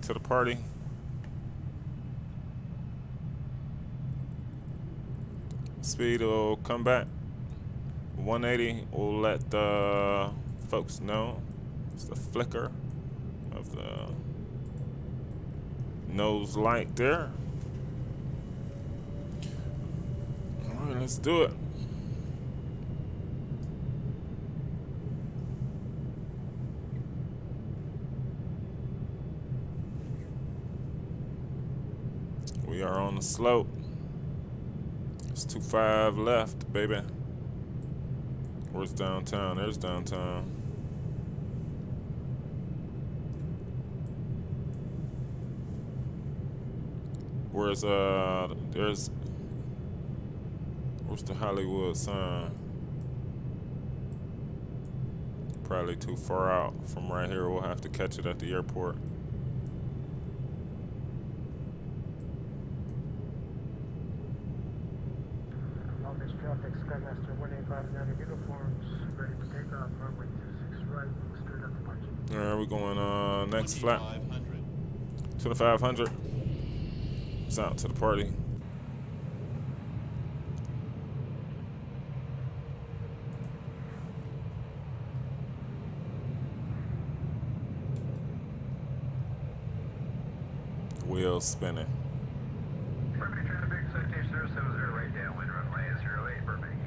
A: to the party. Speed will come back 180. We'll let the folks know. It's the flicker of the nose light there. All right, let's do it. We are on the slope. It's 25 left, baby. Where's downtown? There's downtown. Where's where's the Hollywood sign? Probably too far out from right here. We'll have to catch it at the airport.
C: Long-range traffic, Skymaster 18590 uniforms, ready for takeoff, runway 26 right, straight up departure.
A: Alright, we're going next flap. 2500. It's out to the party. Wheels spinning.
F: Burbank traffic citation 070, right downwind runway 08, Burbank.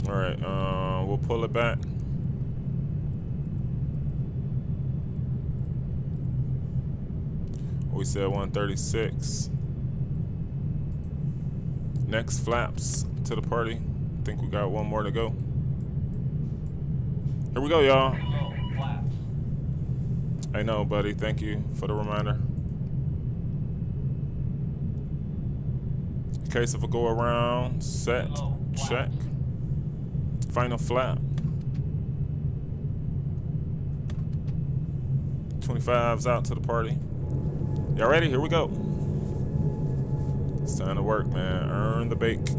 A: Alright, we'll pull it back. We said 136. Next flaps to the party. I think we got one more to go. Here we go, y'all. I know, buddy. Thank you for the reminder. In case of a go around, set, check. Final flap. 25's out to the party. Y'all ready? Here we go. It's time to work, man. Earn the bake.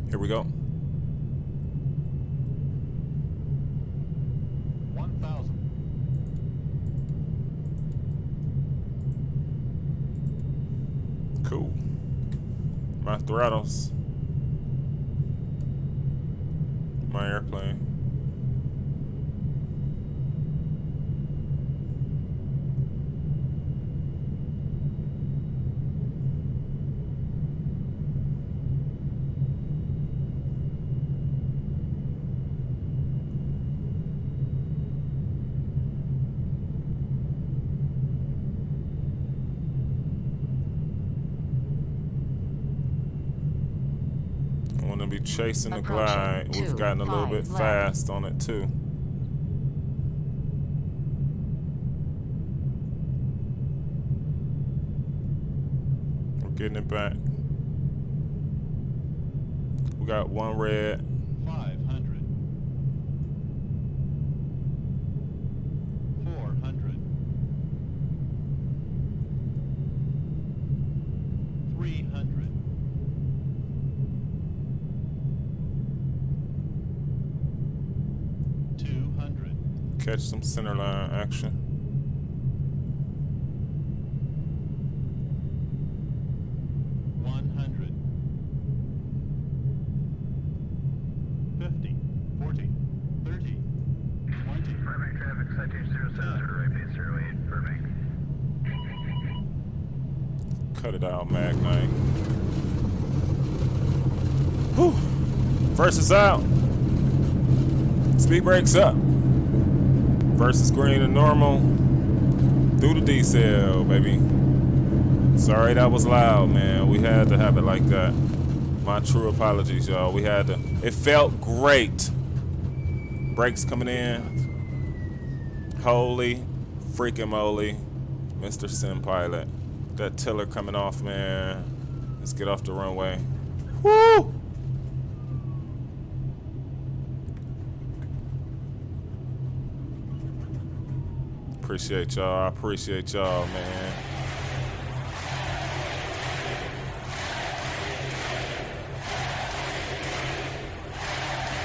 A: Here we go.
E: 1,000.
A: Cool. My throttles. My airplane. gonna be chasing the glide. We've gotten a little bit fast on it too. We're getting it back. We got one red.
G: 500. 400. 300. 200.
A: Catch some center line action.
G: 100. 50. 40. 30. 20.
F: Burbank traffic, citation 070, right base 08, Burbank.
A: Cut it out, Magnite. Whew. First is out. Speed brakes up. Versus green and normal. Through the D-cell, baby. Sorry that was loud, man. We had to have it like that. My true apologies, y'all. We had to. It felt great. Brakes coming in. Holy freaking moly. Mr. Sim Pilot. That tiller coming off, man. Let's get off the runway. Woo! Appreciate y'all. I appreciate y'all, man.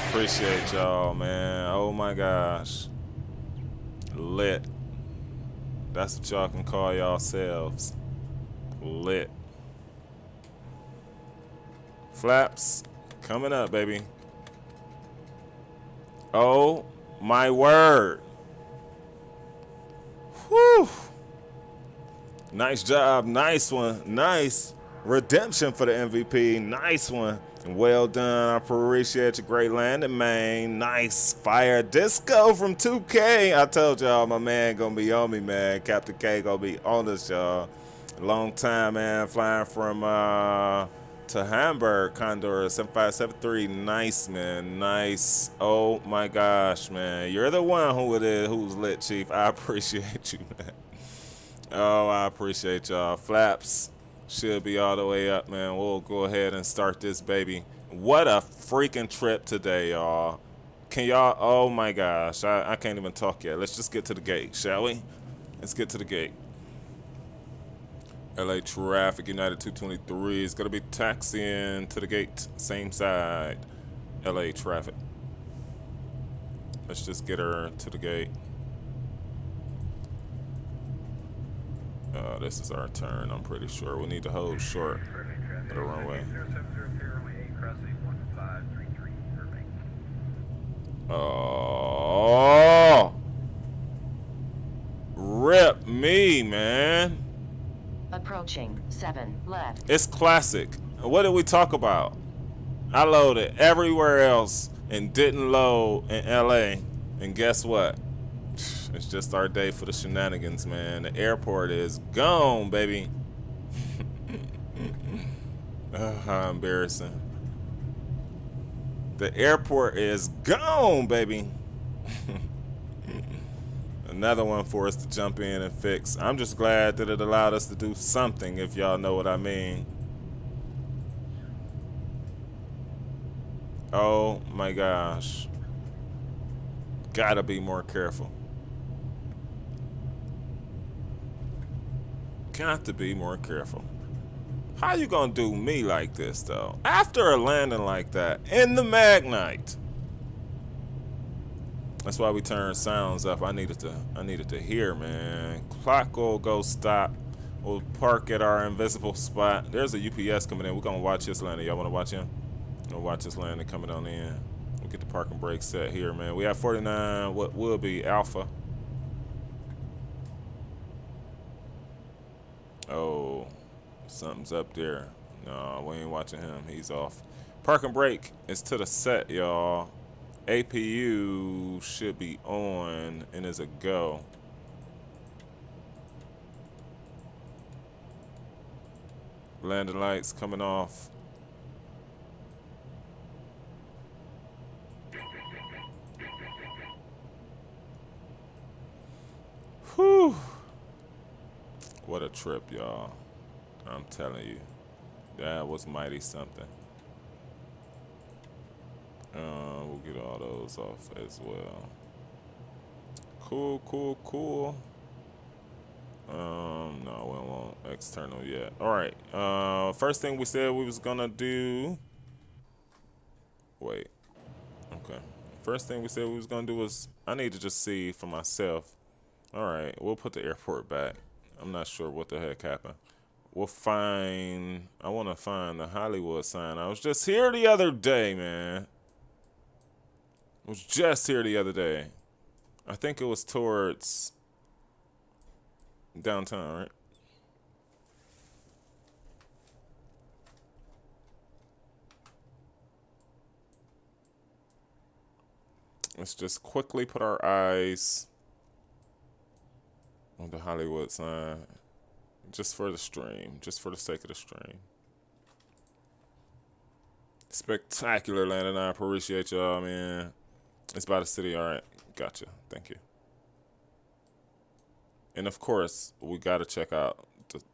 A: Appreciate y'all, man. Oh my gosh. Lit. That's what y'all can call yourselves. Lit. Flaps coming up, baby. Oh my word. Whew. Nice job. Nice one. Nice redemption for the MVP. Nice one. Well done. I appreciate your great landing, man. Nice fire disco from 2K. I told y'all my man gonna be on me, man. Captain K gonna be on us, y'all. Long time, man. Flying from to Hamburg, Condor 7573. Nice, man. Nice. Oh my gosh, man. You're the one who it is who's lit, Chief. I appreciate you, man. Oh, I appreciate y'all. Flaps should be all the way up, man. We'll go ahead and start this baby. What a freaking trip today, y'all. Can y'all, oh my gosh, I can't even talk yet. Let's just get to the gate, shall we? Let's get to the gate. LA traffic, United 223 is going to be taxiing to the gate, same side. LA traffic. Let's just get her to the gate. This is our turn, I'm pretty sure. We need to hold short of the runway.
F: 070, runway 8, crossing 1533, Burbank.
A: Oh! Rip me, man.
H: Approaching 7 left.
A: It's classic. What did we talk about? I loaded everywhere else and didn't load in LA. And guess what? It's just our day for the shenanigans, man. The airport is gone, baby. How embarrassing. The airport is gone, baby. Another one for us to jump in and fix. I'm just glad that it allowed us to do something, if y'all know what I mean. Oh my gosh. Gotta be more careful. Got to be more careful. How you gonna do me like this, though? After a landing like that, in the Magnite. That's why we turned sounds up. I needed to hear, man. Clock will go stop. We'll park at our invisible spot. There's a UPS coming in. We're gonna watch this landing. Y'all wanna watch him? We'll watch this landing coming on in. We'll get the parking brake set here, man. We have 49, what will be Alpha. Oh, something's up there. No, we ain't watching him. He's off. Parking brake is to the set, y'all. APU should be on and is a go. Landing lights coming off. trip, y'all. I'm telling you, that was mighty something. We'll get all those off as well. Cool, cool, cool. No, we don't want external yet. All right. First thing we said we was gonna do. Wait. Okay. First thing we said we was gonna do was I need to just see for myself. All right. We'll put the airport back. I'm not sure what the heck happened. We'll find. I want to find the Hollywood sign. I was just here the other day, man. I was just here the other day. I think it was towards downtown, right? Let's just quickly put our eyes on the Hollywood sign. Just for the stream. Just for the sake of the stream. Spectacular landing. I appreciate y'all, man. It's by the city. All right. Gotcha. Thank you. And of course, we got to check out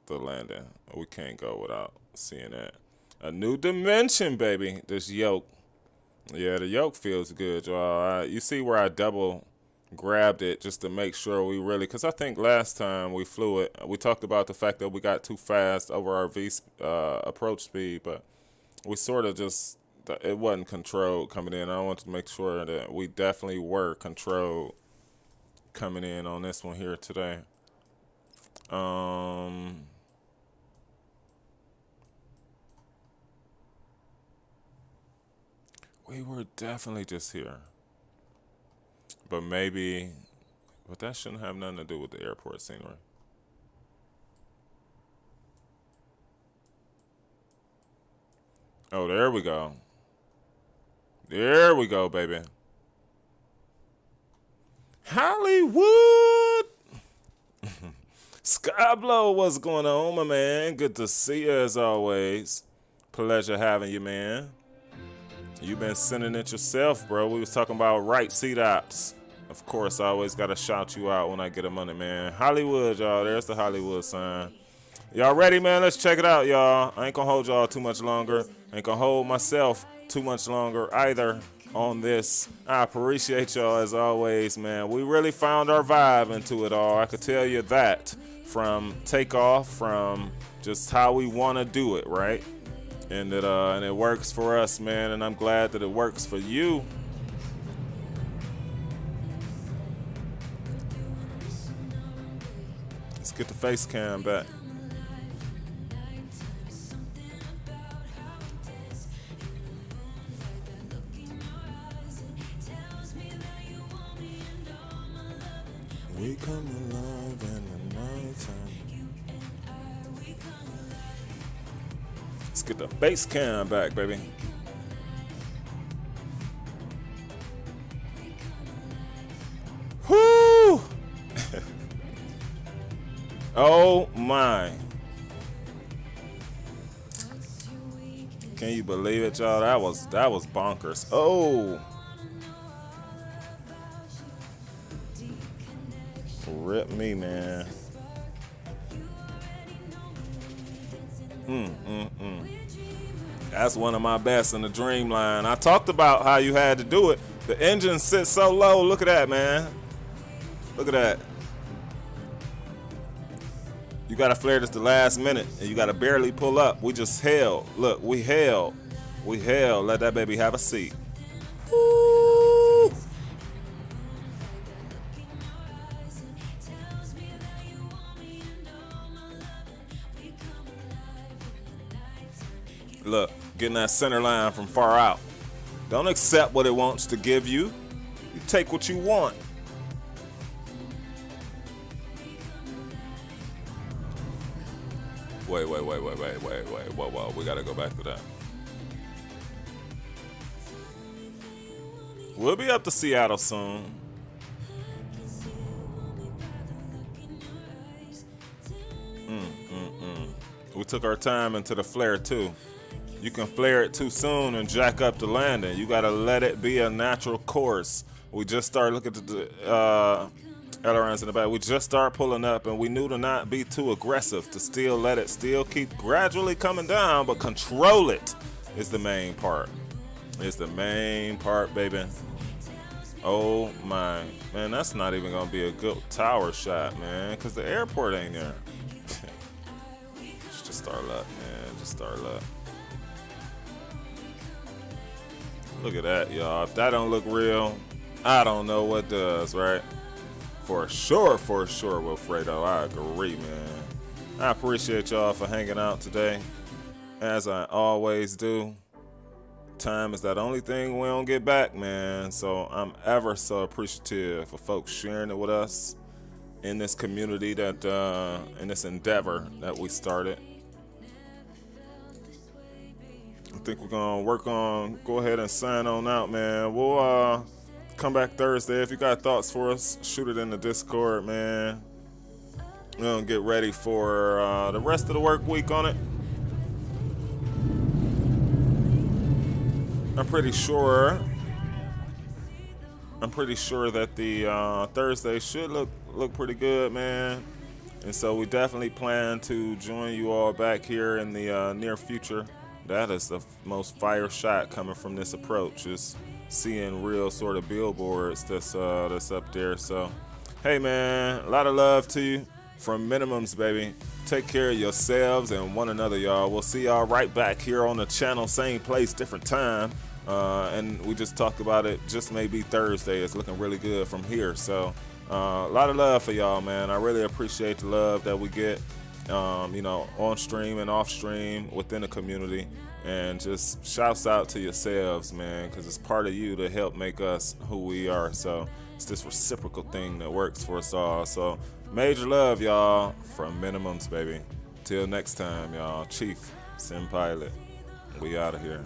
A: the landing. We can't go without seeing that. A new dimension, baby. This yoke. Yeah, the yoke feels good, y'all. You see where I double grabbed it just to make sure we really, because I think last time we flew it, we talked about the fact that we got too fast over our approach speed, but we sort of just, it wasn't controlled coming in. I wanted to make sure that we definitely were controlled coming in on this one here today. We were definitely just here. But maybe, but that shouldn't have nothing to do with the airport scenery. Oh, there we go. There we go, baby. Hollywood! Skyblow, what's going on, my man? Good to see you as always. Pleasure having you, man. You've been sending it yourself, bro. We was talking about right seat ops. Of course, I always got to shout you out when I get a money, man. Hollywood, y'all. There's the Hollywood sign. Y'all ready, man? Let's check it out, y'all. I ain't going to hold y'all too much longer. Ain't going to hold myself too much longer either on this. I appreciate y'all as always, man. We really found our vibe into it all. I could tell you that from takeoff, from just how we want to do it, right? And it works for us, man, and I'm glad that it works for you. Let's get the face cam back. We come alive in the nighttime. Let's get the face cam back, baby. Whoo! Oh my. Can you believe it, y'all? That was bonkers. Oh. Rip me, man. That's one of my best in the Dreamliner. I talked about how you had to do it. The engine sits so low. Look at that, man. Look at that. You got to flare this the last minute, and you got to barely pull up. We just held. Look, we held. We held. Let that baby have a seat. Woo! Look, getting that center line from far out. Don't accept what it wants to give you. You take what you want. Wait. Whoa. We gotta go back to that. We'll be up to Seattle soon. We took our time into the flare too. You can flare it too soon and jack up the landing. You gotta let it be a natural course. We just started looking at Ailerons in the back. We just start pulling up, and we knew to not be too aggressive, to still let it still keep gradually coming down, but control it is the main part. It's the main part, baby. Oh my, man, that's not even gonna be a good tower shot, man, because the airport ain't there. Just start luck, man. Just start luck. Look at that, y'all. If that don't look real, I don't know what does, right? For sure, Wilfredo. I agree, man. I appreciate y'all for hanging out today, as I always do. Time is that only thing we don't get back, man. So I'm ever so appreciative for folks sharing it with us in this community that, in this endeavor that we started. I think we're gonna work on, go ahead and sign on out, man. We'll come back Thursday. If you got thoughts for us, shoot it in the Discord, man. We're gonna get ready for the rest of the work week on it. I'm pretty sure that the Thursday should look pretty good, man. And so we definitely plan to join you all back here in the near future. That is the most fire shot coming from this approach, is seeing real sort of billboards that's up there. So, hey, man, a lot of love to you from Minimums, baby. Take care of yourselves and one another, y'all. We'll see y'all right back here on the channel, same place, different time. And we just talked about it, just maybe Thursday. It's looking really good from here. So a lot of love for y'all, man. I really appreciate the love that we get, on stream and off stream within the community. And just shouts out to yourselves, man, because it's part of you to help make us who we are. So it's this reciprocal thing that works for us all. So major love, y'all, from Minimums, baby. Till next time, y'all. Chief, Sim Pilot, we out of here.